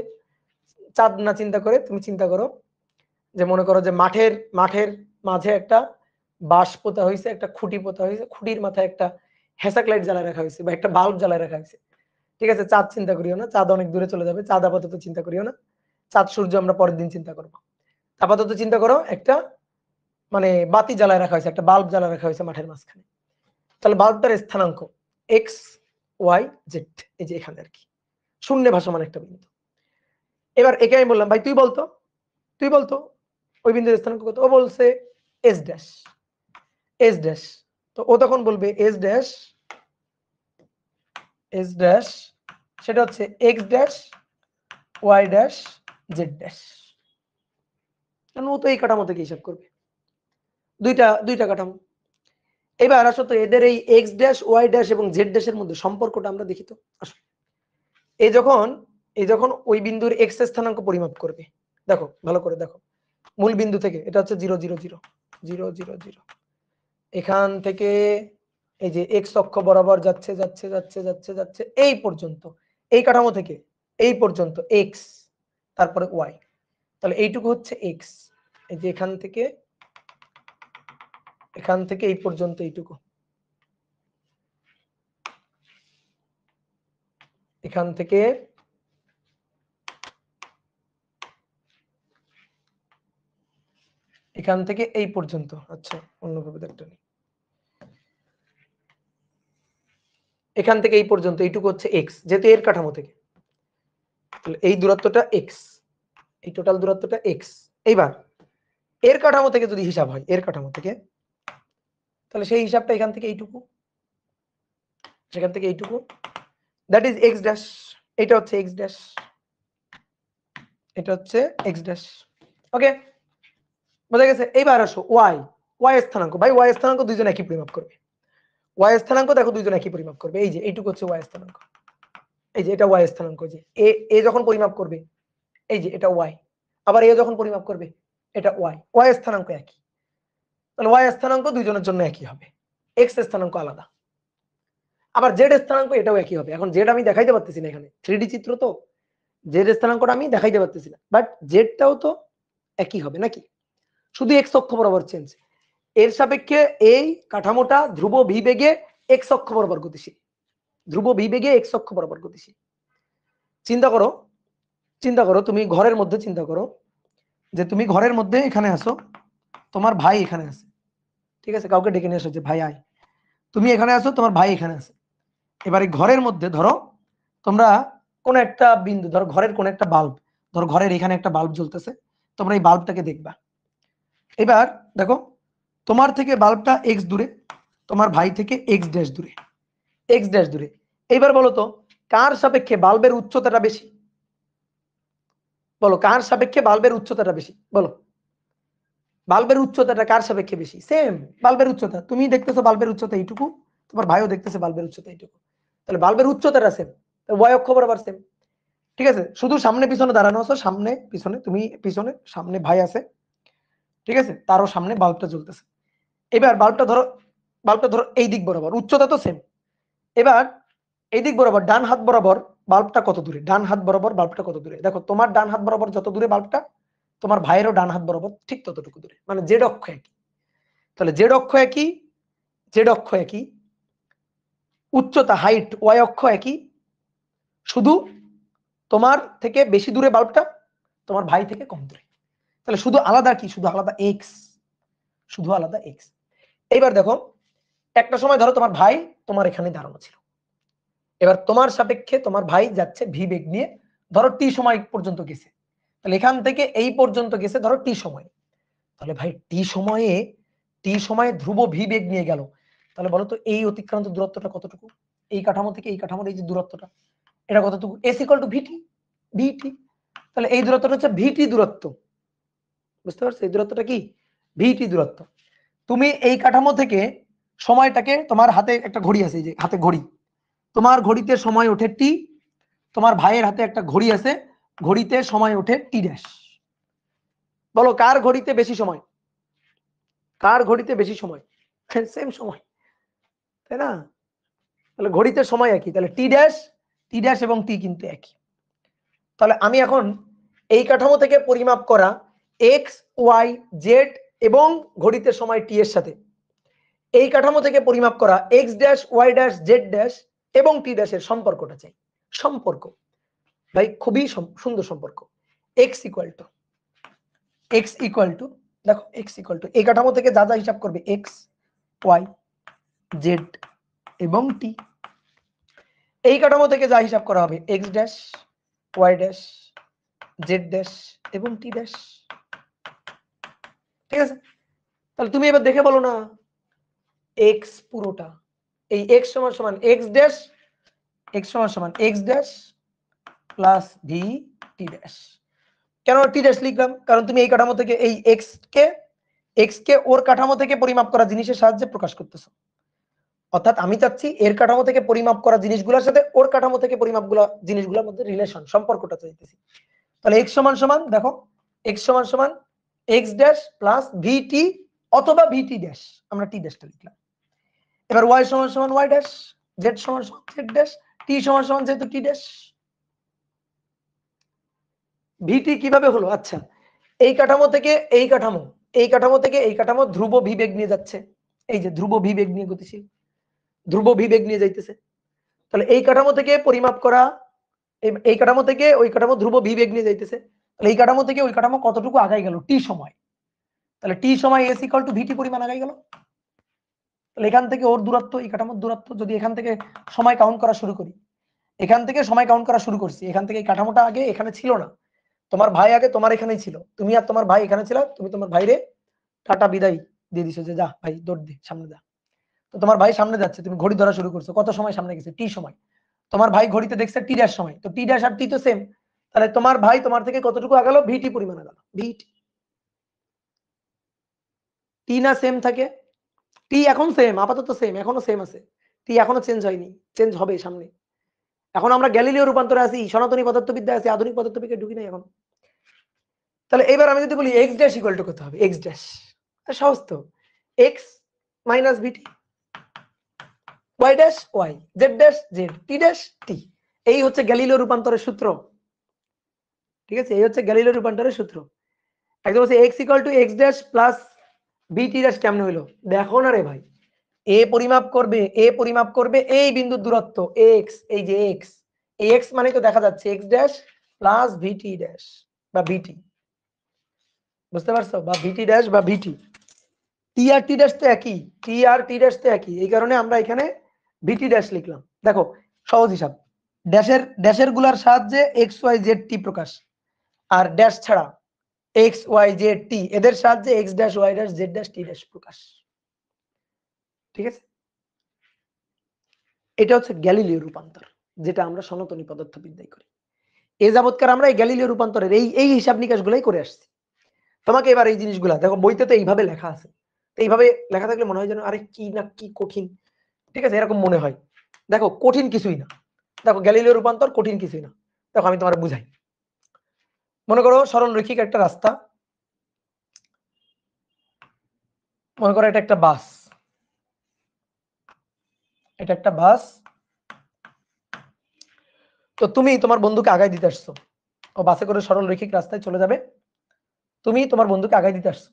Speaker 1: চাঁদ না চিন্তা করে তুমি চিন্তা করো যে মনে করো যে মাঠের মাঠের মাঝে একটা বাঁশ পোতা হয়েছে, একটা খুঁটি পোতা হয়েছে, খুঁটির মাথায় একটা হেসাক লাইট জ্বালায় রাখা হয়েছে বা একটা বাল্ব জ্বালায় রাখা হয়েছে, ঠিক আছে। চাঁদ চিন্তা করিও না, চাঁদ অনেক দূরে চলে যাবে, চাঁদ আপাতত চিন্তা করিও না, চাঁদ সূর্য আমরা পরের দিন চিন্তা করবো। আপাতত চিন্তা করো একটা মানে বাতি জ্বালায় রাখা হয়েছে, একটা বাল্ব জ্বালায় রাখা হয়েছে মাঠের মাঝখানে। তাহলে বাল্বটার স্থানাঙ্ক এক্স ওয়াই জেড, এই যে এখানে আর কি শূন্যে ভাসমান একটা বিন্দু। এবার একে আমি বললাম ভাই তুই বলতো, তুই বলতো ওই বিন্দুর স্থানাঙ্ক কত, ও বলছে এস ড্যাশ, এস ড্যাশ। তো ও তখন বলবে এস ড্যাশ, এস ড্যাশ সেটা হচ্ছে x dash y dash z dash. ও তো এই কাঠামো থেকে হিসাব করবে, দুইটা দুইটা কাঠামো। এবার আসো তো এদের এই এক্স ড্যাশ ওয়াই ড্যাশ এবং জেড ড্যাশের মধ্যে সম্পর্কটা আমরা দেখি তো। আসো এই যখন ওই বিন্দুর এক্স স্থানাঙ্ক পরিমাপ করবে, দেখো ভালো করে দেখো, মূল বিন্দু থেকে এটা হচ্ছে 0 0 0 0 0 0, এখান থেকে এই যে এক্স অক্ষ বরাবর যাচ্ছে যাচ্ছে যাচ্ছে যাচ্ছে যাচ্ছে এই পর্যন্ত, এই কাঠামো থেকে এই পর্যন্ত এক্স, তারপরে ওয়াই, তাহলে এইটুকু হচ্ছে এক্স, এই যে এখান থেকে এই পর্যন্ত এইটুকু, এখান থেকে এই পর্যন্ত। আচ্ছা অন্যভাবে দেখতে নেই, এখান থেকে এই পর্যন্ত এইটুকু হচ্ছে এক্স, যেহেতু এর কাঠামো থেকে, তাহলে এই দূরত্বটা এক্স, এই টোটাল দূরত্বটা এক্স। এইবার এর কাঠামো থেকে যদি হিসাব হয়, এর কাঠামো থেকে, তাহলে সেই হিসাবটা এখান থেকে এইটুকু, সেখান থেকে এইটুকু, দ্যাট ইজ এক্স ড্যাশ, এটা হচ্ছে এক্স ড্যাশ, এটা হচ্ছে এক্স ড্যাশ। ওকে বোঝা গেছে। এইবার আসো ওয়াই, ওয়াই স্থানাঙ্ক, ভাই ওয়াই স্থানাঙ্ক দুইজন একই পরিমাপ করবে, ওয়াই স্থানাঙ্ক দেখো দুইজন একই পরিমাপ করবে, এই যে এইটুকু হচ্ছে ওয়াই স্থানাঙ্ক, এই যে এটা ওয়াই স্থানাঙ্ক, যে এ যখন পরিমাপ করবে এই যে এটা ওয়াই, আবার এ যখন পরিমাপ করবে এটা ওয়াই, ওয়াই স্থানাঙ্ক একই, তাহলে ওয়াই স্থানাঙ্ক দুইজনের জন্য একই হবে, এক্স স্থানাঙ্ক আলাদা। আবার জেড স্থানাঙ্ক এটাও একই হবে। এখন জেড আমি দেখাইতে পারতেছি না, এখানে 3D চিত্র তো, জেড স্থানাঙ্কটা আমি দেখাইতে পারতেছি না, বাট জেডটাও তো একই হবে নাকি, শুধু এক্স অক্ষ বরাবর চেঞ্জ। এর সাপেক্ষে এই কাঠামোটা ধ্রুব ভি বেগে এক্স অক্ষ বরাবর গতিশীল, ধ্রুব ভি বেগে এক্স অক্ষ বরাবর গতিশীল। চিন্তা করো, চিন্তা করো তুমি ঘরের মধ্যে, চিন্তা করো যে তুমি ঘরের মধ্যে এখানে আসো, তোমার ভাই এখানে আছে, ঠিক আছে, কাউকে ডেকে নিয়ে আসো যে ভাই আয়, তুমি এখানে আসো, তোমার ভাই এখানে আছে। এবারে ঘরের মধ্যে ধরো তোমরা কোন একটা বিন্দু, ধরো ঘরের কোন একটা বাল্ব, ধরো ঘরের এখানে একটা বাল্ব জ্বলতেছে, তোমরা এই বাল্বটাকে দেখবা। এবার দেখো তোমার থেকে বাল্বটা এক্স দূরে, তোমার ভাই থেকে এক্স ড্যাশ দূরে, এক্স ড্যাশ দূরে। এইবার বলো তো কার সাপেক্ষে বাল্বের উচ্চতাটা বেশি, বলো কার সাপেক্ষে বাল্বের উচ্চতাটা বেশি, বলো বাল্বের উচ্চতাটা কার সাপেক্ষে বেশি, সেম বাল্বের উচ্চতা, তুমি দেখতেছো বাল্বের উচ্চতা এইটুকু, তোমার ভাইও দেখতেছে বাল্বের উচ্চতা এইটুকু, তাহলে বাল্বের উচ্চতাটা সেম, ওয়াই অক্ষ বরাবর সেম, ঠিক আছে। শুধু সামনে পিছনে দাঁড়ানো আছো, সামনে পিছনে, তুমি পিছনে, সামনে ভাই আছে, ঠিক আছে, তারও সামনে বাল্বটা জ্বলতেছে। এবার বাল্বটা ধরো এই দিক বরাবর, উচ্চতা তো সেম। এবার এই দিক বরাবর ডান হাত বরাবর বাল্বটা কত দূরে, ডান হাত বরাবর বাল্বটা কত দূরে, দেখো তোমার ডান হাত বরাবর যত দূরে বাল্বটা, তোমার ভাইয়েরও ডান হাত বরাবর ঠিক ততটুকু দূরে, মানে জেড অক্ষ একই। তাহলে জেড অক্ষ একই, জেড অক্ষ একই, উচ্চতা হাইট ওয়াই অক্ষ একই, শুধু তোমার থেকে বেশি দূরে বাল্বটা, তোমার ভাই থেকে কম দূরে। তাহলে শুধু আলাদা কি, শুধু আলাদা এক্স, শুধু আলাদা এক্স। এইবার দেখো একটা সময় ধরো তোমার ভাই তোমার এখানে দাঁড়ানো ছিল, এবার তোমার সাপেক্ষে তোমার ভাই যাচ্ছে ভি বেগ নিয়ে, ধরো টি সময় পর্যন্ত গেছে, তাহলে এখান থেকে এই পর্যন্ত গেছে ধরো টি সময়, তাহলে ভাই টি সময়ে ধ্রুব ভি বেগ নিয়ে গেল, তাহলে বলো তো এই অতিক্রান্ত দূরত্বটা কতটুকু, এই কাঠামো থেকে এই কাঠামোর এই যে দূরত্বটা, এটা কতটুকু, এস ইকুয়াল টু ভিটি, ভিটি। তাহলে এই দূরত্বটা হচ্ছে ভিটি দূরত্ব, বুঝতে পারছো, এই দূরত্বটা কি, ভিটি দূরত্ব। তুমি এই কাঠামো থেকে সময়টাকে, তোমার হাতে একটা ঘড়ি আছে, এই যে হাতে ঘড়ি, তোমার ঘড়িতে সময় ওঠে টি, তোমার ভাইয়ের হাতে একটা ঘড়ি আছে, ঘড়িতে সময় ওঠে টি ড্যাশ। বলো কার ঘড়িতে বেশি সময়, কার ঘড়িতে বেশি সময়, সেম সময়, তাই না? তাহলে ঘড়িতে সময় একই, তাহলে টি ড্যাশ এবং টি কিন্তু একই। তাহলে আমি এখন এই কাঠামো থেকে পরিমাপ করা এক্স ওয়াই জেড এবং ঘড়িতে সময় টি এর সাথে এই কাঠামো থেকে পরিমাপ করা x dash y dash z dash এবং টি ড্যাশের সম্পর্কটা চাই। সম্পর্ক ভাই খুবই সুন্দর সম্পর্ক। এক্স ইকুয়াল টু দেখো এক্স ইকুয়াল টু এই কাঠামো থেকে যা যা হিসাব করবে এক্স ওয়াই জেড এবং টি, এই কাঠামো থেকে যা হিসাব করা হবে x dash y dash z dash এবং টি ড্যাশ। ঠিক আছে, তাহলে তুমি এবার দেখে বলো না, এক্স পুরোটা, এই এক্স সমান সমান এক্স ড্যাশ, এক্স সমান সমান x dash plus V T dash. কেন টি ড্যাশ লিখলাম, কারণ তুমি এই কাঠামো থেকে এই এক্স কে ওর কাঠামো থেকে পরিমাপ করা জিনিসের সাহায্যে প্রকাশ করতেছো, অর্থাৎ আমি চাচ্ছি এর কাঠামো থেকে পরিমাপ করা জিনিসগুলোর সাথে ওর কাঠামো থেকে পরিমাপগুলো জিনিসগুলোর মধ্যে রিলেশন, সম্পর্কটা চাইতেছি। তাহলে এক্স সমান সমান দেখো এক্স সমান সমান এক্স ড্যাশ প্লাস ভিটি অথবা ভিটি ড্যাশ, আমরা টি ড্যাশটা লিখলাম। এবার ওয়াই সমান সমান ওয়াই ড্যাশ, জেড সমান সমান জেড ড্যাশ, টি সমান সমান যেহেতু টি ড্যাশ। ভিটি কিভাবে হলো, আচ্ছা এই কাঠামো থেকে এই কাঠামো, এই কাঠামো থেকে এই কাঠামো ধ্রুব ভি বেগ নিয়ে যাচ্ছে, এই যে ধ্রুব ভি বেগ নিয়ে গতিশীল, ধ্রুব ভি বেগ নিয়ে যাইতেছে। তাহলে এই কাঠামো থেকে পরিমাপ করা, এই কাঠামো থেকে ওই কাঠামো ধ্রুব ভি বেগ নিয়ে যাইতেছে, তাহলে এই কাঠামো থেকে ওই কাঠামো কতটুকু আগাই গেল টি সময়, তাহলে টি সময় এস ইকুয়াল টু ভিটি পরিমাণ আগাই গেল। তাহলে এখান থেকে ওর দূরত্ব, এই কাঠামোর দূরত্ব, যদি এখান থেকে সময় কাউন্ট করা শুরু করি, এখান থেকে সময় কাউন্ট করা শুরু করছি, এখান থেকে এই কাঠামোটা আগে এখানে ছিল না, তোমার ভাই আগে তোমার এখানেই ছিল, তুমি আর তোমার ভাই এখানে ছিল, তুমি তোমার ভাইরে টাটা বিদায় দিয়ে দিছো যে যা ভাই দৌড় দে সামনে যা। তো তোমার ভাই সামনে যাচ্ছে, তুমি ঘড়ি ধরা শুরু করছো, কত সময় সামনে গেছে, টি সময়। তোমার ভাই ঘড়িতে দেখছে টি ড্যাশ সময়, তো টি ড্যাশ আর টি তো সেম, তাহলে তোমার ভাই তোমার থেকে কতটুকু আগালো, ভিটি পরিমাণ আগালো, ভিটি। টি না সেম থাকে, টি এখন সেম, আপাতত সেম, এখনো সেম আছে, টি এখনো চেঞ্জ হয়নি, চেঞ্জ হবে সামনে। এখন আমরা গ্যালিলিও রূপান্তরে আছি, সনাতনী পদার্থবিদ্যা আছে, আধুনিক পদার্থবিদ্যায় ঢুকি নাই এখন। তাহলে এবার আমি যদি বলি এক্স ড্যাশ ইকুয়াল টু কত হবে, এক্স ড্যাশ সহজ তো, x minus v t, y dash y, z dash z, t dash t. এই হচ্ছে গ্যালিলিও রূপান্তরের সূত্র। ঠিক আছে, এই হচ্ছে গ্যালিলিও রূপান্তরের সূত্র। একদম হচ্ছে x equal to x dash plus vt dash কেমন হইলো, দেখো না রে ভাই, এ পরিমাপ করবে এই বিন্দুর দূরত্ব এক্স, এই যে এক্স, এই এক্স মানে তো দেখা যাচ্ছে x dash plus vt dash বা ভিটি, বুঝতে পারছো, বা ভিটি ড্যাশ বা ভিটি। টি আর টি ড্যাশ তো একই, টি আর টি ড্যাশ তো একই, এই কারণে আমরা এখানে ভিটি ড্যাশ লিখলাম। দেখো সহজ হিসাব, ড্যাশের গুলার সাহায্যে এক্স ওয়াই জেড টি প্রকাশ, আর ড্যাশ ছাড়া এক্স ওয়াই জেড টি এদের সাহায্যে x dash y dash z dash t dash প্রকাশ। ঠিক আছে, এটা হচ্ছে গ্যালিলিও রূপান্তর, যেটা আমরা সনাতনী পদার্থবিদ্যায় করি। এ যাবৎকার আমরা এই গ্যালিলিও রূপান্তরের এই হিসাব নিকাশ গুলাই করে আসছি। তোমাকে এবার এই জিনিসগুলা দেখো, বইতে তো এইভাবে লেখা আছে, তো এইভাবে লেখা থাকলে মনে হয় যেন আরে কি না কি কঠিন। ঠিক আছে, এরকম মনে হয়, দেখো কঠিন কিছুই না, দেখো গ্যালিলিও রূপান্তর কঠিন কিছুই না। দেখো আমি তোমার বুঝাই, মনে করো সরল রৈখিক একটা রাস্তা, মনে করো এটা একটা বাস, এটা একটা বাস। তো তুমি তোমার বন্ধুকে আগায় দিতে আসছো, ও বাসে করে সরল রৈখিক রাস্তায় চলে যাবে, তুমি তোমার বন্ধুকে আগায় দিতে আসছো।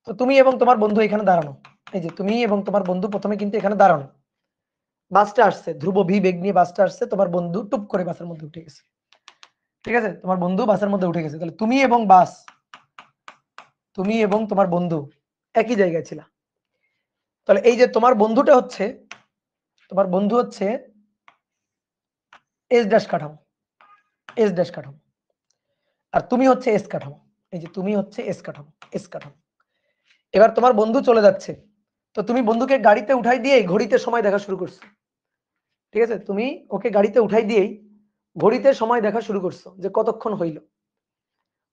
Speaker 1: তো তুমি এবং তোমার বন্ধু এখানে দাঁড়ানো, এই যে তুমি এবং তোমার বন্ধু প্রথমে কিন্তু এখানে দাঁড়ানো, বাসটা আসছে ধ্রুব ভি বেগ নিয়ে, বাসটা আসছে, তোমার বন্ধু টুপ করে বাসের মধ্যে উঠে গেছে, ঠিক আছে, তোমার বন্ধু বাসের মধ্যে উঠে গেছে। তাহলে তুমি এবং বাস, তুমি এবং তোমার বন্ধু একই জায়গায় ছিল। তাহলে এই যে তোমার বন্ধুটা হচ্ছে, তোমার বন্ধু হচ্ছে এস ড্যাশ কাঠামো, এস ড্যাশ কাঠামো, আর তুমি হচ্ছে এস কাঠামো, এই যে তুমি হচ্ছে এস কাঠামো, এস কাঠামো। এবার তোমার বন্ধু চলে যাচ্ছে, তো তুমি বন্ধুকে গাড়িতে উঠাই দিয়েই ঘড়িতে সময় দেখা শুরু করছো, ঠিক আছে, তুমি ওকে গাড়িতে উঠাই দিয়েই ঘড়িতে সময় দেখা শুরু করছো যে কতক্ষণ হইল।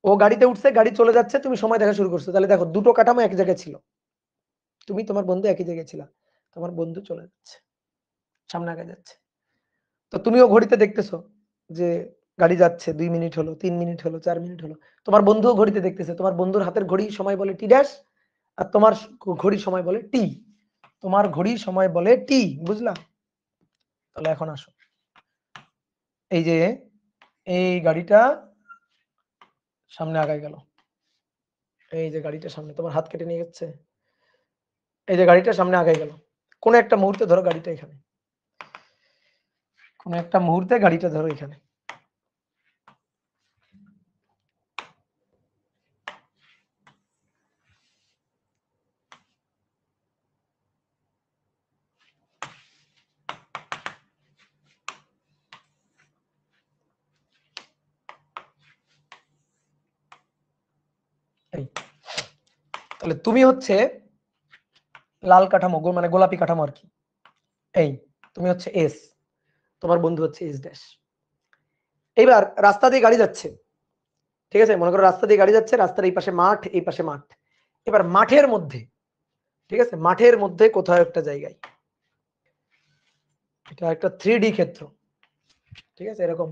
Speaker 1: ও গাড়িতে উঠছে, গাড়ি চলে যাচ্ছে, তুমি সময় দেখা শুরু করছো। তাহলে দেখো দুটো কাঠামো এক জায়গায় ছিল, তুমি তোমার বন্ধু একই জায়গায় ছিল, তোমার বন্ধু চলে যাচ্ছে, সামনে আগে যাচ্ছে। তো তুমিও ঘড়িতে দেখতেছো যে গাড়ি যাচ্ছে, 2 মিনিট হলো, 3 মিনিট হলো, 4 মিনিট হলো। তোমার বন্ধুও ঘড়িতে দেখতেছে, তোমার বন্ধুর হাতের ঘড়ি সময় বলে টি ড্যাশ, আর তোমার ঘড়ির সময় বলে টি, তোমার ঘড়ির সময় বলে টি, বুঝলা? তাহলে এখন আসো, এই যে এই গাড়িটা সামনে আগায় গেল, এই যে গাড়িটা সামনে, তোমার হাত কেটে নিয়ে যাচ্ছে, এই যে গাড়িটা সামনে আগায় গেল। কোন একটা মুহূর্তে ধরো গাড়িটা এখানে, কোন একটা মুহূর্তে গাড়িটা ধরো এখানে, এই। তাহলে তুমি হচ্ছে লাল কাঠামো, মানে গোলাপি কাঠামো আর কি, এই তুমি হচ্ছে এস, তোমার বন্ধু হচ্ছে এস ড্যাশ। এইবার রাস্তা দিয়ে গাড়ি যাচ্ছে, ঠিক আছে, মনে করো রাস্তা দিয়ে গাড়ি যাচ্ছে, রাস্তার এই পাশে মাঠ, এই পাশে মাঠ। এবার মাঠের মধ্যে, ঠিক আছে, মাঠের মধ্যে কোথাও একটা জায়গায়, এটা একটা 3D ক্ষেত্র, ঠিক আছে, এরকম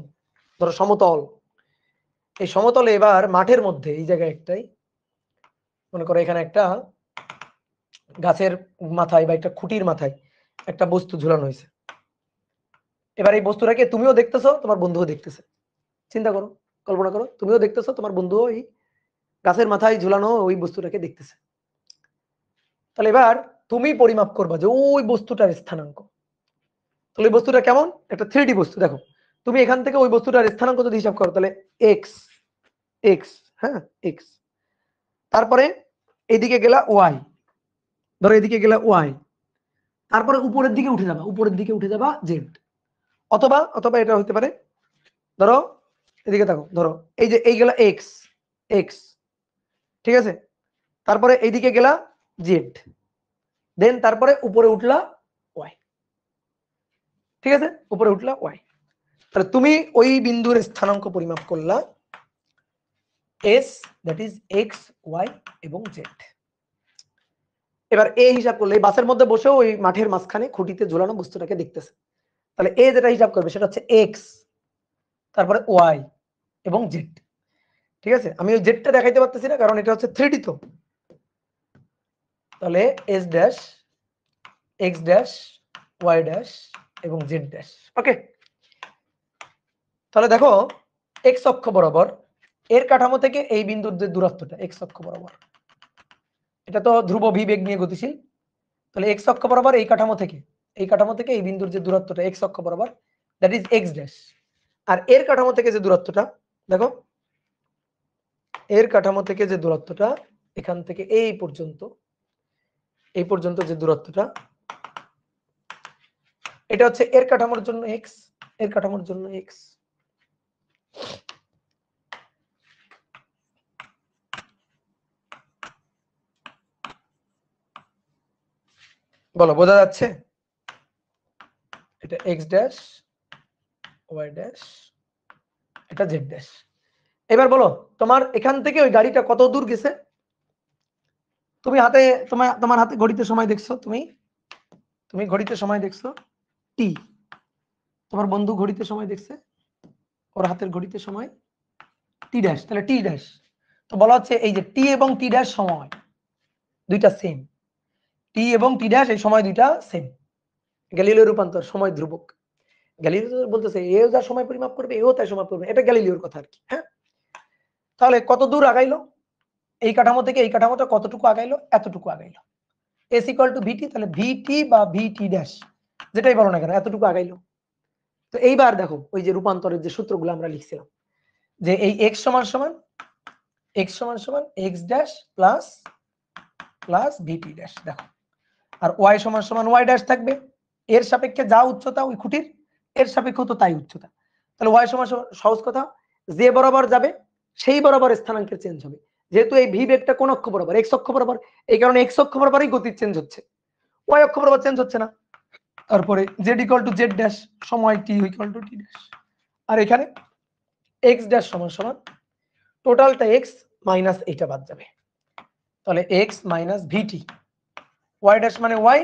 Speaker 1: ধরো সমতল, এই সমতলে এবার মাঠের মধ্যে এই জায়গায় একটাই, মনে করো এখানে একটা গাছের মাথায় বা একটা খুঁটির মাথায় একটা বস্তু ঝুলানো হয়েছে। এবার এই বস্তুটাকে তুমিও দেখতেছো, তোমার বন্ধুও দেখতেছে, চিন্তা করো, কল্পনা করো, তুমিও দেখতেছো, তোমার বন্ধুও এই গাছের মাথায় ঝুলানো ওই বস্তুটাকে দেখতেছে। তাহলে এবার তুমি পরিমাপ করবা যে ওই বস্তুটার স্থানাঙ্ক। তাহলে ওই বস্তুটা কেমন, একটা 3D বস্তু, দেখো তুমি এখান থেকে ওই বস্তুটার স্থানাঙ্ক যদি হিসাব করো, তাহলে এক্স, এক্স, হ্যাঁ এক্স, তারপরে এইদিকে গেলা ওয়াই, ধরো এদিকে গেলা ওয়াই, তারপরে উপরের দিকে উঠে যাবা, উপরের দিকে উঠে যাবা জেড, অথবা অথবা এটা হতে পারে, ধরো এদিকে দেখো, ধরো এই যে এই গেলা এক্স, এক্স, ঠিক আছে, তারপরে এইদিকে গেলা জেড, দেন তারপরে উপরে উঠলা ওয়াই, ঠিক আছে, উপরে উঠলা ওয়াই। তাহলে তুমি ওই বিন্দুর স্থানাঙ্ক পরিমাপ করলা S, that is x, y এবং জেড। এবার এ হিসাব করলে এই বাসের মধ্যে বসেও ওই মাঠের মাঝখানে খুঁটিতে ঝুলানো বস্তুটাকে দেখতেছে। তাহলে এ যেটা হিসাব করবে সেটা হচ্ছে এক্স, তারপরে ওয়াই এবং জেড, ঠিক আছে। আমি ওই জেডটা দেখাইতে পারতেছি না কারণ এটা হচ্ছে 3D তো। তাহলে S dash, x dash, y dash এবং জেড ড্যাশ, ওকে। তাহলে দেখো এক্স অক্ষ বরাবর এর কাঠামো থেকে এই বিন্দুর যে দূরত্বটা এক্স অক্ষ বরাবর, এটা তো ধ্রুব ভি বেগ নিয়ে গতিশীল, তাহলে এক্স অক্ষ বরাবর এই কাঠামো থেকে, এই কাঠামো থেকে এই বিন্দুর যে দূরত্বটা এক্স অক্ষ বরাবর, দ্যাট ইজ এক্স ড্যাশ। আর এর কাঠামো থেকে যে দূরত্বটা, দেখো এর কাঠামো থেকে যে দূরত্বটা এখান থেকে এই পর্যন্ত, এই পর্যন্ত যে দূরত্বটা, এটা হচ্ছে এর কাঠামোর জন্য এক্স, এর কাঠামোর জন্য এক্স। বলো বোঝা যাচ্ছে? এটা এক্স ড্যাশ, ওয়াই ড্যাশ, এটা জেড ড্যাশ। এবার বলো তোমার এখান থেকে ওই গাড়িটা কত দূর গেছে? তুমি হাতে, তোমার হাতে ঘড়িতে সময় দেখছো, তুমি ঘড়িতে সময় দেখছো টি, তোমার বন্ধু ঘড়িতে সময় দেখছে, ওর হাতের ঘড়িতে সময় টি ড্যাশ, তাহলে টি ড্যাশ। তো বলা হচ্ছে এই যে টি এবং টি ড্যাশ সময় দুইটা সেম, টি এবং টি ড্যাশ এই সময় দুইটা সেম। গ্যালিলিও রূপান্তর, সময় ধ্রুবক। গ্যালিলিও বলতেছে এও যা সময় পরিমাপ করবে এও তাই সময় পরিমাপ, এটা গ্যালিলিওর কথা আর কি। হ্যাঁ, তাহলে কত দূর আগাইলো, এই কাঠামো থেকে এই কাঠামোটা কতটুকু আগাইলো, এতটুকু আগাইলো। এস ইকুয়াল টু ভিটি, তাহলে ভিটি বা ভিটি ড্যাশ যেটাই বলো না কেন এতটুকু আগাইলো। তো এইবার দেখো ওই যে রূপান্তরের যে সূত্রগুলো আমরা লিখছিলাম, যে এই x সমান সমান x dash plus plus vt dash, দেখো আর y সমান সমান y ড্যাশ থাকবে, এর সাপেক্ষে যা উচ্চতা ওই খুঁটির এর সাপেক্ষে তো তাই উচ্চতা। তাহলে y সমান সহজ কথা, যে বরাবর যাবে সেই বরাবর স্থানাঙ্কের চেঞ্জ হবে। যেহেতু এই ভি বেগটা কোন অক্ষ বরাবর, x অক্ষ বরাবর, এই কারণে x অক্ষ বরাবরই গতি চেঞ্জ হচ্ছে, y অক্ষ বরাবর চেঞ্জ হচ্ছে না। তারপরে z equal to z dash সময় t equal to t dash, আর এখানে x ড্যাশ সমান সমান টোটালটা x মাইনাস এইটা বাদ যাবে, তাহলে x মাইনাস ভিটি, y ড্যাশ মানে y,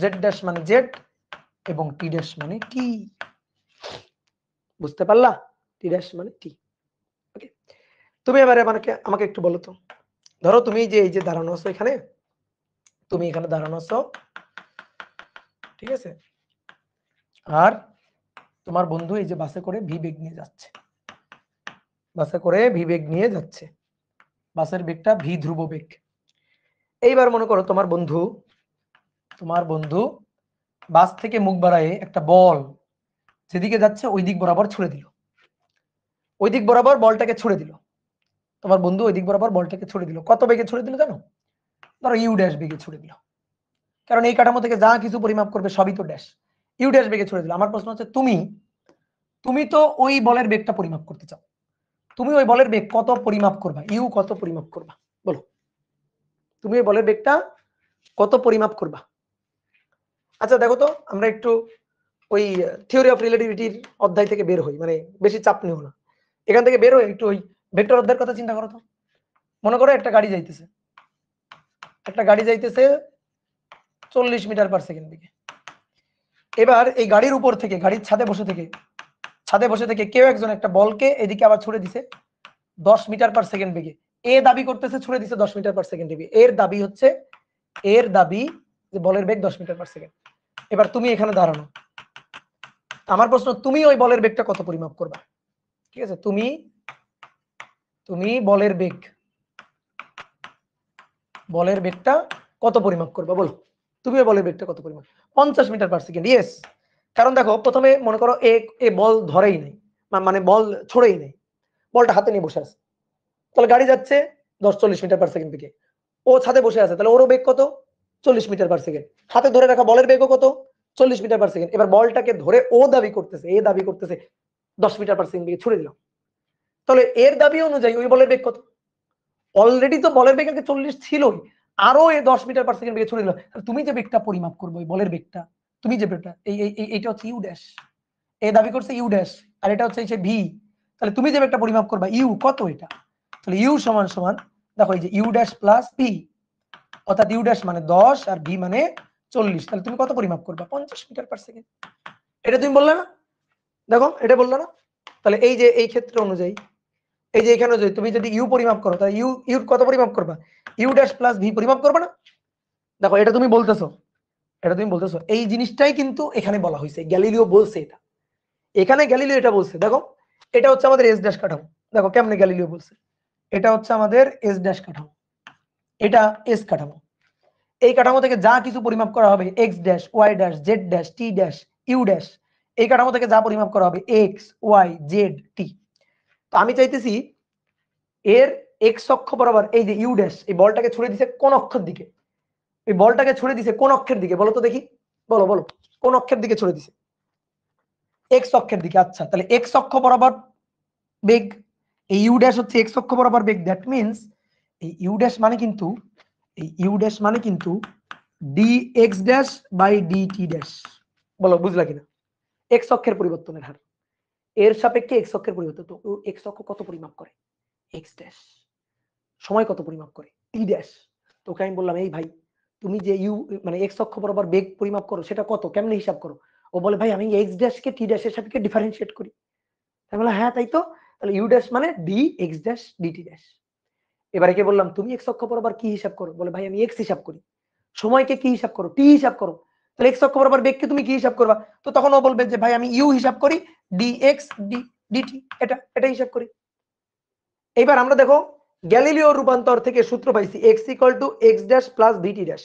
Speaker 1: z ড্যাশ মানে z এবং t ড্যাশ মানে t। বুঝতে পারলা? t ড্যাশ মানে t। ওকে, তুমি এবারে আমাকে একটু বলো তো, ধরো তুমি যে এই যে দাঁড়ানো আছো এখানে, তুমি এখানে দাঁড়ানো আছো, ঠিক আছে, আর তোমার বন্ধু এই যে বাসে করে ভি বেগ নিয়ে যাচ্ছে, বাসে করে ভি বেগ নিয়ে যাচ্ছে, বাসের বেগটা ভি ধ্রুব বেগ। এইবার মনে করো তোমার বন্ধু বাস থেকে মুখ বাড়ায় একটা বল যেদিকে যাচ্ছে ওই দিক বরাবর ছুড়ে দিল, ওই দিক বরাবর বলটাকে ছুড়ে দিল, তোমার বন্ধু ওই দিক বরাবর বলটাকে ছুড়ে দিল, কত বেগে ছুড়ে দিল জানো? ধরো ইউ ড্যাশ বেগে ছুড়ে দিল, কারণ এই কাঠামো থেকে যা কিছু পরিমাপ করবে সবই তো ড্যাশ, ইউ ড্যাশ বেগে ছুড়ে দিল। আমার প্রশ্ন হচ্ছে তুমি তো ওই বলের বেগটা পরিমাপ করতে চাও, তুমি ওই বলের বেগ কত পরিমাপ করবা, ইউ কত পরিমাপ করবা বলো, তুমি ওই বলের বেগটা কত পরিমাপ করবা? আচ্ছা দেখো তো, আমরা একটু ওই থিওরি অফ রিলেটিভিটির অধ্যায় থেকে বের হই, মানে বেশি চাপ নিও না, এখান থেকে বের হই একটু ওই ভেক্টর অধ্যায়ের কথা চিন্তা করো তো। মনে করো একটা গাড়ি যাইতেছে 40 মিটার পার সেকেন্ড দিকে। এবার এই গাড়ির উপর থেকে, গাড়ির ছাদে বসে থেকে কেউ একজন একটা বলকে এদিকে আবার ছুড়ে দিছে 10 মিটার পার সেকেন্ড বেগে। এ দাবি করতেছে ছুড়ে দিছে 10 মিটার পার সেকেন্ড বেগে, এর দাবি যে বলের বেগ 10 মিটার পার সেকেন্ড। এবার তুমি এখানে দাঁড়ানো, আমার প্রশ্ন, তুমি ওই বলের বেগটা কত পরিমাপ করবা? ঠিক আছে, তুমি বলের বেগটা কত পরিমাপ করবা বলো, তুমি ওই বলের বেগটা কত পরিমাপ? 50 মিটার পার সেকেন্ড। ইয়েস, কারণ দেখো প্রথমে মনে করো এ বল ধরেই নাই, মানে বল ছড়েই নাই, বলটা হাতে নিয়ে বসে আছে, তাহলে গাড়ি যাচ্ছে 40 মিটার পার সেকেন্ড দিকে, ও ছাদে বসে আছে, তাহলে ওরও বেগ কত? 40 মিটার পার সেকেন্ড। হাতে ধরে রাখা বলের বেগও কত? 40 মিটার পার সেকেন্ড। এবার বলটাকে ধরে এ দাবি করতেছে 10 মিটার পার সেকেন্ড বেগে ছুড়ে দিলাম, তাহলে এর দাবি অনুযায়ী ওই বলের বেগ কত? অলরেডি তো বলের বেগ আগে 40 ছিলই, আরো এ 10 মিটার পার সেকেন্ড বেগে ছুড়ে দিল। তুমি যে বেগটা পরিমাপ করবে ওই বলের বেগটা, তুমি যে বেগটা এইটা হচ্ছে ইউ ড্যাশ, এ দাবি করছে ইউ ড্যাশ, আর এটা হচ্ছে এই ভি, তাহলে তুমি যে বেগটা পরিমাপ করবা ইউ কত এটা, তাহলে ইউ সমান সমান দেখো এই যে ইউ ড্যাশ প্লাস ভি, অর্থাৎ ইউ ড্যাশ মানে 10 আর ভি মানে 40, তাহলে তুমি কত পরিমাপ করবা? 50 মিটার পার সেকেন্ড। এটা তুমি বললে না, দেখো এটা বললে না, তাহলে এই যে এই ক্ষেত্র অনুযায়ী, এই যে এখানে যদি তুমি যদি ইউ পরিমাপ করো, তাহলে ইউ কত পরিমাপ করবা? ইউ ড্যাশ প্লাস ভি পরিমাপ করবে না? দেখো এটা তুমি বলতেছো, এই জিনিসটাই কিন্তু এখানে বলা হয়েছে, গ্যালিলিও বলছে এটা, এখানে গ্যালিলিও এটা বলছে। দেখো এটা হচ্ছে আমাদের এস ড্যাশ কাঠামো, দেখো কেমনে গ্যালিলিও বলছে, এটা হচ্ছে আমাদের এস ড্যাশ কাঠামো, এটা এস কাঠামো, এই কাঠামো থেকে যা কিছু পরিমাপ করা হবে x dash, y dash, z dash, t dash, u dash, এই কাঠামো থেকে যা পরিমাপ করা হবে এক্স, ওয়াই, জেড, টি। তো আমি চাইতেছি এর এক্স অক্ষ বরাবর এই যে ইউ ড্যাশ, এই বলটাকে ছুড়ে দিছে কোন অক্ষের দিকে, এই বলটাকে ছুড়ে দিছে কোন অক্ষের দিকে বলো তো দেখি, বলো কোন অক্ষের দিকে ছুড়ে দিছে? এক্স অক্ষের দিকে। আচ্ছা, তাহলে এক্স অক্ষ বরাবর বেগ, এই ইউ ড্যাশ হচ্ছে এক্স অক্ষ বরাবর বেগ, দ্যাট মিন্স এই ইউ ড্যাশ মানে কিন্তু d x dash by d t dash. বলো বুঝলা কিনা? এক্স অক্ষের পরিবর্তনের হার, এর সাপেক্ষে এক্স অক্ষের পরিবর্তন, তো এক্স অক্ষ কত পরিমাপ করে? X dash. সময় কত পরিমাপ করে? টি ড্যাশ। তোকে আমি বললাম এই ভাই তুমি যে ইউ মানে এক্স অক্ষ বরাবর বেগ পরিমাপ করো সেটা কত, কেমনে হিসাব করো? ও বলে ভাই আমি এক্স ড্যাশ কে টি ড্যাশের সাপেক্ষে ডিফারেন্সিয়েট করি। আমি বললাম হ্যাঁ তাই তো, তাহলে ইউ ড্যাশ মানে d x dash dt dash. এবারে কে বললাম তুমি এক্স অক্ষ বরাবর কি হিসাব করো, বলে ভাই আমি এক্স হিসাব করি। সময়কে কি হিসাব করো, টি হিসাব করো। তাহলে এক্স অক্ষ বরাবর বেগকে তুমি কি হিসাব করবা? তো তখন ও বলবে যে ভাই আমি ইউ হিসাব করি, ডিএক্স ডিটি, এটা হিসাব করি। এবার আমরা দেখো গ্যালিলিও রূপান্তর থেকে সূত্র পাইছি x = x dash plus vt dash.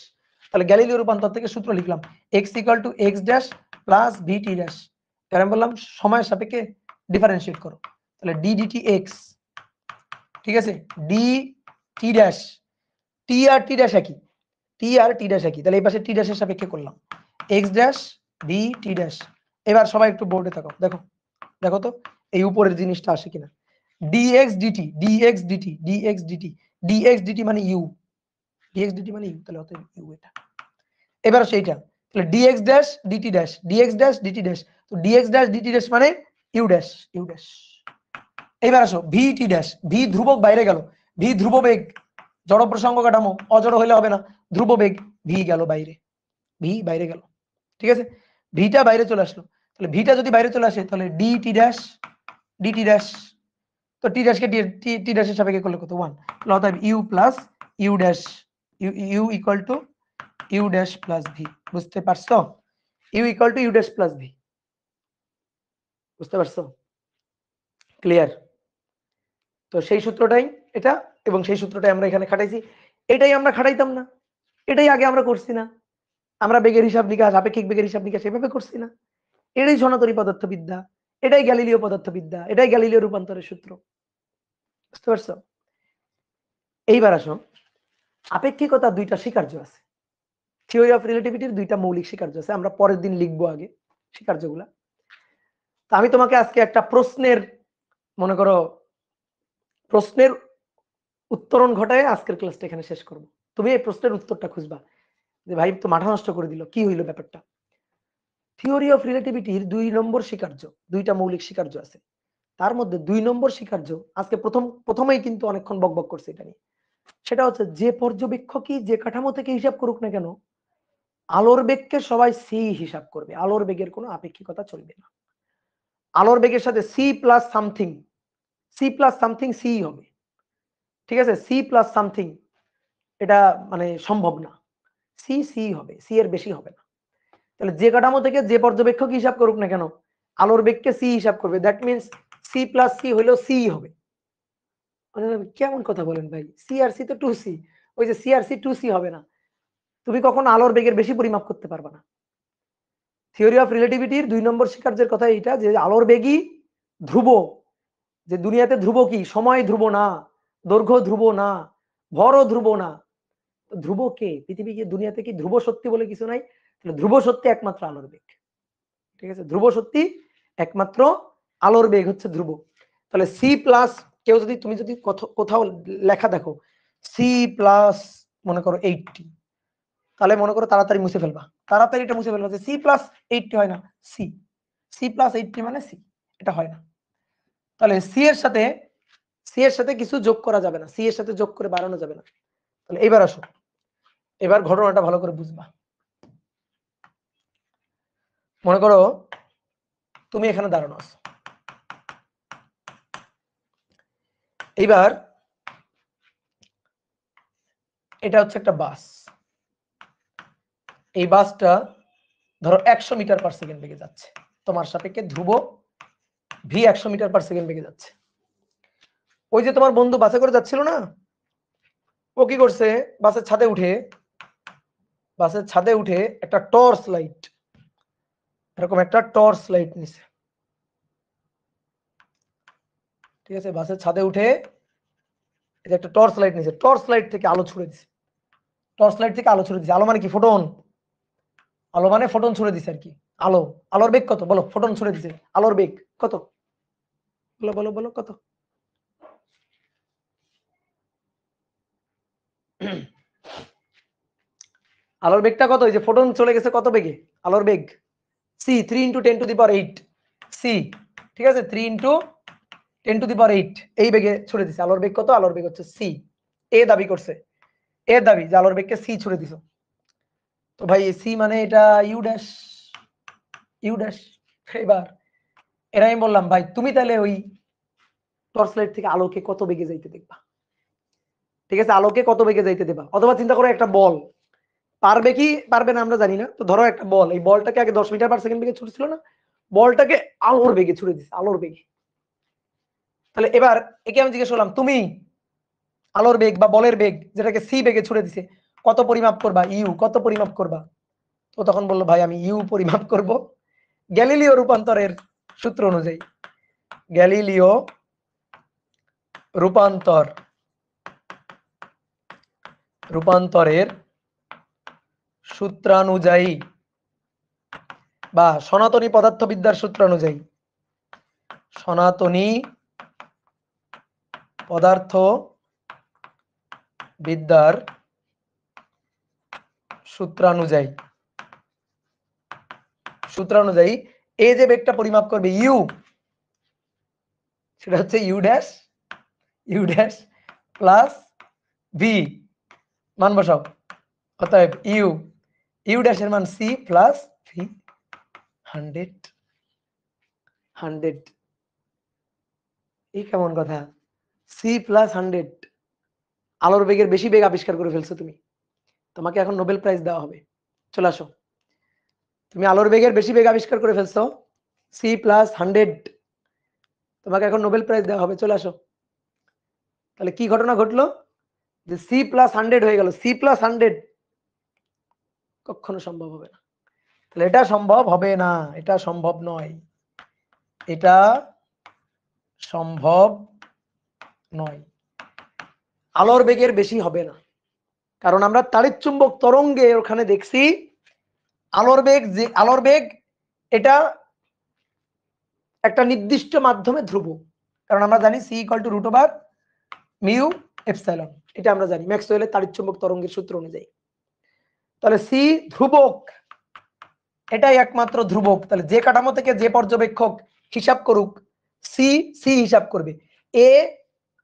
Speaker 1: তাহলে গ্যালিলিও রূপান্তর থেকে সূত্র লিখলাম x = x dash plus vt dash. এবার আমি বললাম সময়ের সাপেক্ষে ডিফারেন্সিয়েট করো। তাহলে d dt x, ঠিক আছে, d t ড্যাশ, t আর t ড্যাশ একই, t আর t ড্যাশ একই, তাহলে এই পাশে t ড্যাশের সাপেক্ষে করলাম x dash d t dash. এবার সবাই একটু বোর্ডে তাকাও, দেখো দেখো তো এই উপরের জিনিসটা আসে কিনা। dx dt dx dt dx dt dx dt মানে u, dx dt মানে u, তাহলে অতএব u এটা। এবার সেইটা, তাহলে dx dash dt dash dx dash dt dash, তো dx ড্যাশ dt ড্যাশ মানে u ড্যাশ u ড্যাশ। এবার আসো vt ড্যাশ, v ধ্রুবক বাইরে গেল, v ধ্রুব বেগ, জড় প্রসঙ্গ কাঠামো, অজড় হলে হবে না, ধ্রুব বেগ, v গেল বাইরে, v বাইরে গেল, ঠিক আছে, ভিটা বাইরে চলে আসলো। তাহলে ভিটা যদি বাইরে চলে আসে তাহলে dt ড্যাশ dt ড্যাশ, তো টি ড্যাশকে টি ড্যাশের সাপেক্ষে করলে কত 1, তাহলে অতএব u plus u dash, u equal to u dash plus v. বুঝতে পারছো? U equal to u dash plus v, বুঝতে পারছো? ক্লিয়ার? তো সেই সূত্রটাই এটা, এবং সেই সূত্রটাই আমরা এখানে খাটাইছি। এটাই আমরা খাটাইতাম না, এটাই আগে আমরা করছি না, আমরা বেগের হিসাব নিকাশ, আপেক্ষিক বেগের হিসাব নিকাশ এভাবে করছি না। এটাই সনাতনী পদার্থবিদ্যা, এটাই গ্যালিলিও পদার্থবিদ্যা, এটাই গ্যালিলিও রূপান্তরের সূত্র। বুঝতে পারছো? এইবার আসো, আপেক্ষিকতার দুইটা স্বীকার্য আছে, থিওরি অফ রিলেটিভিটির দুইটা মৌলিক স্বীকার্য আছে, আমরা পরের দিন লিখবো আগে স্বীকার্যগুলা। তা আমি তোমাকে আজকে একটা প্রশ্নের, মনে করো প্রশ্নের উত্তরণ ঘটায় আজকের ক্লাসটা এখানে শেষ করব। তুমি এই প্রশ্নের উত্তরটা খুঁজবা যে ভাই তো মাথা নষ্ট করে দিল, কি হইলো ব্যাপারটা। থিওরি অফ রিলেটিভিটির 2 নম্বর স্বীকার্য, দুইটা মৌলিক স্বীকার্য আছে, তার মধ্যে 2 নম্বর স্বীকার্য আজকে প্রথমেই কিন্তু অনেকক্ষণ বকবক করছে এটা নিয়ে। সেটা হচ্ছে যে পর্যবেক্ষকই যে কাঠামো থেকে হিসাব করুক না কেন, আলোর বেগকে সবাই সি হিসাব করবে, আলোর বেগের কোনো আপেক্ষিকতা চলবে না। আলোর বেগের সাথে c plus something, c plus something c হবে, ঠিক আছে, সি প্লাস সামথিং এটা মানে সম্ভব না, সি সি হবে, সি এর বেশি হবে না। তাহলে যে কাঠামো থেকে যে পর্যবেক্ষক হিসাব করুক না কেন, আলোর বেগকে সি হিসাব করবে, that means c plus c হইলেও সি হবে। কেমন কথা বলেন ভাই, সি আর সি তো টু সি, ওই যে সি আর সি টু সি হবে না, তুমি কখন আলোর বেগের বেশি পরিমাপ করতে পারবে না। থিওরি অফ রিলেটিভিটির 2 নম্বর স্বীকার্যের কথা এইটা যে আলোর বেগই ধ্রুব, যে দুনিয়াতে ধ্রুব কি, সময় ধ্রুব না, দৈর্ঘ্য ধ্রুব না, ভরও ধ্রুব না। ধ্রুব কে? পৃথিবী কি, দুনিয়াতে কি ধ্রুব সত্যি বলে কিছু নাই? তাহলে ধ্রুব সত্যি একমাত্র আলোর বেগ, ঠিক আছে, ধ্রুব সত্যি একমাত্র আলোর বেগ হচ্ছে ধ্রুব। তাহলে সি প্লাস, কেউ যদি, তুমি যদি কোথাও লেখা দেখো সি প্লাস মনে করো 80, তাহলে মনে করো তাড়াতাড়ি মুছে ফেলবা, তাড়াতাড়ি এটা মুছে ফেলবা যে সি প্লাস 80 হয় না, সি, সি প্লাস 80 মানে সি, এটা হয় না। তাহলে সি এর সাথে কিছু যোগ করা যাবে না, সি এর সাথে যোগ করে বাড়ানো যাবে না। তাহলে এবার আসো, এবার ঘটনাটা ভালো করে বুঝবা। মনে করো তুমি এখানে দাঁড়ানো আছো, এইবার এটা হচ্ছে একটা বাস, এই বাসটা ধরো 100 মিটার পার সেকেন্ড বেগে যাচ্ছে, তোমার সাপেক্ষে ধ্রুব ভি 100 মিটার পার সেকেন্ড বেগে যাচ্ছে। ওই যে তোমার বন্ধু বাসে করে যাচ্ছিল না, ও কি করছে, বাসের ছাদে উঠে একটা টর্চ লাইট, এরকম একটা টর্চ লাইট নিছে, ঠিক আছে, বাসের ছাদে উঠে এই যে একটা টর্চ লাইট নিছে, টর্চ লাইট থেকে আলো ছুড়ে দিছে, টর্চ লাইট থেকে আলো ছুড়ে দিছে, আলো মানে কি, ফোটন, আলো মানে ফোটন ছুড়ে দিছে আর কি। আলো, আলোর বেগ কত বলো, ফোটন ছুড়ে দিছে, আলোর বেগ কত, বলো বলো বলো কত? আলোর বেগটা কত, এই যে ফোটন চলে গেছে কত বেগে, আলোর বেগ সি, 3 × 10⁸ সি, ঠিক আছে, 3 × 10⁸ এই বেগে ছুড়ে দিছে, আলোর বেগ কত, আলোর বেগ হচ্ছে সি। এ দাবি করছে, এর দাবি যে আলোর বেগকে সি ছুড়ে দিছো, তো ভাই সি মানে এটা ইউ ড্যাশ, ইউ ড্যাশ। এবার এরা আমি বললাম ভাই তুমি তাহলে ওই টর্চ লাইট থেকে আলোকে কত বেগে যাইতে দেখবা, ঠিক আছে, আলোকে কত বেগে যাইতে দেবা। অথবা চিন্তা করো একটা বল, পারবে কি পারবে না আমরা জানি না, তো ধরো একটা বল, এই বলটাকে আগে 10 মিটার পার সেকেন্ড বেগে ছুটছিল না, বলটাকে আলোর বেগে ছুড়ে দিচ্ছে, আলোর বেগে। তাহলে এবার একে আমি জিজ্ঞেস করলাম তুমি আলোর বেগ বা বলের বেগ যেটাকে সি বেগে ছুড়ে দিছে কত পরিমাপ করবা, ইউ কত পরিমাপ করবা। তো তখন বললো ভাই আমি ইউ পরিমাপ করব গ্যালিলিও রূপান্তরের সূত্র অনুযায়ী। গ্যালিলিও রূপান্তরের সূত্রানুযায়ী বা সনাতনী পদার্থবিদ্যার সূত্র অনুযায়ী, সনাতনী পদার্থবিদ্যার সূত্রানুযায়ী এই যে বেগটা পরিমাপ করবে ইউ, সেটা হচ্ছে ইউ ড্যাশ প্লাস ভি, মান বসাও। অতএব ইউ ড্যাশের মান সি প্লাস ভি 100। এই কেমন কথা, সি প্লাস 100, আলোর বেগের বেশি বেগ আবিষ্কার করে ফেলছো তুমি, তোমাকে এখন নোবেল প্রাইজ দেওয়া হবে। চলে আসো, তুমি আলোর বেগের বেশি বেগ আবিষ্কার করে ফেলছো, সি প্লাস 100, তোমাকে এখন নোবেল প্রাইজ দেওয়া হবে, চলে আসো। তাহলে কি ঘটনা ঘটলো, যে সি প্লাস 100 হয়ে গেল, সি প্লাস 100 কখনো সম্ভব হবে না। তাহলে এটা সম্ভব হবে না, এটা সম্ভব নয়, এটা সম্ভব নয়, আলোর বেগের বেশি হবে না। কারণ আমরা তাড়িৎচুম্বক তরঙ্গে ওখানে দেখছি আলোর বেগ এটা একটা নির্দিষ্ট মাধ্যমে ধ্রুব, কারণ আমরা জানি c equal to root over mu epsilon, এটা আমরা জানি ম্যাক্সওয়েলের তাড়িৎচুম্বক তরঙ্গের সূত্র অনুযায়ী। তাহলে সি ধ্রুবক, এটাই একমাত্র ধ্রুবক। তাহলে যে কাঠামো থেকে যে পর্যবেক্ষক হিসাব করুক, সি হিসাব করবে। এ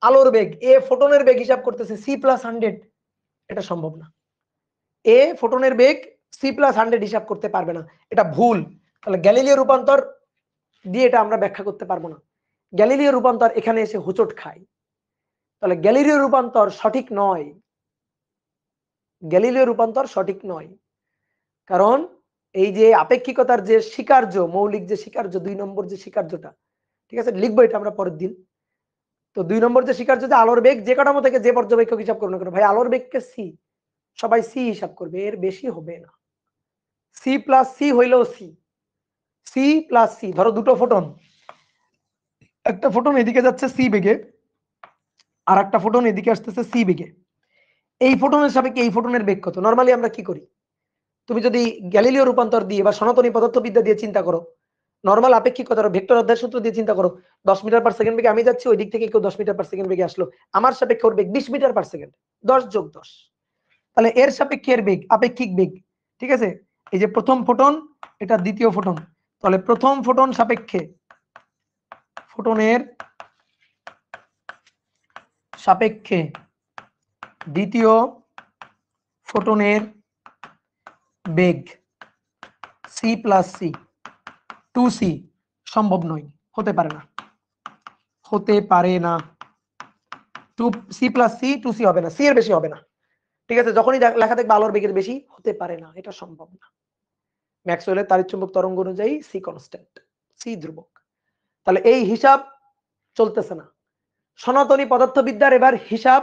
Speaker 1: আলোর বেগ, এ ফোটনের বেগ হিসাব করতেছে সি প্লাস 100, এটা সম্ভব না। এ ফোটনের বেগ সি প্লাস 100 হিসাব করতে পারবে না, এটা ভুল। তাহলে গ্যালিলিও রূপান্তর দিয়ে এটা আমরা ব্যাখ্যা করতে পারবো না। গ্যালিলিও রূপান্তর এখানে এসে হোঁচট খায়। তাহলে গ্যালিলিও রূপান্তর সঠিক নয়, গ্যালিলিও রূপান্তর সঠিক নয়। কারণ এই যে আপেক্ষিকতার যে স্বীকার্য, মৌলিক যে স্বীকার্য, 2 নম্বর যে স্বীকার্যটা, ঠিক আছে, লিখবো এটা আমরা পরের দিন। তো 2 নম্বর যে স্বীকার্য, যে আলোর বেগ যে কাঠামো থেকে যে পর্যবেক্ষক হিসাব করবে না কেন, ভাই আলোর বেগকে সি, সবাই সি হিসাব করবে, এর বেশি হবে না। সি প্লাস সি হইলেও সি প্লাস সি, ধরো দুটো ফোটন, একটা ফোটন এদিকে যাচ্ছে সি বেগে, আর একটা ফোটন এদিকে আসতেছে সি বেগে। এই ফোটনের সাপেক্ষে এই ফোটনের বেগ কত? নরমালি আমরা কি করি, তুমি যদি গ্যালিলিও রূপান্তর দিয়ে বা সনাতনী পদার্থবিদ্যা দিয়ে চিন্তা করো, নরমাল আপেক্ষিকতার ভেক্টর অধ্যায় সূত্র দিয়ে চিন্তা করো, 10 মিটার পার সেকেন্ড বেগে আমি যাচ্ছি, ওই দিক থেকে কেউ 10 মিটার পার সেকেন্ড বেগে আসলো, আমার সাপেক্ষে ওর বেগ 20 মিটার পার সেকেন্ড, 10 যোগ 10, তাহলে এর সাপেক্ষে এর বেগ আপেক্ষিক বেগ, ঠিক আছে। এই যে প্রথম ফোটন, এটা দ্বিতীয় ফোটন, তাহলে প্রথম ফোটন সাপেক্ষে ফোটনের সাপেক্ষে দ্বিতীয় ফোটনের বেগ সি প্লাস সি, 2c সম্ভব নয়, হতে পারে না, হতে পারে না। 2c প্লাস সি 2c হবে না, সি এর বেশি হবে না, ঠিক আছে। যখনই লেখা থাকবে আলোর বেগের বেশি, হতে পারে না, এটা সম্ভব না। ম্যাক্সওয়েলের তাড়িৎচুম্বক তরঙ্গ অনুযায়ী সি কনস্ট্যান্ট, সি ধ্রুবক। তাহলে এই হিসাব চলতেছে না। সনাতনী পদার্থবিদ্যার এবার হিসাব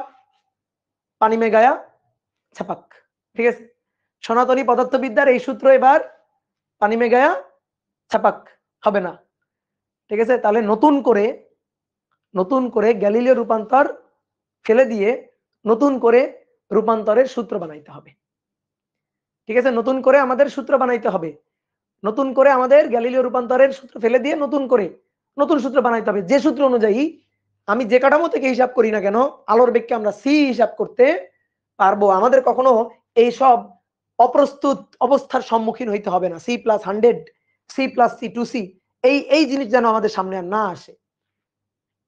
Speaker 1: পানি মে গায়া ছাপাক, ঠিক আছে। সনাতনী পদার্থবিদ্যার এই সূত্র এবার পানি মে গায়া ছাপাক হবে না, ঠিক আছে। তাহলে নতুন করে গ্যালিলিও রূপান্তর ফেলে দিয়ে নতুন করে রূপান্তরের সূত্র বানাইতে হবে, ঠিক আছে। নতুন করে আমাদের সূত্র বানাইতে হবে, নতুন করে আমাদের গ্যালিলিও রূপান্তরের সূত্র ফেলে দিয়ে নতুন করে নতুন সূত্র বানাইতে হবে, যে সূত্র অনুযায়ী আমি যে কাঠামো থেকে হিসাব করি না কেন আলোর বেগকে আমরা সি হিসাব করতে পারবো। আমাদের কখনো এই সব অপ্রস্তুত অবস্থার সম্মুখীন হইতে হবে না। C plus 100, c plus c 2c, এই জিনিস যেন আমাদের সামনে আর না আসে।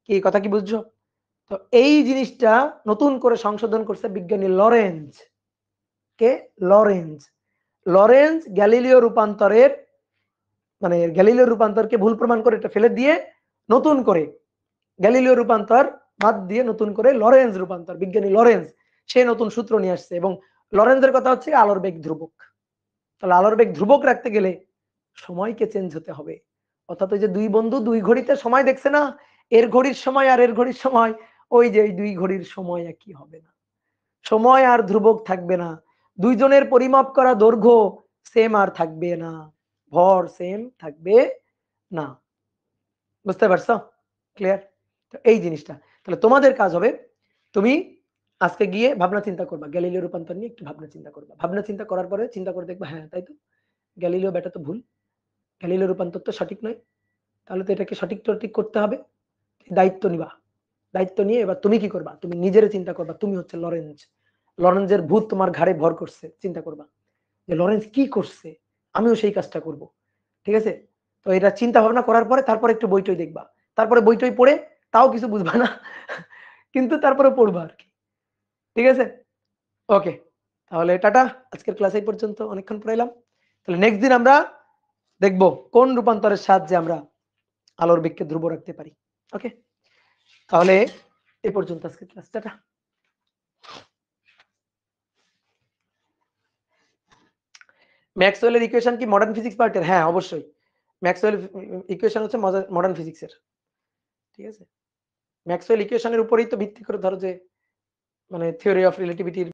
Speaker 1: কি কথা কি বুঝছো? তো এই জিনিসটা নতুন করে সংশোধন করছে বিজ্ঞানী লরেঞ্জ। কে? লরেঞ্জ গ্যালিলিও রূপান্তরের মানে গ্যালিলিও রূপান্তরকে ভুল প্রমাণ করে এটা ফেলে দিয়ে নতুন করে গ্যালিলিও রূপান্তর বাদ দিয়ে নতুন করে লরেঞ্জ রূপান্তর, বিজ্ঞানী লরেঞ্জ সে নতুন সূত্র নিয়ে আসছে এবং লরেন্জের কথা হচ্ছে আলোর বেগ ধ্রুবক। তাহলে আলোর বেগ ধ্রুবক রাখতে গেলে সময়কে চেঞ্জ হতে হবে। অর্থাৎ ওই যে ২ বন্ধু ২ ঘড়িতে সময় দেখছে না? এর ঘড়ির সময় আর এর ঘড়ির সময় ওই যে এই ২ ঘড়ির সময় একই হবে না। সময় আর ধ্রুবক থাকবে না। ২ জনের পরিমাপ করা দৈর্ঘ্য সেম আর থাকবে না। ভর সেম থাকবে না। বুঝতে পারছো? ক্লিয়ার? তো এই জিনিসটা। তাহলে তোমাদের কাজ হবে তুমি আজকে গিয়ে ভাবনা চিন্তা করবা। গ্যালিলিও রূপান্তর নিয়ে একটু ভাবনা চিন্তা করবা। ভাবনা চিন্তা করার পরে চিন্তা করে দেখবা হ্যাঁ, তাই তো। গ্যালিলিও ব্যাটা তো ভুল। গ্যালিলিও রূপান্তর তো সঠিক নয়। তাহলে তো এটাকে সঠিক করতে হবে। দায়িত্ব নিবা। দায়িত্ব নিয়ে এবার তুমি কি করবা? তুমি নিজেরে চিন্তা করবা। তুমি হচ্ছে লরেঞ্জ। লরেঞ্জের ভূত তোমার ঘাড়ে ভর করছে। চিন্তা করবা। যে লরেঞ্জ কি করছে? আমিও সেই কাজটা করব। ঠিক আছে? তো এটা চিন্তা ভাবনা করার পরে তারপরে একটু বই-টই দেখবা। তারপরে বই-টই পড়ে তাও কিছু বুঝবা না। কিন্তু তারপরে পড়বা আরকি। ঠিক আছে? ওকে। তাহলে টাটা। আজকের ক্লাস এই পর্যন্ত। অনেকক্ষণ পড়াইলাম। তাহলে নেক্সট দিন আমরা দেখব কোন রূপান্তরের সাহায্যে আমরা আলোর বেগকে ধ্রুব রাখতে পারি। ওকে? তাহলে এই পর্যন্ত আজকের ক্লাস। টাটা। ম্যাক্সওয়েলের ইকুয়েশন কি মডার্ন ফিজিক্স পার্টের? হ্যাঁ, অবশ্যই। ম্যাক্সওয়েল ইকুয়েশন হচ্ছে মডার্ন ফিজিক্সের। ঠিক আছে? ম্যাক্সওয়েল ইকুয়েশনের উপরেই তো ভিত্তি করে ধরো যে মানে থিওরি অফ রিলেটিভিটির